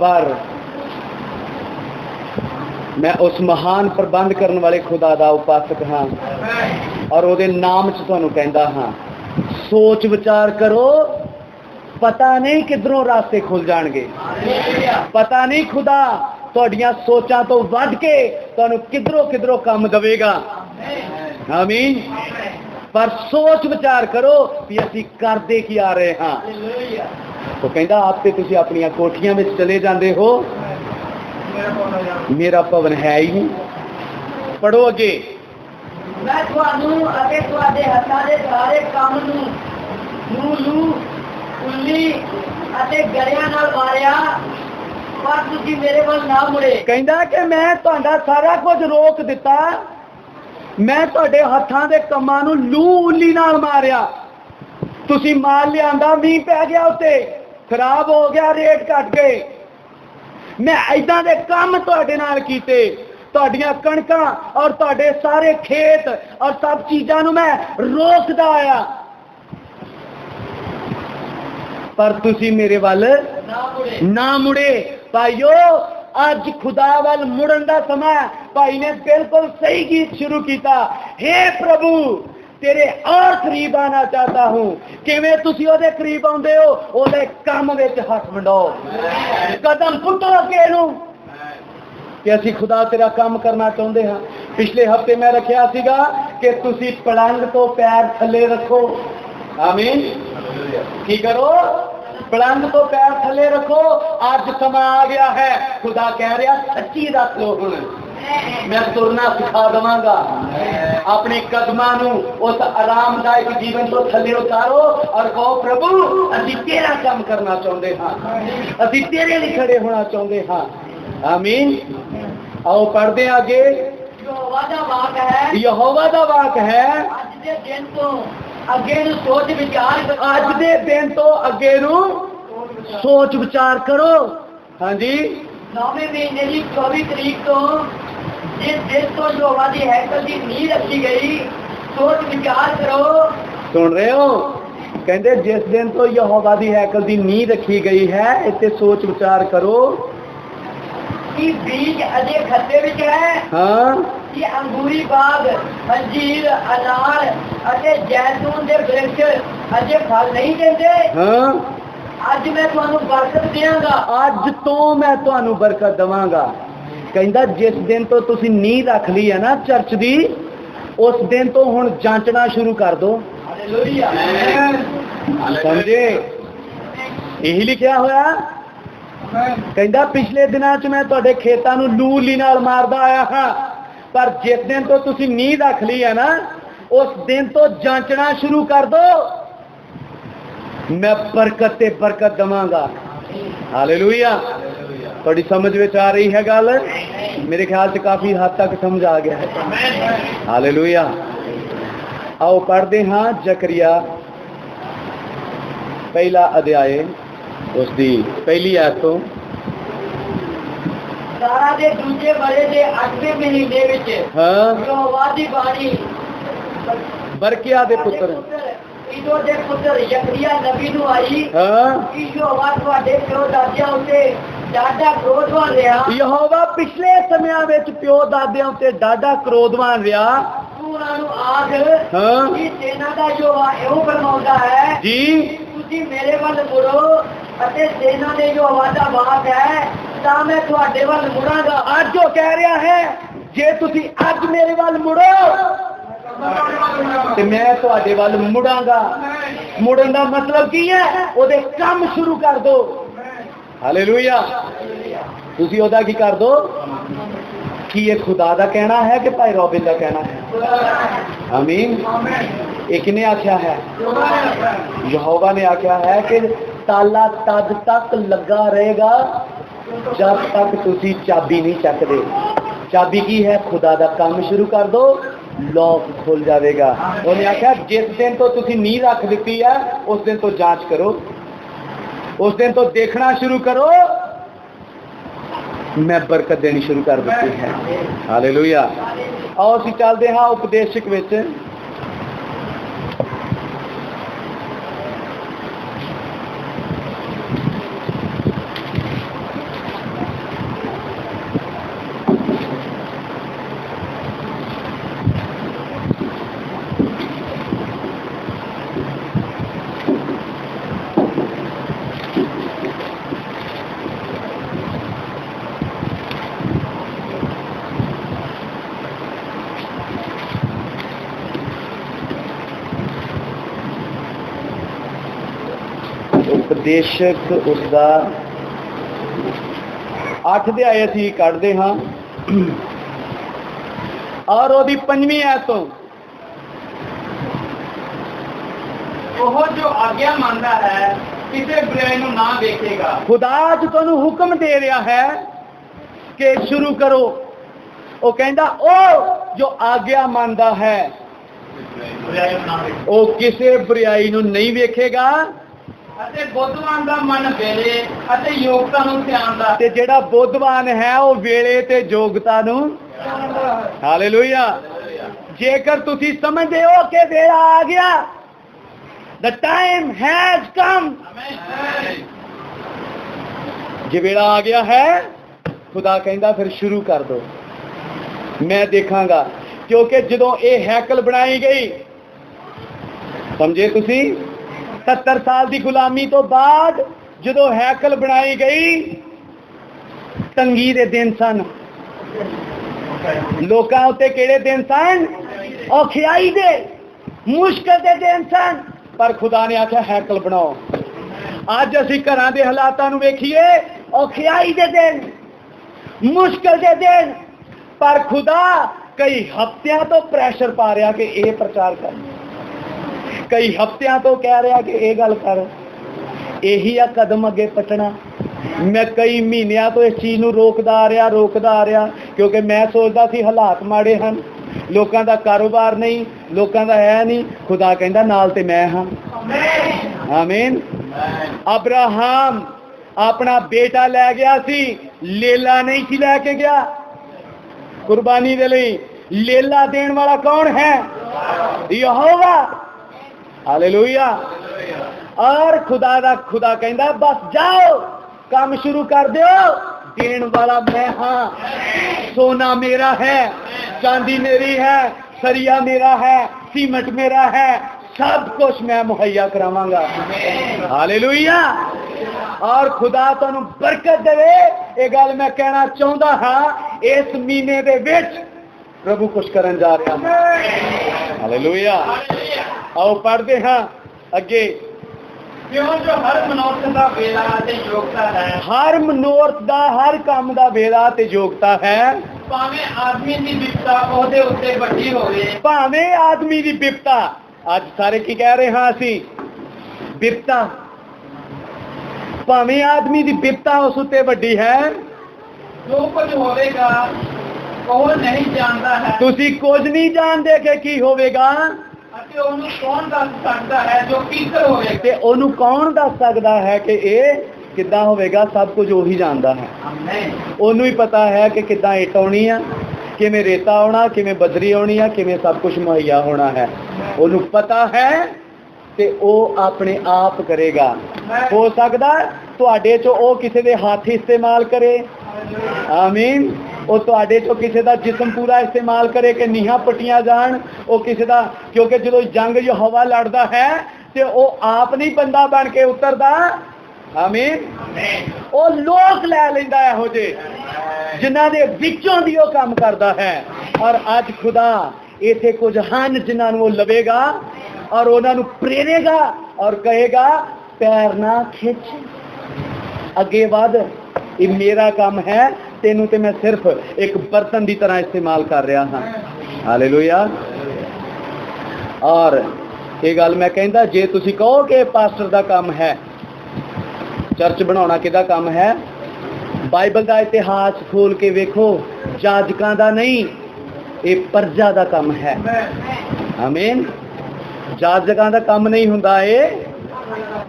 पर मैं उस महान प्रबंध करने वाले खुदा दा उपासक हाँ और उहदे नाम च तुहानूं कहंदा हाँ सोच विचार करो। पता नहीं किधरों रास्ते खुल जाणगे, पता नहीं खुदा तुहाडीआं सोचां तो वध के तुहानूं किधरों किधरों काम देवेगा। आमीन। पर सोच विचार करो कि असी करते की आ रहे हाँ। तो कहता आप तो तुसी अपनी कोठियां में चले जाते हो, मेरा भवन है ही नहीं। पढ़ो अगे। मैं ਤੁਹਾਨੂੰ ਅਤੇ ਤੁਹਾਡੇ ਹੱਥਾਂ ਦੇ ਸਾਰੇ ਕੰਮ ਨੂੰ ਉੱਲੀ ਅਤੇ ਗੜਿਆਂ ਨਾਲ ਮਾਰਿਆ ਪਰ ਤੁਸੀਂ ਮੇਰੇ ਵੱਲ ਨਾ ਮੁੜੇ। ਕਹਿੰਦਾ ਕਿ ਮੈਂ ਤੁਹਾਡਾ ਸਾਰਾ ਕੁਝ ਰੋਕ ਦਿੱਤਾ, ਮੈਂ ਤੁਹਾਡੇ ਹੱਥਾਂ ਦੇ ਕੰਮਾਂ ਨੂੰ ਲੂ ਉੱਲੀ ਨਾਲ ਮਾਰਿਆ। ਤੁਸੀਂ ਮਾਲ ਲਿਆਂਦਾ, ਮੀਂਹ ਪੈ ਗਿਆ ਉੱਤੇ, ਖਰਾਬ ਹੋ ਗਿਆ, ਰੇਟ ਘਟ ਗਏ। ਮੈਂ ਐਦਾਂ ਦੇ ਕੰਮ ਤੁਹਾਡੇ ਨਾਲ ਕੀਤੇ, ਤੁਹਾਡੀਆਂ ਕਣਕਾਂ ਔਰ ਤੁਹਾਡੇ ਸਾਰੇ ਖੇਤ ਔਰ ਸਭ ਚੀਜ਼ਾਂ ਨੂੰ ਮੈਂ ਰੋਕਦਾ ਆਇਆ, ਪਰ ਤੁਸੀਂ ਮੇਰੇ ਵੱਲ ਨਾ ਮੁੜੇ। ਭਾਈਓ ਅੱਜ ਖੁਦਾ ਵੱਲ ਮੁੜਨ ਦਾ ਸਮਾਂ। ਭਾਈ ਨੇ ਬਿਲਕੁਲ ਸਹੀ ਗੀਤ ਸ਼ੁਰੂ ਕੀਤਾ, हे प्रभु तेरे और करीब आना चाहता हूँ। किवें तुसी ओदे करीब आउंदे हो? ओदे काम विच हथ वंडाओ, कदम पुट्टो अगे नूं कि असीं खुदा तेरा काम करना चाहुंदे हां। पिछले हफ्ते मैं रखिया सीगा कि तुसी पलंग तो पैर थल्ले रखो। आमीन। की करो? पलंग तो पैर थले रखो। आज समा आ गया है, खुदा कह रहा सच्ची रख लो। हुण मैं तुरना सिखा देवांगा। अपने कदमां नूं उस आरामदायक जीवन तो थले उतारो और कहो प्रभु असीं तेरा काम करना चाहुंदे हां, असीं तेरे लिए खड़े होना चाहुंदे हां। आमीन। आओ पढ़ते हैं आगे। यहोवा दा वाक है, यहोवा दा वाक है, ਅੱਜ ਦੇ ਦਿਨ ਤੋਂ ਅੱਗੇ ਨੂੰ ਸੋਚ ਵਿਚਾਰ ਕਰੋ। ਅੱਜ ਦੇ ਦਿਨ ਤੋਂ ਅੱਗੇ ਨੂੰ ਸੋਚ ਵਿਚਾਰ ਕਰੋ। ਹਾਂਜੀ, 9ਵੇਂ ਮਹੀਨੇ ਦੀ 24 ਤਰੀਕ ਤੋਂ ਜਿਸ ਦਿਨ ਤੋਂ ਯਹੋਵਾ ਦੀ ਹੈਕਲ ਦੀ ਨੀਂਹ ਰੱਖੀ ਗਈ, ਸੋਚ ਵਿਚਾਰ ਕਰੋ। सुन रहे हो? कहते जिस दिन तो यहोवा दी हैकल दी नींह रखी गई है, इत्ते सोच विचार करो कि बीज अजे खत्ते विच है, हाँ कि अंगूरी बाग, अंजीर, अनार अते जैतून दे वृक्ष अजे फल नहीं देंदे। हाँ, ਅੱਜ मैं ਤੁਹਾਨੂੰ बरकत देवांगा। ਅੱਜ ਤੋਂ ਮੈਂ ਤੁਹਾਨੂੰ ਬਰਕਤ ਦਵਾਂਗਾ। ਕਹਿੰਦਾ ਜਿਸ ਦਿਨ ਤੋਂ ਤੁਸੀਂ ਨੀਂਹ ਰੱਖ ਲਈ ਹੈ ਨਾ ਚਰਚ ਦੀ, ਉਸ ਦਿਨ ਤੋਂ ਹੁਣ ਜਾਂਚਣਾ ਸ਼ੁਰੂ ਕਰ ਦੋ। हालेलुया। ਸਮਝੇ? ਇਹੀ ਲਿਖਿਆ ਹੋਇਆ। ਕਹਿੰਦਾ ਪਿਛਲੇ ਦਿਨਾਂ 'ਚ ਮੈਂ ਤੁਹਾਡੇ ਖੇਤਾਂ ਨੂੰ ਲੂਲੀ ਨਾਲ ਮਾਰਦਾ ਆਇਆ ਹਾਂ, ਪਰ ਜਿਸ ਦਿਨ ਤੋਂ ਤੁਸੀਂ ਨੀਂਹ ਰੱਖ ਲਈ ਹੈ ਨਾ, ਉਸ ਦਿਨ ਤੋਂ ਜਾਂਚਣਾ ਸ਼ੁਰੂ ਕਰ ਦੋ, ਮੈਂ ਬਰਕਤ ਤੇ ਬਰਕਤ ਦਵਾਂਗਾ। ਹਾਲੇਲੂਇਆ। ਤੁਹਾਡੀ ਸਮਝ ਵਿੱਚ ਆ ਰਹੀ ਹੈ ਗੱਲ? ਮੇਰੇ ਖਿਆਲ 'ਚ ਕਾਫੀ ਹੱਦ ਤੱਕ ਸਮਝ ਆ ਗਿਆ ਹੈ। ਹਾਲੇਲੂਇਆ। आओ पढ़ते हाँ जकरिया पहला अध्याय उसकी पहली आयत तो। सारा दे दूजे बड़े दे 8वें महीने विच हाँ, यहोवा दी बाणी बरकिया दे पुत्र इदो दे पुत्र जकरिया नबी नु आई हाँ, कि यहोवा ਤੁਹਾਡੇ ਪਿਓ ਦਾਦਿਆਂ ਉੱਤੇ ਡਾਢਾ ਕ੍ਰੋਧਵਾਨ ਰਿਹਾ। यहोवा पिछले ਸਮਿਆਂ ਵਿੱਚ ਪਿਓ ਦਾਦਿਆਂ ਉੱਤੇ ਡਾਢਾ ਕ੍ਰੋਧਵਾਨ ਰਿਹਾ। ਤੂੰ ਉਹਨਾਂ ਨੂੰ ਆਖ ਹਾਂ। ਕਿ ਸੈਨਾ ਦਾ ਯਹੋਵਾ ਇਹੋ ਫਰਮਾਉਂਦਾ ਹੈ जी, ਤੁਸੀਂ ਮੇਰੇ ਵੱਲ ਮੁੜੋ ਅਤੇ ਸੈਨਾ ਦੇ ਯਹੋਵਾ ਦਾ ਵਾਕ ਹੈ ਤਾਂ ਮੈਂ ਤੁਹਾਡੇ ਵੱਲ ਮੁੜਾਂਗਾ। ਅੱਜ ਉਹ ਕਹਿ ਰਿਹਾ ਹੈ ਜੇ ਤੁਸੀਂ ਅੱਜ ਮੇਰੇ ਵੱਲ ਮੁੜੋ ਤੇ ਮੈਂ ਤੁਹਾਡੇ ਵੱਲ ਮੁੜਾਂਗਾ। ਮੁੜਨ ਦਾ ਮਤਲਬ ਕੀ ਹੈ? ਉਹਦੇ ਕੰਮ ਸ਼ੁਰੂ ਕਰ ਦੋ। ਹਾਲੇਲੂਇਆ। ਤੁਸੀਂ ਉਹਦਾ ਕੀ ਕਰ ਦੋ? ਕੀ ਇਹ ਖੁਦਾ ਦਾ ਕਹਿਣਾ ਹੈ ਕਿ ਭਾਈ ਰੋਬਿਨ ਦਾ ਕਹਿਣਾ ਹੈ? ਆਮੀਨ। ਇਹ ਕਿਹਨੇ ਆਖਿਆ ਹੈ? ਯਹੋਵਾ ਨੇ ਆਖਿਆ ਹੈ ਕਿ ਤਾਲਾ ਤਦ ਤੱਕ ਲੱਗਾ ਰਹੇਗਾ ਜਦ ਤੱਕ ਤੁਸੀਂ ਚਾਬੀ ਨਹੀਂ ਚੱਕਦੇ। ਚਾਬੀ ਕੀ ਹੈ? ਖੁਦਾ ਦਾ ਕੰਮ ਸ਼ੁਰੂ ਕਰ ਦੋ, लॉक खुल जाएगा। उन्हें आख्या जिस दिन तो तुसी नींह रख दी है उस दिन तो जांच करो, उस दिन तो देखना शुरू करो, मैं बरकत देनी शुरू कर दी है। हालेलुया। आओ असीं चलदे हां उपदेशक विच। उपदेशक उसका 8 अध्याय असीं कढ़दे हां और ओदी 5वीं आयत तो ਉਹ ਜੋ ਆਗਿਆ ਮੰਨਦਾ ਹੈ ਕਿਸੇ ਬੁਰਾਈ ਨੂੰ ਨਾ ਵੇਖੇਗਾ। खुदा जो तुहानू हुक्म दे रहा है कि शुरू करो, वो कहंदा ओ जो आज्ञा मानदा है ਬੁਰਾਈ ਨੂੰ ਨਾ ਵੇਖੇਗਾ वो किसी बुराई नू नहीं वेखेगा ਅਤੇ ਬੁੱਧਵਾਨ ਦਾ ਮਨ ਵੇਲੇ ਅਤੇ ਯੋਗਤਾ ਨੂੰ ਧਿਆਨਦਾ। ते जेड़ा बुद्धवान है वो वेले ते योग्यता नू। हालेलुया। जेकर तुसी समझदे हो कि वेला आ गया, the time has come, जे वेला आ गया है, खुदा कहंदा फिर शुरू कर दो, मैं देखांगा। क्योंकि जदों ये हैकल बनाई गई, समझे तुसी, 70 साल की गुलामी तो बाद जदों हैकल बनाई गई, तंगी दे दिन सन। लोकां उत्ते किहड़े दिन सन? औखियाई दे, मुश्किल दे दिन सन। पर खुदा ने आख्या हैकल बनाओ। अज असीं घरां दे हालातां नूं वेखीए, औखियाई दे दिन, मुश्किल दे दिन, पर खुदा कई हफ्तियां तो प्रैशर पा रहा कि ये प्रचार कर, कई हफ्तियां तो कह रहा कि ये गल कर, यही आ कदम अगे पटना। मैं कई महीनों तो इस चीज़ ਨੂੰ रोकदा आ रहा क्योंकि मैं सोचता सी हालात माड़े हैं, लोगों का कारोबार नहीं, लोगों का है नहीं। खुदा कहता नाल ते मैं हाँ। आमीन। अब्राहम अपना बेटा लै गया सी, लेला नहीं सी लैके गया कुर्बानी दे लई। लेला देने वाला कौन है? यहोवा। हालेलुया। और खुदा कहता बस जाओ काम शुरू कर दो, देने वाला मैं हाँ। सोना मेरा है, चांदी मेरी है, सरिया मेरा है, सीमेंट मेरा है, सब कुछ मैं मुहैया करावांगा। हालेलुया। और खुदा तुहानू बरकत देवे। ये गल मैं कहना चाहता हाँ, इस महीने दे विच प्रभु कुछ करन जा रहा है। हालेलुया। आओ पढ़ते हाँ अगे। क्यों जो हर मनोरथ दा वेला ते योग्यता है, हर मनोरथ दा हर काम दा वेला ते योग्यता है। भावें आदमी दी विपता ओहदे उत्ते वड्डी होवे, भावें आदमी दी विपता। आज सारे की कह रहे हाँ असी विपता, भावें आदमी दी विपता उस उत्ते वड्डी है। जो कुछ होवेगा ਉਹ नहीं जानता है। तुसी कुछ नहीं जानते कि की होवेगा, ਅਤੇ ਉਹਨੂੰ ਕੌਣ ਦੱਸ ਸਕਦਾ ਹੈ ਜੋ ਕੀਕਰ ਹੋਵੇਗਾ। ਤੇ ਉਹਨੂੰ ਕੌਣ ਦੱਸ ਸਕਦਾ ਹੈ ਕਿ ਇਹ ਕਿੱਦਾਂ ਹੋਵੇਗਾ? ਸਭ ਕੁਝ ਉਹੀ ਜਾਣਦਾ ਹੈ। ਉਹਨੂੰ ਹੀ ਪਤਾ ਹੈ ਕਿ ਕਿੱਦਾਂ ਇੱਟ ਆਉਣੀ ਆ, ਕਿਵੇਂ ਰੇਤਾ ਆਉਣਾ, ਕਿਵੇਂ ਬਜਰੀ ਆਉਣੀ ਆ, ਕਿਵੇਂ ਸਭ ਕੁਝ ਮੁਹੱਈਆ ਹੋਣਾ ਹੈ। ਉਹਨੂੰ ਪਤਾ ਹੈ ਤੇ ਉਹ ਆਪਣੇ ਆਪ ਕਰੇਗਾ। ਹੋ ਸਕਦਾ ਤੁਹਾਡੇ ਚੋਂ ਉਹ ਕਿਸੇ ਦੇ ਹੱਥ ਇਸਤੇਮਾਲ ਕਰੇ। ਆਮੀਨ। ਉਹ ਤੁਹਾਡੇ ਚੋਂ ਕਿਸੇ ਦਾ ਜਿਸਮ ਪੂਰਾ ਇਸਤੇਮਾਲ ਕਰੇ ਕਿ ਨੀਹਾਂ ਪੱਟੀਆਂ ਜਾਣ। ਉਹ ਕਿਸੇ ਦਾ, ਕਿਉਂਕਿ ਜਦੋਂ ਜੰਗ ਯਹੋਵਾ ਲੜਦਾ ਹੈ ਤੇ ਉਹ ਆਪ ਨਹੀਂ ਬੰਦਾ ਬਣ ਕੇ ਉਤਰਦਾ। ਆਮੀਨ। ਉਹ ਲੋਕ ਲੈ ਲੈਂਦਾ ਇਹੋ ਜਿਹੇ ਜਿਨ੍ਹਾਂ ਦੇ ਵਿੱਚੋਂ ਦੀ ਉਹ ਕੰਮ ਕਰਦਾ ਹੈ। ਔਰ ਅੱਜ ਖੁਦਾ ਇੱਥੇ ਕੁਝ ਹਨ ਜਿਨ੍ਹਾਂ ਨੂੰ ਉਹ ਲਵੇਗਾ ਔਰ ਉਹਨਾਂ ਨੂੰ ਪ੍ਰੇਰੇਗਾ ਔਰ ਕਹੇਗਾ ਪੈਰ ਨਾ ਖਿੱਚ, ਅੱਗੇ ਵੱਧ, ਇਹ ਮੇਰਾ ਕੰਮ ਹੈ, ਤੈਨੂੰ ਤੇ ਮੈਂ ਸਿਰਫ ਇੱਕ ਬਰਤਨ ਦੀ ਤਰ੍ਹਾਂ ਇਸਤੇਮਾਲ ਕਰ ਰਿਹਾ ਹਾਂ। ਹਾਲੇਲੂਇਆ। ਔਰ ਇਹ ਗੱਲ ਮੈਂ ਕਹਿੰਦਾ, ਜੇ ਤੁਸੀਂ ਕਹੋ ਕਿ ਪਾਸਟਰ ਦਾ ਕੰਮ ਹੈ, ਚਰਚ ਬਣਾਉਣਾ ਕਿਹਦਾ ਕੰਮ ਹੈ? ਬਾਈਬਲ ਦਾ ਇਤਿਹਾਸ ਖੋਲ ਕੇ ਵੇਖੋ, ਜਾਜਕਾਂ ਦਾ ਨਹੀਂ, ਇਹ ਪਰਜਾ ਦਾ ਕੰਮ ਹੈ। ਆਮੀਨ। ਜਾਜਕਾਂ ਦਾ ਕੰਮ ਨਹੀਂ ਹੁੰਦਾ, ਇਹ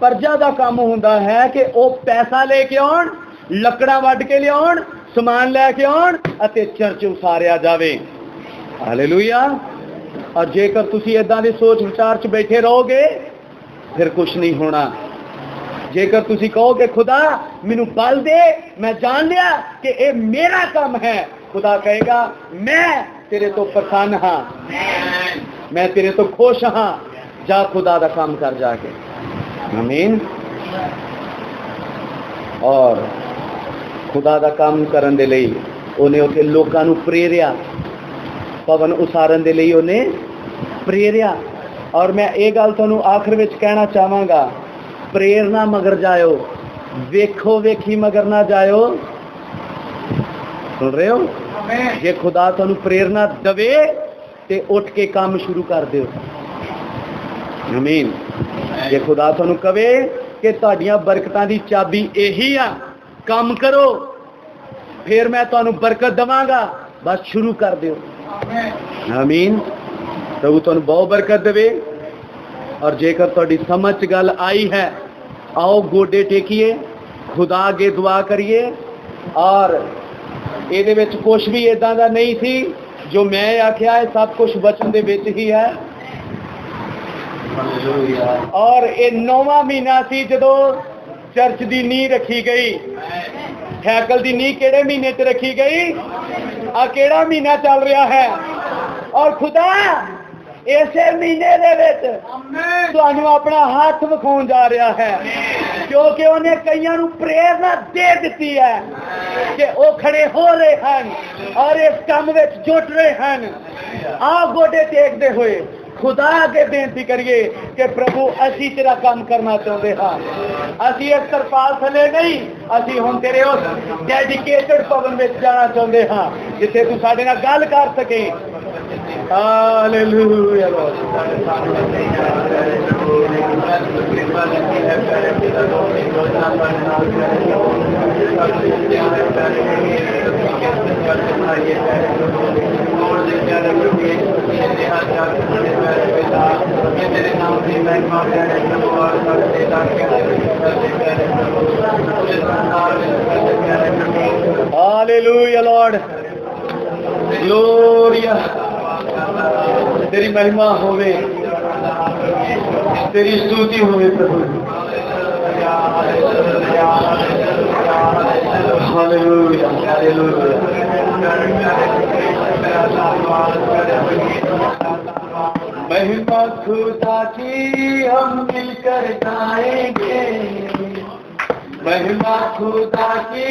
ਪਰਜਾ ਦਾ ਕੰਮ ਹੁੰਦਾ ਹੈ ਕਿ ਉਹ ਪੈਸਾ ਲੈ ਕੇ ਆਉਣ, ਲੱਕੜਾਂ ਵੱਢ ਕੇ ਲਿਆਉਣ, ਸਮਾਨ ਲੈ ਕੇ ਆਉਣ ਅਤੇ ਚਰਚ ਉਸਾਰਿਆ ਜਾਵੇ। ਹਾਲੇਲੂਇਆ। ਔਰ ਜੇਕਰ ਤੁਸੀਂ ਇਦਾਂ ਦੀ ਸੋਚ ਵਿਚਾਰ 'ਚ ਬੈਠੇ ਰਹੋਗੇ ਫਿਰ ਕੁਛ ਨਹੀਂ ਹੋਣਾ। ਜੇਕਰ ਤੁਸੀਂ ਕਹੋ ਕਿ ਖੁਦਾ ਮੈਨੂੰ ਬਲ ਦੇ, ਮੈਂ ਜਾਣ ਲਿਆ ਕਿ ਇਹ ਮੇਰਾ ਕੰਮ ਹੈ, ਖੁਦਾ ਕਹੇਗਾ ਮੈਂ ਤੇਰੇ ਤੋਂ ਪ੍ਰਸੰਨ ਹਾਂ, ਮੈਂ ਤੇਰੇ ਤੋਂ ਖੁਸ਼ ਹਾਂ, ਜਾ ਖੁਦਾ ਦਾ ਕੰਮ ਕਰ ਜਾ ਕੇ। ਆਮੀਨ। ਔਰ खुदा का काम करन दे लई उन्हें उत्थे लोकां नूं प्रेरिया, भवन उसारन दे लई उन्हें प्रेरिया। और मैं ये गल तुहानूं आखिर विच कहना चाहांगा, प्रेरना मगर जायो, वेखो वेखी मगर ना जायो। सुन रहे हो? जे खुदा तुहानूं प्रेरणा दवे ते उठ के काम शुरू कर दिओ। आमीन। जे खुदा तुहानूं कहे कि तुहाडीआं बरकतां दी चाबी यही आ, काम करो, फिर मैं तुहानू बरकत दवांगा, बस शुरू कर दियो। आमीन। प्रभु तुहानू बहुत बरकत देवे। और जेकर तुहाडी समझ गल आई है, आओ गोडे टेकीए, खुदा अगे दुआ करिए। और ਇਹਦੇ ਵਿੱਚ कुछ भी इदां दा नहीं सी जो मैं आख्या है, सब कुछ वचन दे विच ही है। और ये 9वां महीना सी जदों चर्च की नींह रखी गई। हैकल की नींह केड़े महीने च रखी गई? आ केड़ा महीना चल रहा है? और खुदा इसे महीने दे विच तुहानू अपना हाथ विखाउण जा रहा है, क्योंकि उन्हें कईयां नू प्रेरणा दे दी है कि वो खड़े हो रहे हैं और इस काम विच जुट रहे हैं। आ गोडे टेकदे हुए खुदा अगे बेनती करिए कि प्रभु असी तेरा काम करना चाहते हाँ, असी इस तरपाल थले नहीं, असी हुण तेरे उस डेडिकेटेड भवन में जाना चाहते हाँ जिथे तू साडे नाल गल कर सके। Hallelujah Lord. Hallelujah Lord, Gloria. तेरी महिमा होवे, तेरी स्तुति होवे प्रभु। Hallelujah hallelujah. महिमा खुदा की हम मिलकर गाएंगे, महिमा खुदा की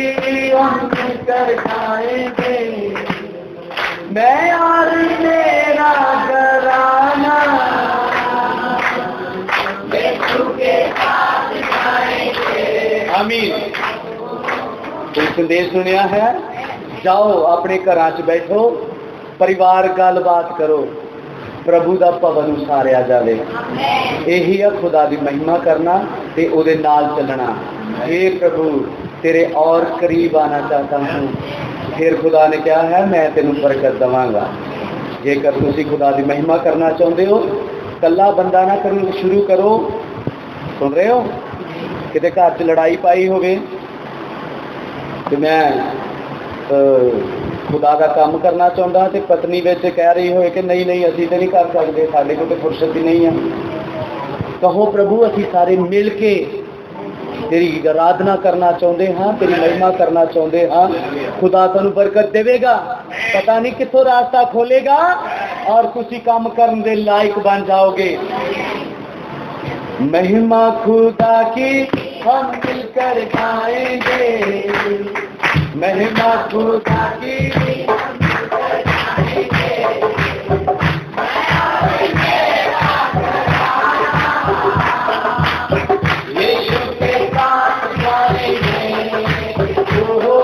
हम मिलकर गाएंगे। मैं और मेरा घराना यीशु के साथ गाएंगे। आमीन। कोई संदेश सुनिया है? जाओ अपने घरां च बैठो, परिवार गलबात करो, प्रभु का भवन उसारिया जाए। यही है खुदा की महिमा करना ते उहदे नाल चलना। हे प्रभु तेरे और करीब आना चाहता हूँ। फिर खुदा ने क्या है, मैं तेनों बरकत देवांगा। जेकर तुसी खुदा की महिमा करना चाहते हो, कला बंदा ना करना शुरू करो। सुन रहे हो? किते घर च लड़ाई पाई होवे ते मैं खुदा का काम करना चाहता तो पत्नी विच कह रही हो कि नहीं नहीं असीं तो नहीं कर सकते, साडे कोल तो फुर्सत ही नहीं है। कहो प्रभु असीं सारे मिल के तेरी आराधना करना चाहते हाँ, तेरी महिमा करना चाहते हाँ। खुदा तुहानू बरकत देवेगा, पता नहीं कित्थों रास्ता खोलेगा और तुसी काम करने दे लायक बन जाओगे। महिमा खुदा की हम मिलकर गाएंगे, महिमा खुदा की हम मिलकर गाएंगे। यीशु के साथ गाएंगे। हो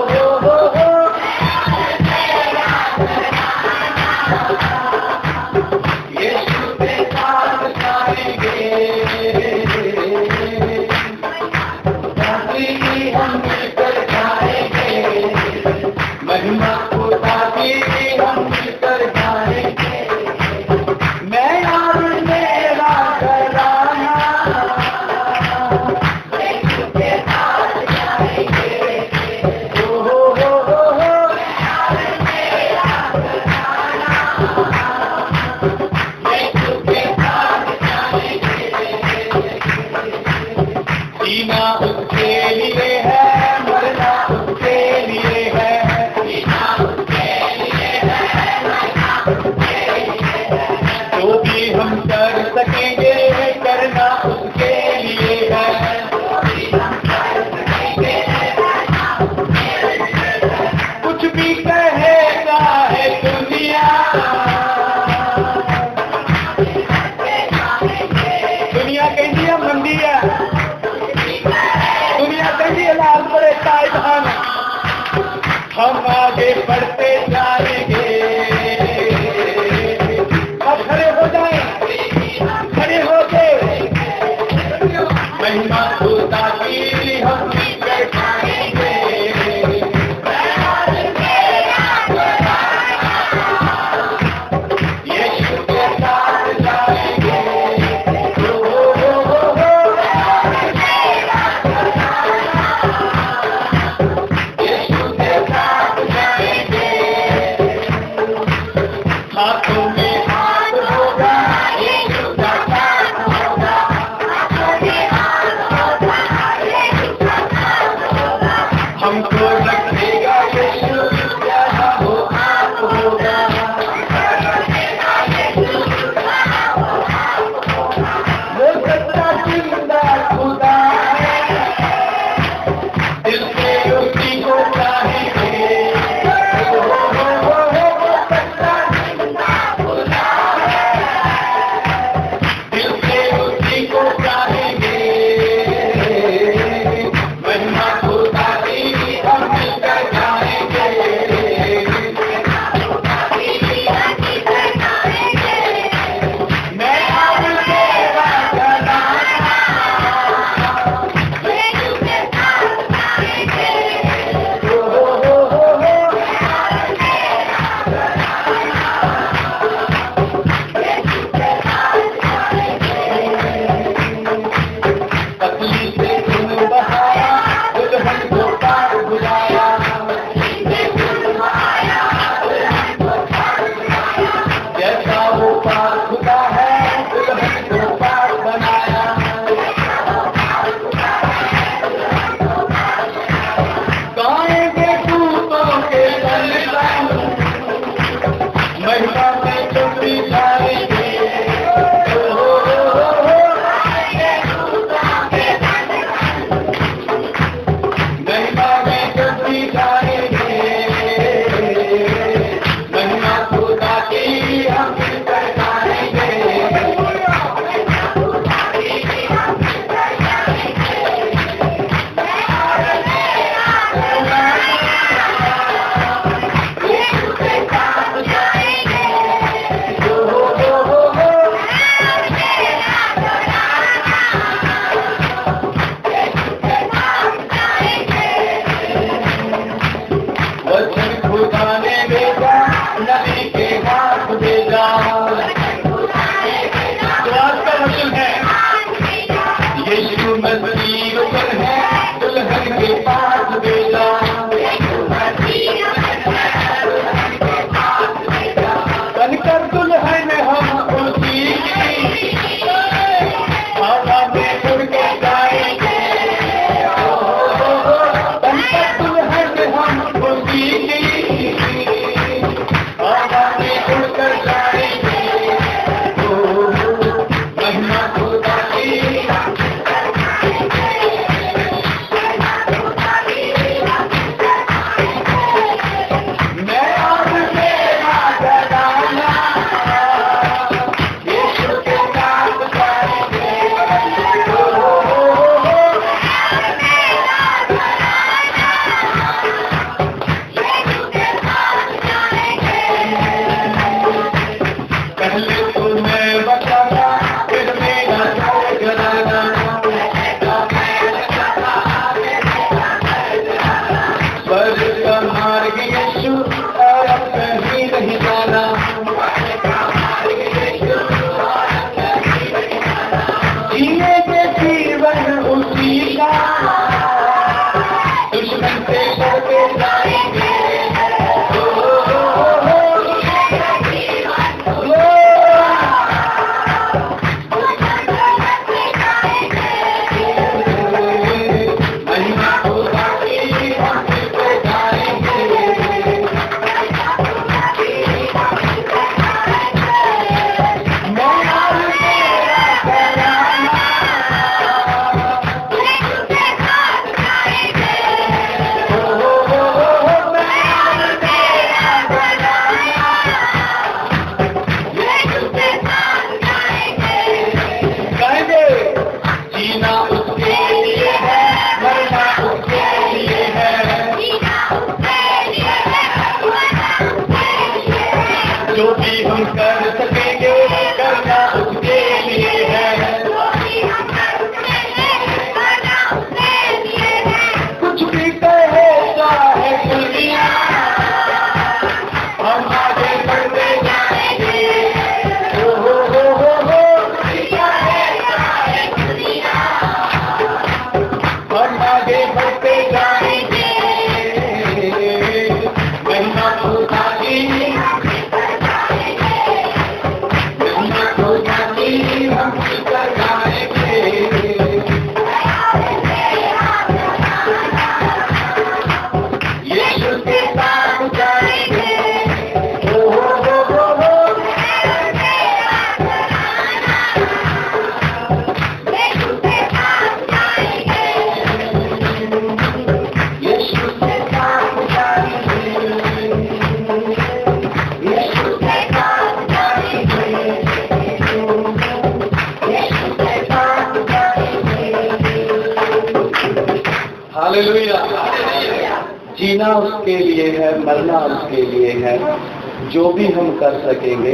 यीशु के साथ गाएंगे। हम मिलकर गाएंगे, महिमा खुदा की हम मिलकर गाएंगे। मैं और मेरा घराना यीशु के साथ गाएंगे। हो मेरा घराना यीशु के साथ गाएंगे। जीना उसके लिए है, मरना उसके लिए है, जीना उसके लिए है, मरना उसके लिए है। जो भी हम कर सकेंगे करना उसके लिए है, जो भी हम कर सकेंगे करना उसके लिए है। कुछ भी कहेगा है दुनिया, दुनिया कहती है मंदी है, दुनिया कहती है लाल बड़े टाइट हम आगे बढ़ते जाएंगे। अब खड़े हो जाए, खड़े हो के महिमा खुदा की हम मिलकर गाएंगे। यीशु के साथ जाएंगे। यीशु के साथ जाएंगे। मसीह वचन है दुल्हन के पास बेटा, बनकर दुल्हन हम उसी की हवा में उड़ के जाएंगे, बनकर दुल्हन हम उसी की हवा में उड़ कर जाएंगे। महिमा खुदा की, मैं और मेरा घराना यीशु के साथ जाएंगे। पहले तो मैं बचाना फिर मेरा घराना, स्वर्ग का मार्ग यीशु और अब कहीं नहीं जाना, जिएंगे जीवन उसी का, दुश्मन से करके जाएंगे। महिमा खुदा की, हम पे जाएंगे। मैं और मेरा घराना कहेंगे जीना उसके लिए है, मरना उसके लिए है, जो भी हम कर सकेंगे करना उसके लिए है, कुछ भी कहे चाहे दुनिया हम आगे बढ़ते जाएंगे। हम आगे बढ़ते जाएंगे। महिमा खुदा की, महिमा खुदा की, हम मिलकर गाएंगे। यीशु के साथ जाएंगे। यीशु के साथ जाएंगे। यीशु के साथ जाएंगे। यीशु के साथ जाएंगे। हालेलुया। जीना उसके लिए है, मरना उसके लिए है, जो भी हम कर सकेंगे।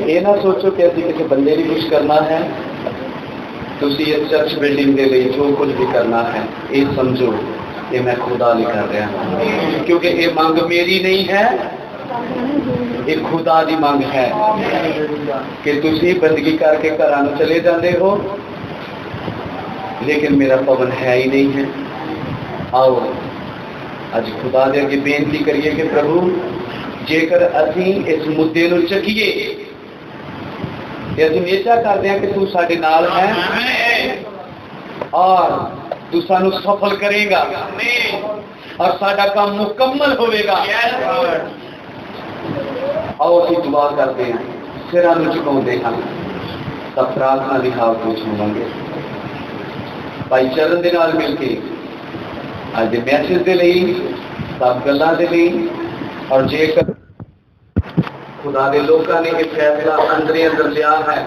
ये ना सोचो कि ਅਸੀਂ ਕਿਸੇ ਬੰਦੇ ਲਈ ਕੁਝ ਕਰਨਾ ਹੈ, ਤੁਸੀਂ ਇਹ ਚਰਚ ਬਿਲਡਿੰਗ ਦੇ ਲਈ ਜੋ ਕੁਝ ਵੀ ਕਰਨਾ ਹੈ, ਇਹ ਸਮਝੋ ਕਿ ਮੈਂ ਖੁਦਾ ਲਈ ਕਰ ਰਿਹਾ ਹਾਂ, ਕਿਉਂਕਿ ਇਹ ਮੰਗ ਮੇਰੀ ਨਹੀਂ ਹੈ, ਇਹ ਖੁਦਾ ਦੀ ਮੰਗ ਹੈ ਕਿ ਤੁਸੀਂ ਬੰਦਗੀ ਕਰਕੇ ਘਰਾਂ ਨੂੰ ਚਲੇ ਜਾਂਦੇ ਹੋ, ਲੇਕਿਨ ਮੇਰਾ ਪਵਨ ਹੈ ਹੀ ਨਹੀਂ ਹੈ। आओ ਅੱਜ खुदा ਦੇ ਅੱਗੇ ਬੇਨਤੀ ਕਰੀਏ ਕਿ ਪ੍ਰਭੂ ਜੇਕਰ ਅਸੀਂ ਇਸ ਮੁੱਦੇ ਨੂੰ ਚੱਕੀਏ ਤੇ ਅਸੀਂ ਨਿਸ਼ਚਾ ਕਰਦੇ ਹਾਂ ਕਿ ਤੂੰ ਸਾਡੇ ਨਾਲ ਹੈ ਔਰ ਤੂੰ ਸਾਨੂੰ ਸਫਲ ਕਰੇਗਾ ਔਰ ਸਾਡਾ ਕੰਮ ਮੁਕੰਮਲ ਹੋਵੇਗਾ। ਆਓ ਅਸੀਂ ਦੁਆ ਕਰਦੇ ਹਾਂ, ਸਿਰਾਂ ਨੂੰ ਝੁਕਾਉਂਦੇ ਹਾਂ ਤਾਂ ਪ੍ਰਾਰਥਨਾ ਦੀ ਹਾਲਤ ਵਿੱਚ ਹੋਵਾਂਗੇ। ਭਾਈ ਚਰਨ ਦੇ ਨਾਲ ਮਿਲ ਕੇ ਅੱਜ ਦੇ ਮੈਸੇਜ ਦੇ ਲਈ, ਸਭ ਗੱਲਾਂ ਦੇ ਲਈ, ਔਰ ਜੇਕਰ खुदा ਦੇ ਲੋਕਾਂ ਨੇ ਇਹ ਫੈਸਲਾ ਅੰਦਰ ਲਿਆ ਹੈ